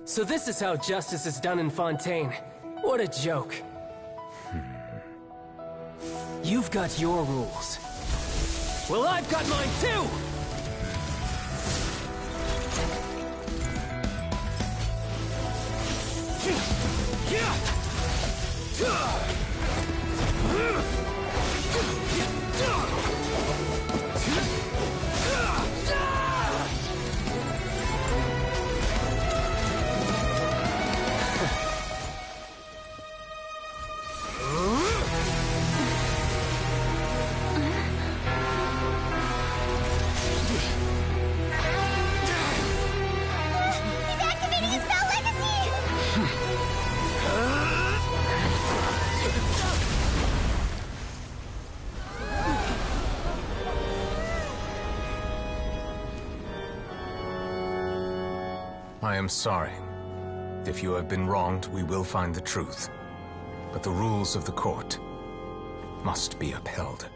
So this is how justice is done in Fontaine. What a joke. You've got your rules. Well, I've got mine too!
I am sorry. If you have been wronged, we will find the truth. But the rules of the court must be upheld.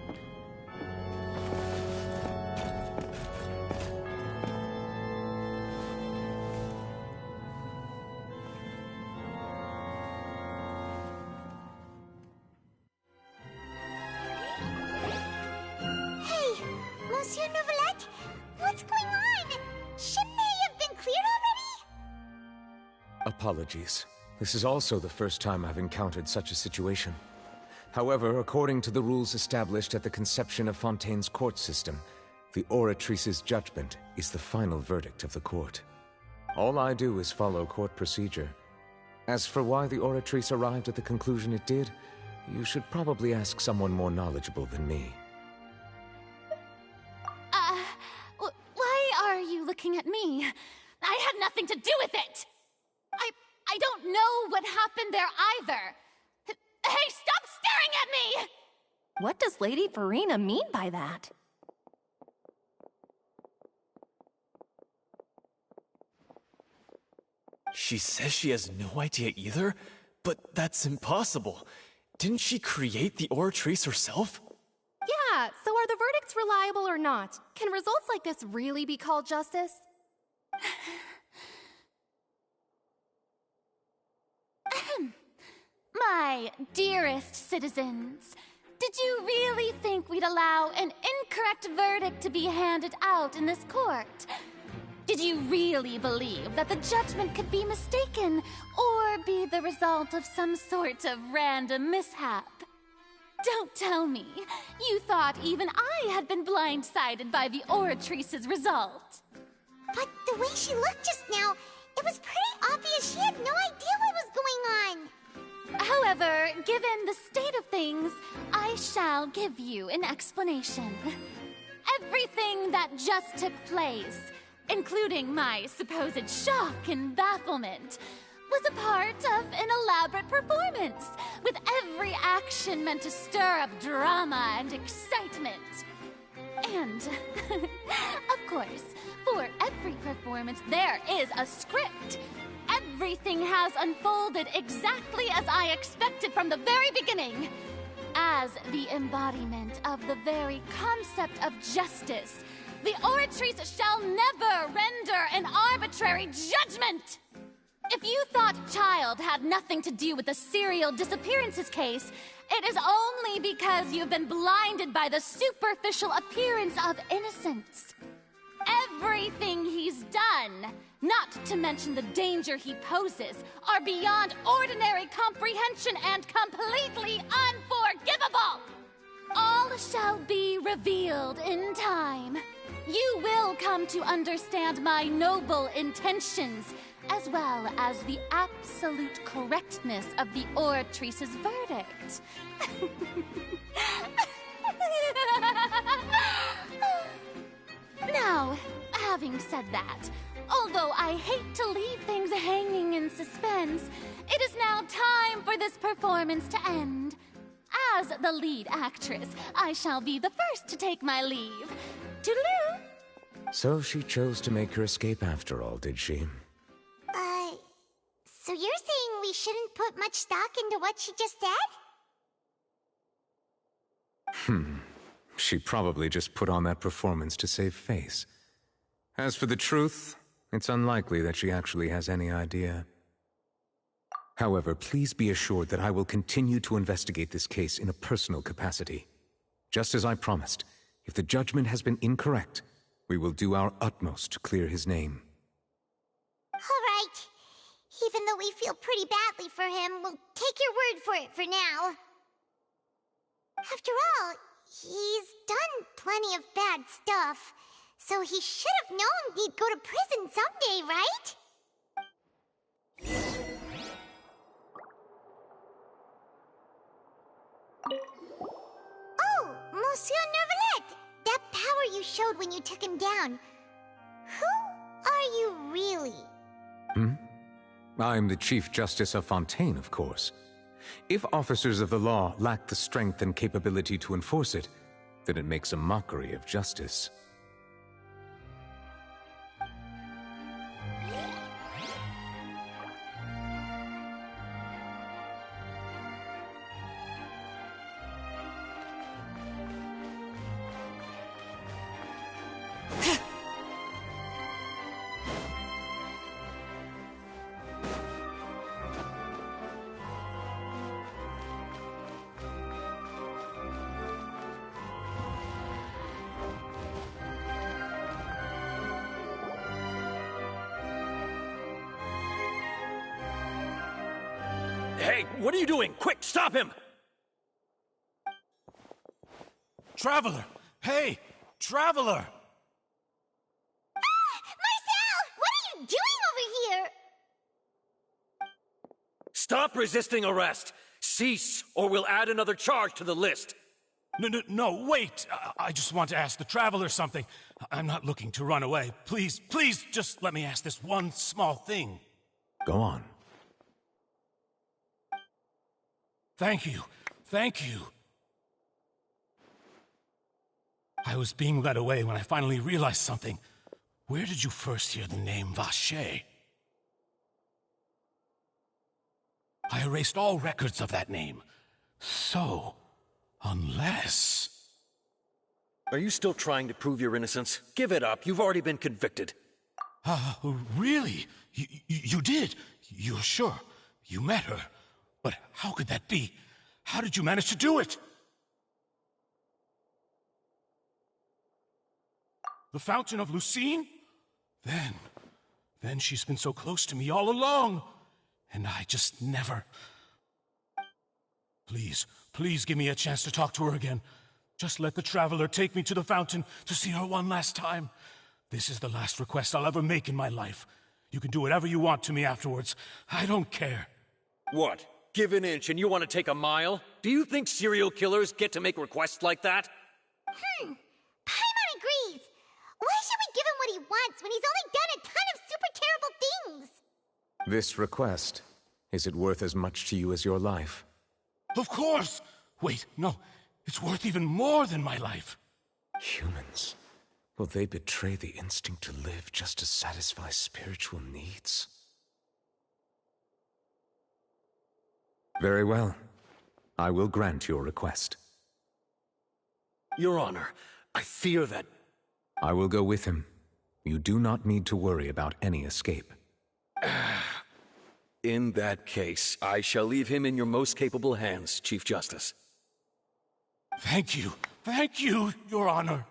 Hey, Monsieur Nouvelette, what's going on? Shouldn't they have been cleared already?
Apologies. This is also the first time I've encountered such a situation. However, according to the rules established at the conception of Fontaine's court system, the Oratrice's judgment is the final verdict of the court. All I do is follow court procedure. As for why the Oratrice arrived at the conclusion it did, you should probably ask someone more knowledgeable than me.
Why are you looking at me? I had nothing to do with it! I don't know what happened there either! Hey, stop staring at me!
What does Lady Farina mean by that?
She says she has no idea either? But that's impossible. Didn't she create the Oratrice herself?
Yeah, so are the verdicts reliable or not? Can results like this really be called justice?
My dearest citizens, did Did you really think we'd allow an incorrect verdict to be handed out in this court? Did you really believe that the judgment could be mistaken or be the result of some sort of random mishap? Don't tell me you thought even I had been blindsided by the Oratrice's result.
But the way she looked just now, it was pretty obvious she had no idea what was going on.
However, given the state of things, I shall give you an explanation. Everything that just took place, including my supposed shock and bafflement, was a part of an elaborate performance, with every action meant to stir up drama and excitement. And, of course, for every performance there is a script. Everything has unfolded exactly as I expected from the very beginning. As the embodiment of the very concept of justice, the Oratrice shall never render an arbitrary judgment! If you thought Child had nothing to do with the serial disappearances case, it is only because you've been blinded by the superficial appearance of innocence. Everything he's done, not to mention the danger he poses, are beyond ordinary comprehension and completely unforgivable! All shall be revealed in time. You will come to understand my noble intentions, as well as the absolute correctness of the Oratrice's verdict. Now, having said that, although I hate to leave things hanging in suspense, it is now time for this performance to end. As the lead actress, I shall be the first to take my leave. Toodaloo!
So she chose to make her escape after all, did she?
So you're saying we shouldn't put much stock into what she just said?
She probably just put on that performance to save face. As for the truth, it's unlikely that she actually has any idea. However, please be assured that I will continue to investigate this case in a personal capacity. Just as I promised, if the judgment has been incorrect, we will do our utmost to clear his name.
All right. Even though we feel pretty badly for him, we'll take your word for it for now. After all, he's done plenty of bad stuff, so he should have known he'd go to prison someday, right? Oh, Monsieur Neuvillette! That power you showed when you took him down. Who are you really?
I'm the Chief Justice of Fontaine, of course. If officers of the law lack the strength and capability to enforce it, then it makes a mockery of justice.
Hey, what are you doing? Quick, stop him!
Traveler! Hey! Traveler!
Marcel! What are you doing over here?
Stop resisting arrest! Cease, or we'll add another charge to the list!
No, wait! I just want to ask the Traveler something. I'm not looking to run away. Please, just let me ask this one small thing.
Go on.
Thank you. I was being led away when I finally realized something. Where did you first hear the name Vacher? I erased all records of that name. So, unless...
Are you still trying to prove your innocence? Give it up. You've already been convicted.
Really? You did? You're sure? You met her? But how could that be? How did you manage to do it? The Fountain of Lucine? Then she's been so close to me all along. And I just never... Please give me a chance to talk to her again. Just let the Traveler take me to the fountain to see her one last time. This is the last request I'll ever make in my life. You can do whatever you want to me afterwards. I don't care.
What? Give an inch and you want to take a mile? Do you think serial killers get to make requests like that?
Paimon agrees. Why should we give him what he wants when he's only done a ton of super terrible things?
This request, is it worth as much to you as your life?
Of course! Wait, no. It's worth even more than my life.
Humans. Will they betray the instinct to live just to satisfy spiritual needs? Very well. I will grant your request.
Your Honor, I fear that...
I will go with him. You do not need to worry about any escape.
In that case, I shall leave him in your most capable hands, Chief Justice.
Thank you, Your Honor.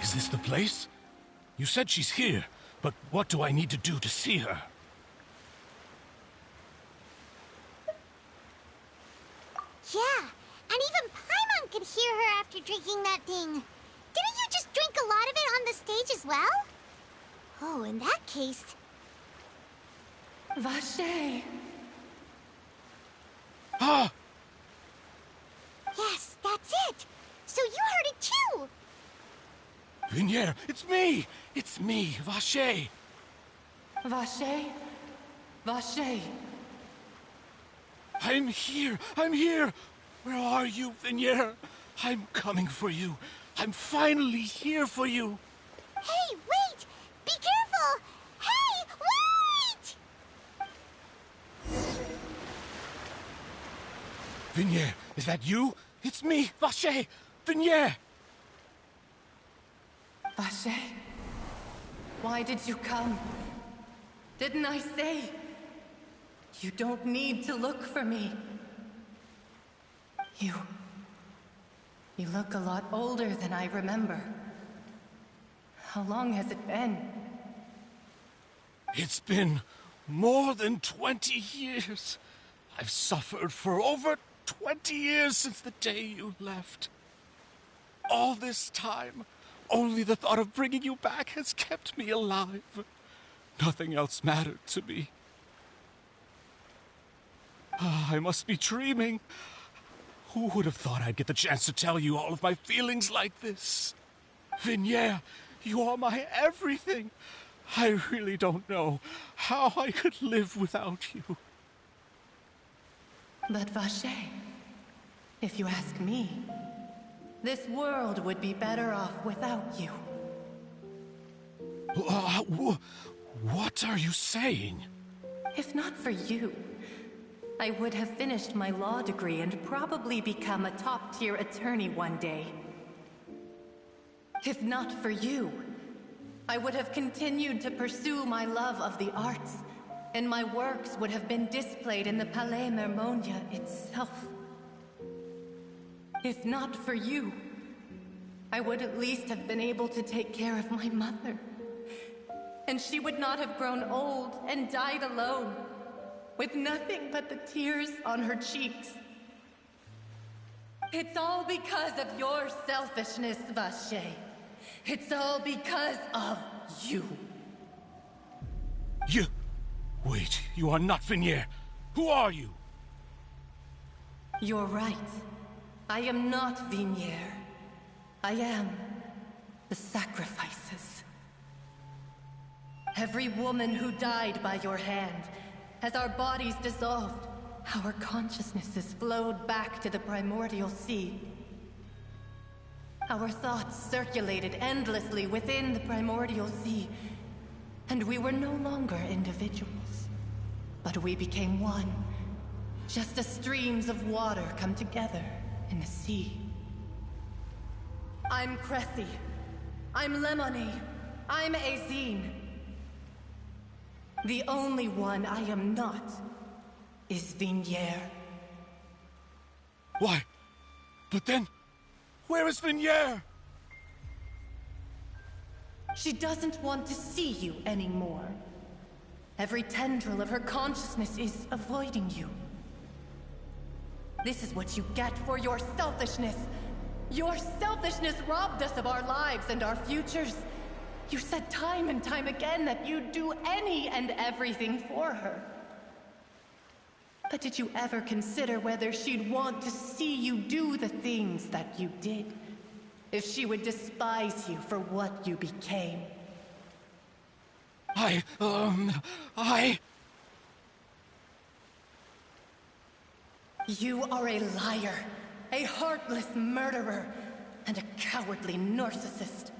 Is this the place? You said she's here, but what do I need to do to see her?
Yeah, and even Paimon could hear her after drinking that thing. Didn't you just drink a lot of it on the stage as well? Oh, in that case...
Vache!
Ah!
Yes, that's it! So you heard it too!
Vignere, it's me! It's me, Vache!
Vache? Vache!
I'm here! Where are you, Vignere? I'm coming for you. I'm finally here for you.
Hey, wait! Be careful! Hey, wait!
Vignere, is that you? It's me, Vache! Vignere!
Vache, why did you come? Didn't I say? You don't need to look for me. You look a lot older than I remember. How long has it been?
It's been more than 20 years. I've suffered for over 20 years since the day you left. All this time, only the thought of bringing you back has kept me alive. Nothing else mattered to me. I must be dreaming. Who would have thought I'd get the chance to tell you all of my feelings like this? Vignere, you are my everything. I really don't know how I could live without you.
But Vache, if you ask me, this world would be better off without you.
What are you saying?
If not for you, I would have finished my law degree and probably become a top-tier attorney one day. If not for you, I would have continued to pursue my love of the arts, and my works would have been displayed in the Palais Mermonia itself. If not for you, I would at least have been able to take care of my mother. And she would not have grown old and died alone, with nothing but the tears on her cheeks. It's all because of your selfishness, Vache. It's all because of you.
Wait, you are not Vignere. Who are you?
You're right. I am not Vignere. I am the sacrifices. Every woman who died by your hand, as our bodies dissolved, our consciousnesses flowed back to the primordial sea. Our thoughts circulated endlessly within the primordial sea, And we were no longer individuals, but we became one. Just as streams of water come together in the sea. I'm Cressy. I'm Lemony. I'm Azine. The only one I am not is Yesteryear.
Why? But then, where is Yesteryear?
She doesn't want to see you anymore. Every tendril of her consciousness is avoiding you. This is what you get for your selfishness. Your selfishness robbed us of our lives and our futures. You said time and time again that you'd do any and everything for her. But did you ever consider whether she'd want to see you do the things that you did? If she would despise you for what you became? You are a liar, a heartless murderer, and a cowardly narcissist.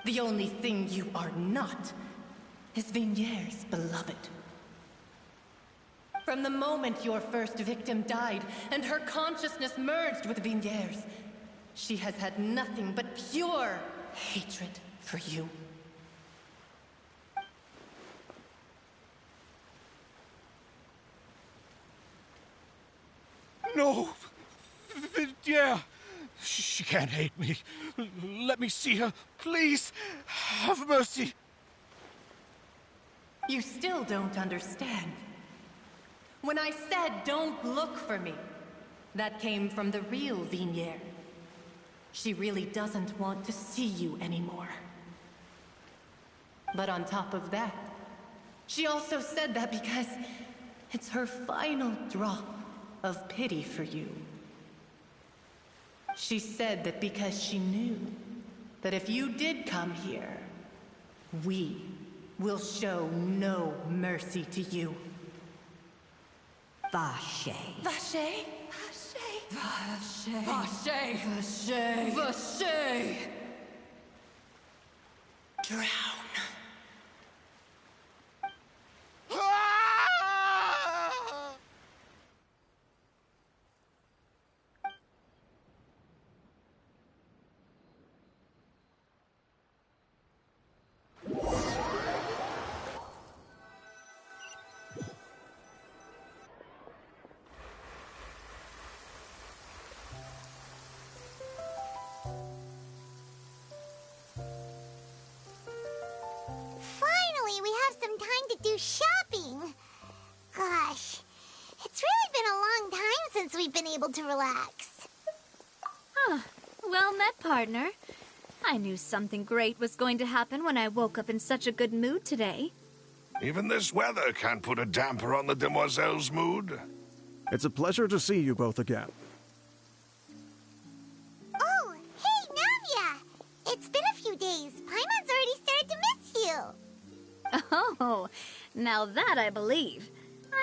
The only thing you are not is Yesteryear's beloved. From the moment your first victim died and her consciousness merged with Yesteryear's, she has had nothing but pure hatred for you.
No! Yeah! She can't hate me. Let me see her. Please! Have mercy!
You still don't understand. When I said don't look for me, that came from the real Yesteryear. She really doesn't want to see you anymore. But on top of that, she also said that because it's her final drop of pity for you. She said that because she knew that if you did come here, we will show no mercy to you.
Vache.
Vache? Vache. Vache. Vache. Vache. Drown.
Finally, we have some time to do shopping. Gosh, it's really been a long time since we've been able to relax.
Huh. Well met, partner. I knew something great was going to happen when I woke up in such a good mood today.
Even this weather can't put a damper on the demoiselle's mood.
It's a pleasure to see you both again.
Oh, hey, Navia! It's been a few days. Paimon's already started to miss you.
Oh, now that I believe.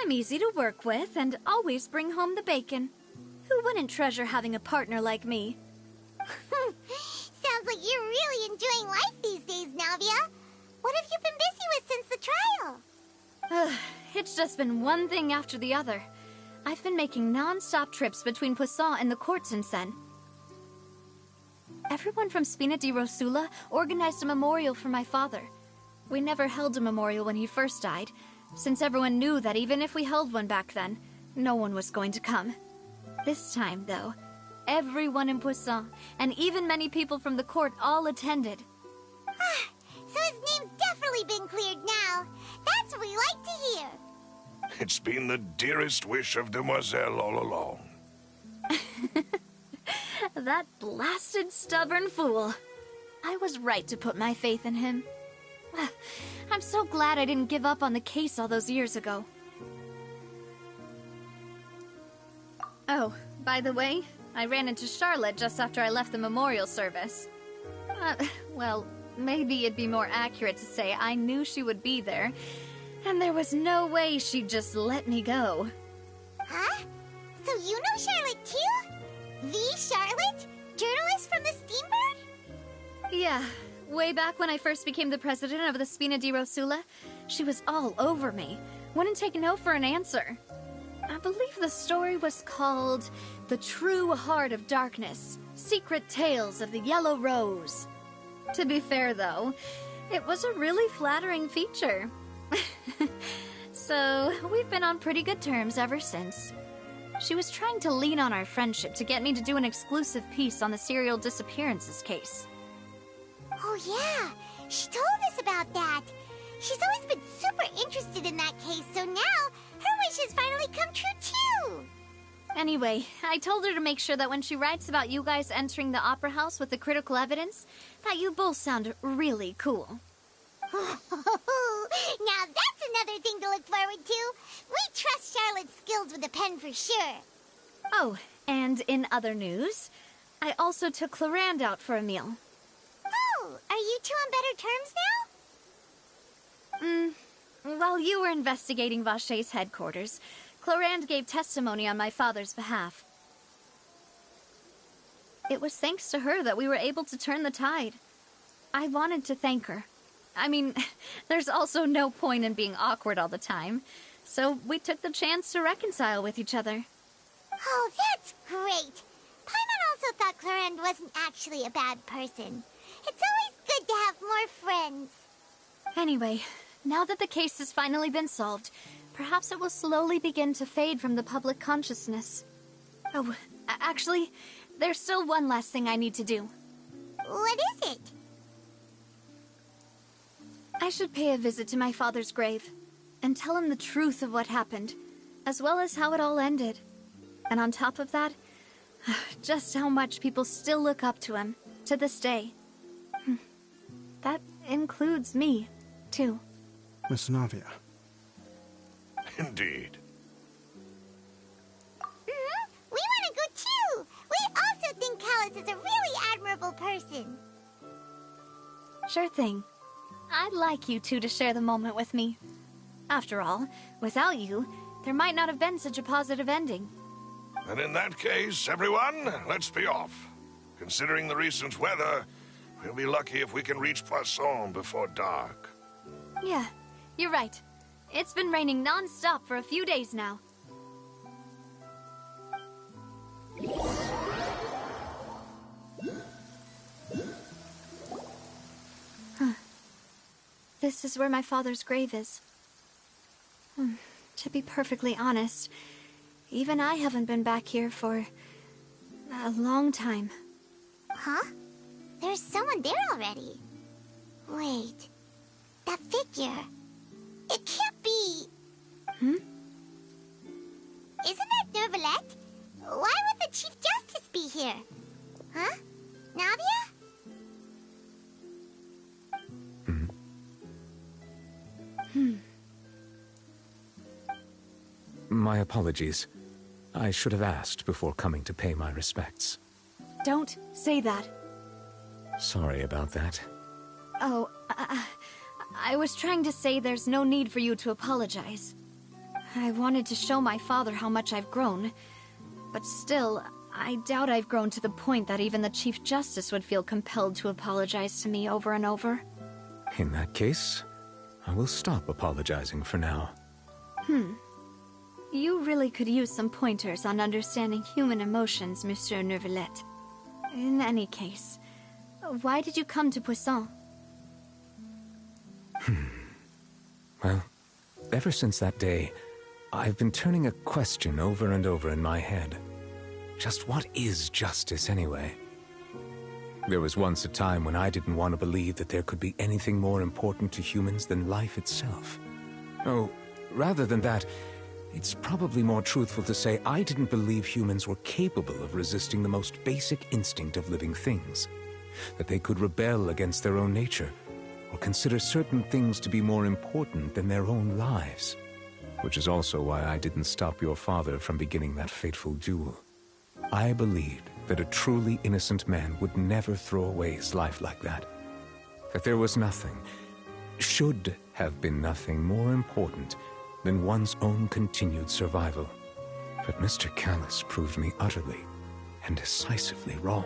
I'm easy to work with and always bring home the bacon. Who wouldn't treasure having a partner like me?
Sounds like you're really enjoying life these days, Navia. What have you been busy with since the trial?
It's just been one thing after the other. I've been making non-stop trips between Poisson and the court since then. Everyone from Spina di Rosula organized a memorial for my father. We never held a memorial when he first died, since everyone knew that even if we held one back then, no one was going to come. This time, though, everyone in Poisson, and even many people from the court, all attended.
So his name's definitely been cleared now. That's what we like to hear.
It's been the dearest wish of Demoiselle all along.
That blasted stubborn fool. I was right to put my faith in him. I'm so glad I didn't give up on the case all those years ago. Oh, by the way, I ran into Charlotte just after I left the memorial service. Well, maybe it'd be more accurate to say I knew she would be there, and there was no way she'd just let me go.
Huh? So you know Charlotte too? The Charlotte? Journalist from the Steambird?
Yeah, way back when I first became the president of the Spina di Rosula, she was all over me. Wouldn't take no for an answer. I believe the story was called The True Heart of Darkness, Secret Tales of the Yellow Rose. To be fair, though, it was a really flattering feature. So, we've been on pretty good terms ever since. She was trying to lean on our friendship to get me to do an exclusive piece on the serial disappearances case.
Oh yeah, she told us about that. She's always been super interested in that case, so now her wishes finally come true too.
Anyway, I told her to make sure that when she writes about you guys entering the opera house with the critical evidence, that you both sound really cool.
Now that's another thing to look forward to. We trust Charlotte's skills with a pen for sure.
Oh, and in other news, I also took Clarand out for a meal.
Oh, are you two on better terms now?
While you were investigating Vaché's headquarters, Clarand gave testimony on my father's behalf. It was thanks to her that we were able to turn the tide. I wanted to thank her. I mean, there's also no point in being awkward all the time, so we took the chance to reconcile with each other.
Oh, that's great. Paimon also thought Clarand wasn't actually a bad person. It's always good to have more friends.
Anyway, now that the case has finally been solved, perhaps it will slowly begin to fade from the public consciousness. Oh, actually, there's still one last thing I need to do.
What is it?
I should pay a visit to my father's grave, and tell him the truth of what happened, as well as how it all ended. And on top of that, just how much people still look up to him, to this day. That includes me, too.
Miss Navia.
Indeed.
We want to go too! We also think Callus is a really admirable person.
Sure thing. I'd like you two to share the moment with me. After all, without you, there might not have been such a positive ending.
And in that case, everyone, let's be off. Considering the recent weather, we'll be lucky if we can reach Poisson before dark.
Yeah, you're right. It's been raining non-stop for a few days now. This is where my father's grave is. To be perfectly honest, even I haven't been back here for a long time.
Huh? There's someone there already. Wait, that figure. It can't be.
Hmm?
Isn't that Neuvillette? Why would the Chief Justice be here? Huh? Navia?
My apologies. I should have asked before coming to pay my respects.
Don't say that.
Sorry about that.
Oh, I was trying to say there's no need for you to apologize. I wanted to show my father how much I've grown, but still, I doubt I've grown to the point that even the Chief Justice would feel compelled to apologize to me over and over.
In that case, I will stop apologizing for now.
You really could use some pointers on understanding human emotions, Monsieur Neuvillette. In any case, why did you come to Poisson?
Well, ever since that day, I've been turning a question over and over in my head. Just what is justice anyway? There was once a time when I didn't want to believe that there could be anything more important to humans than life itself. Oh, rather than that, it's probably more truthful to say I didn't believe humans were capable of resisting the most basic instinct of living things. That they could rebel against their own nature, or consider certain things to be more important than their own lives. Which is also why I didn't stop your father from beginning that fateful duel. I believed that a truly innocent man would never throw away his life like that. That there was nothing, should have been nothing more important than one's own continued survival. But Mr. Callus proved me utterly and decisively wrong.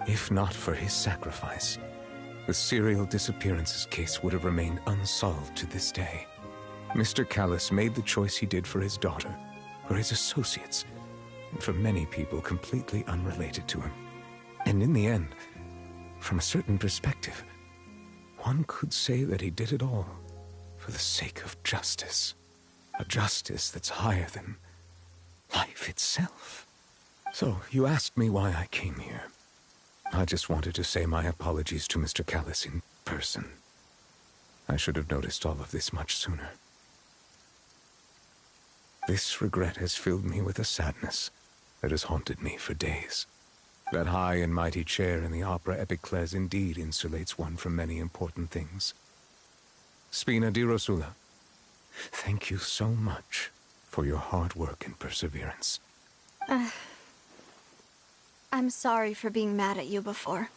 If not for his sacrifice, the serial disappearances case would have remained unsolved to this day. Mr. Callis made the choice he did for his daughter, for his associates, and for many people completely unrelated to him. And in the end, from a certain perspective, one could say that he did it all for the sake of justice. A justice that's higher than life itself. So, you asked me why I came here. I just wanted to say my apologies to Mr. Callis in person. I should have noticed all of this much sooner. This regret has filled me with a sadness that has haunted me for days. That high and mighty chair in the Opera Epiclese indeed insulates one from many important things. Spina di Rosula, thank you so much for your hard work and perseverance.
I'm sorry for being mad at you before.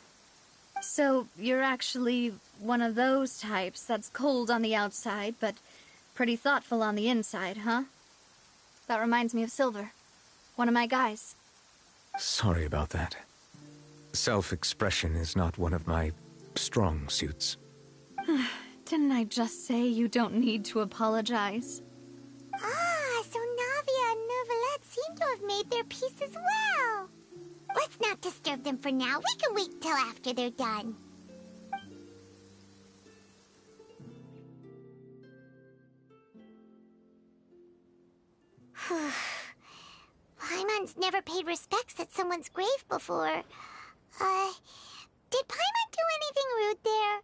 So, you're actually one of those types that's cold on the outside, but pretty thoughtful on the inside, huh? That reminds me of Silver, one of my guys.
Sorry about that. Self-expression is not one of my strong suits.
Didn't I just say you don't need to apologize?
Ah, so Navia and Neuvillette seem to have made their peace as well. Let's not disturb them for now. We can wait till after they're done. Paimon's never paid respects at someone's grave before. Did Paimon do anything rude there?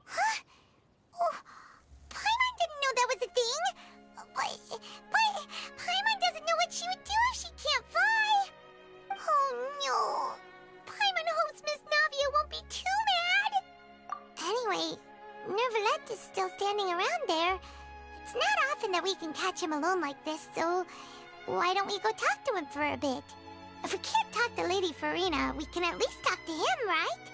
Huh? Oh, Paimon didn't know that was a thing. But Paimon doesn't know what she would do if she can't fly. Oh no. Paimon hopes Miss Navia won't be too mad. Anyway, Neuvillette is still standing around there. It's not often that we can catch him alone like this, so why don't we go talk to him for a bit? If we can't talk to Lady Farina, we can at least talk to him, right?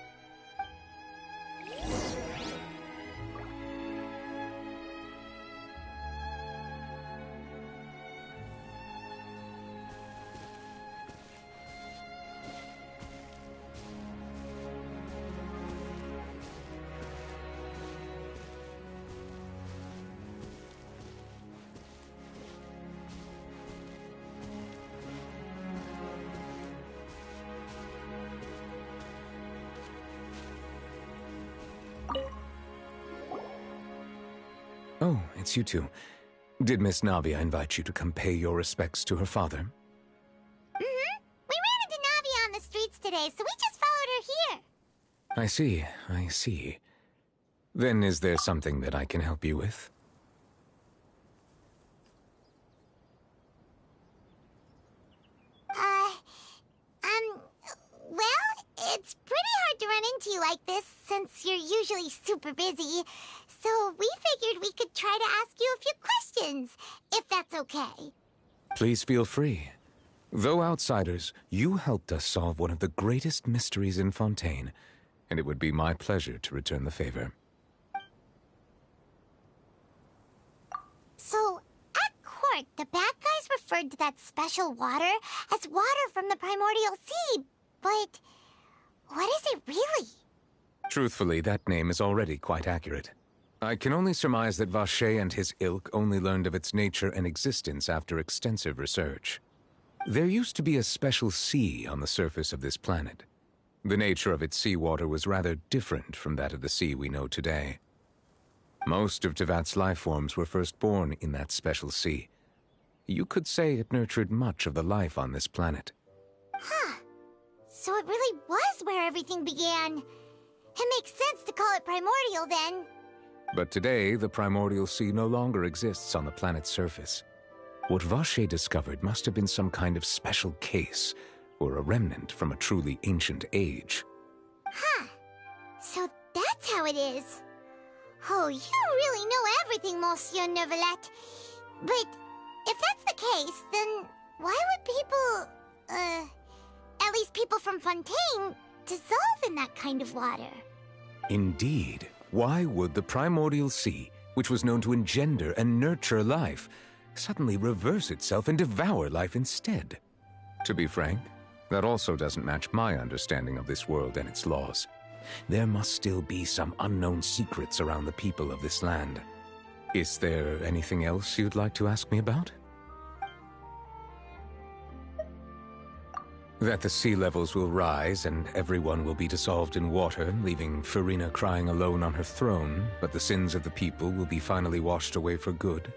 Oh, it's you two. Did Miss Navia invite you to come pay your respects to her father?
Mm-hmm. We ran into Navia on the streets today, so we just followed her here.
I see. Then is there something that I can help you with?
Well, it's pretty hard to run into you like this, since you're usually super busy. So we figured we could try to ask you a few questions, if that's okay.
Please feel free. Though outsiders, you helped us solve one of the greatest mysteries in Fontaine, and it would be my pleasure to return the favor.
So, at court, the bad guys referred to that special water as water from the primordial sea, but what is it really?
Truthfully, that name is already quite accurate. I can only surmise that Vacher and his ilk only learned of its nature and existence after extensive research. There used to be a special sea on the surface of this planet. The nature of its seawater was rather different from that of the sea we know today. Most of Tevat's life forms were first born in that special sea. You could say it nurtured much of the life on this planet.
Huh. So it really was where everything began. It makes sense to call it primordial then.
But today, the primordial sea no longer exists on the planet's surface. What Vacher discovered must have been some kind of special case, or a remnant from a truly ancient age.
Huh. So that's how it is. Oh, you really know everything, Monsieur Neuvillette. But if that's the case, then why would people, at least people from Fontaine, dissolve in that kind of water?
Indeed. Why would the primordial sea, which was known to engender and nurture life, suddenly reverse itself and devour life instead? To be frank, that also doesn't match my understanding of this world and its laws. There must still be some unknown secrets around the people of this land. Is there anything else you'd like to ask me about? That the sea levels will rise and everyone will be dissolved in water, leaving Farina crying alone on her throne, but the sins of the people will be finally washed away for good.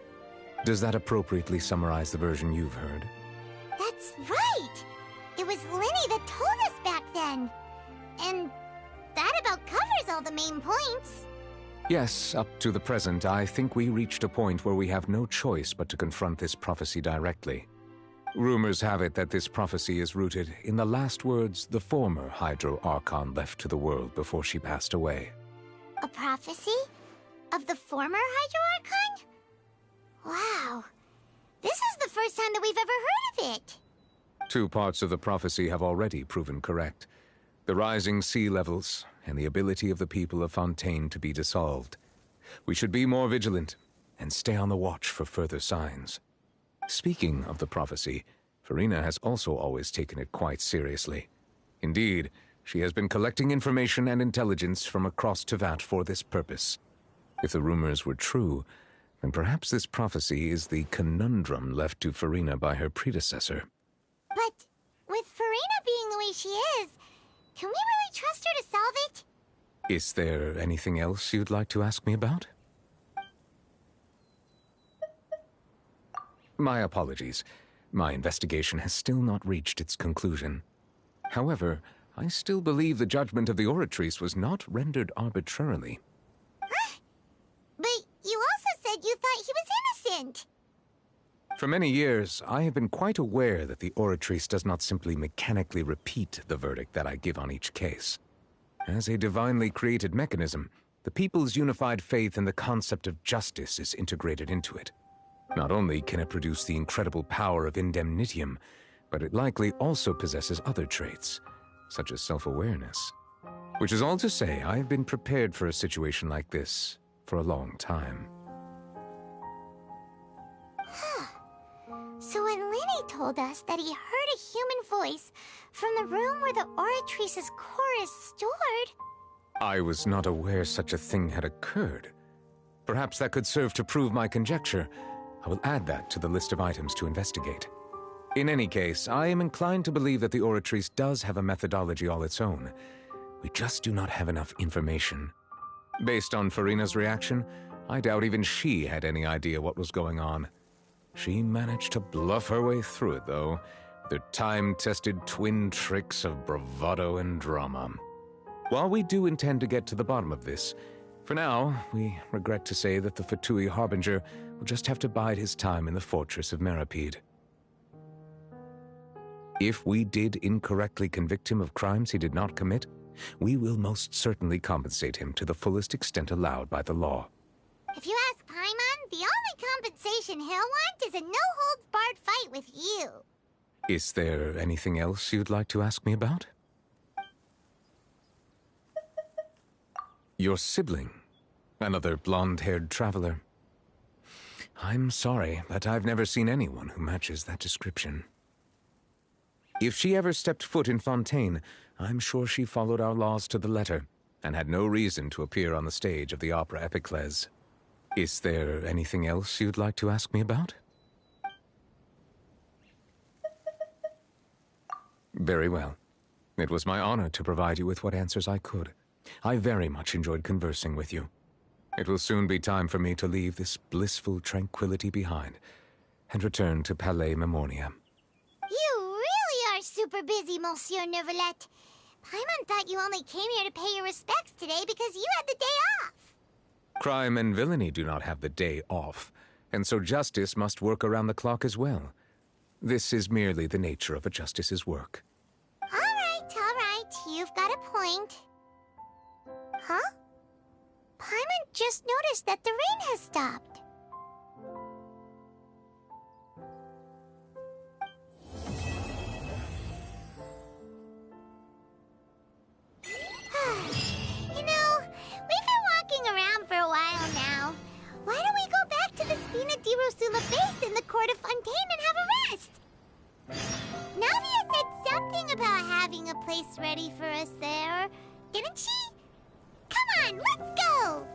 Does that appropriately summarize the version you've heard?
That's right! It was Lenny that told us back then. And that about covers all the main points.
Yes, up to the present, I think we reached a point where we have no choice but to confront this prophecy directly. Rumors have it that this prophecy is rooted in the last words the former Hydro Archon left to the world before she passed away.
A prophecy? Of the former Hydro Archon? Wow. This is the first time that we've ever heard of it.
2 parts of the prophecy have already proven correct. The rising sea levels and the ability of the people of Fontaine to be dissolved. We should be more vigilant and stay on the watch for further signs. Speaking of the prophecy, Farina has also always taken it quite seriously. Indeed, she has been collecting information and intelligence from across Tevat for this purpose. If the rumors were true, then perhaps this prophecy is the conundrum left to Farina by her predecessor.
But with Farina being the way she is, can we really trust her to solve it?
Is there anything else you'd like to ask me about? My apologies. My investigation has still not reached its conclusion. However, I still believe the judgment of the Oratrice was not rendered arbitrarily.
Huh? But you also said you thought he was innocent.
For many years, I have been quite aware that the Oratrice does not simply mechanically repeat the verdict that I give on each case. As a divinely created mechanism, the people's unified faith in the concept of justice is integrated into it. Not only can it produce the incredible power of indemnitium, but it likely also possesses other traits, such as self-awareness. Which is all to say, I have been prepared for a situation like this for a long time.
So when Lenny told us that he heard a human voice from the room where the Oratrice's core is stored...
I was not aware such a thing had occurred. Perhaps that could serve to prove my conjecture. I will add that to the list of items to investigate. In any case, I am inclined to believe that the Oratrice does have a methodology all its own. We just do not have enough information. Based on Farina's reaction, I doubt even she had any idea what was going on. She managed to bluff her way through it, though, with her time-tested twin tricks of bravado and drama. While we do intend to get to the bottom of this, for now, we regret to say that the Fatui Harbinger will just have to bide his time in the fortress of Meripede. If we did incorrectly convict him of crimes he did not commit, we will most certainly compensate him to the fullest extent allowed by the law.
If you ask Paimon, the only compensation he'll want is a no-holds-barred fight with you.
Is there anything else you'd like to ask me about? Your sibling, another blonde-haired traveler. I'm sorry, but I've never seen anyone who matches that description. If she ever stepped foot in Fontaine, I'm sure she followed our laws to the letter, and had no reason to appear on the stage of the opera Epiclese. Is there anything else you'd like to ask me about? Very well. It was my honor to provide you with what answers I could. I very much enjoyed conversing with you. It will soon be time for me to leave this blissful tranquility behind and return to Palais Memoria.
You really are super busy, Monsieur Neuvillette. Paimon thought you only came here to pay your respects today because you had the day off.
Crime and villainy do not have the day off, and so justice must work around the clock as well. This is merely the nature of a justice's work.
All right, you've got a point. Huh? Paimon just noticed that the rain has stopped. You know, we've been walking around for a while now. Why don't we go back to the Spina di Rosula base in the court of Fontaine and have a rest? Navia said something about having a place ready for us there, didn't she? on, let's go!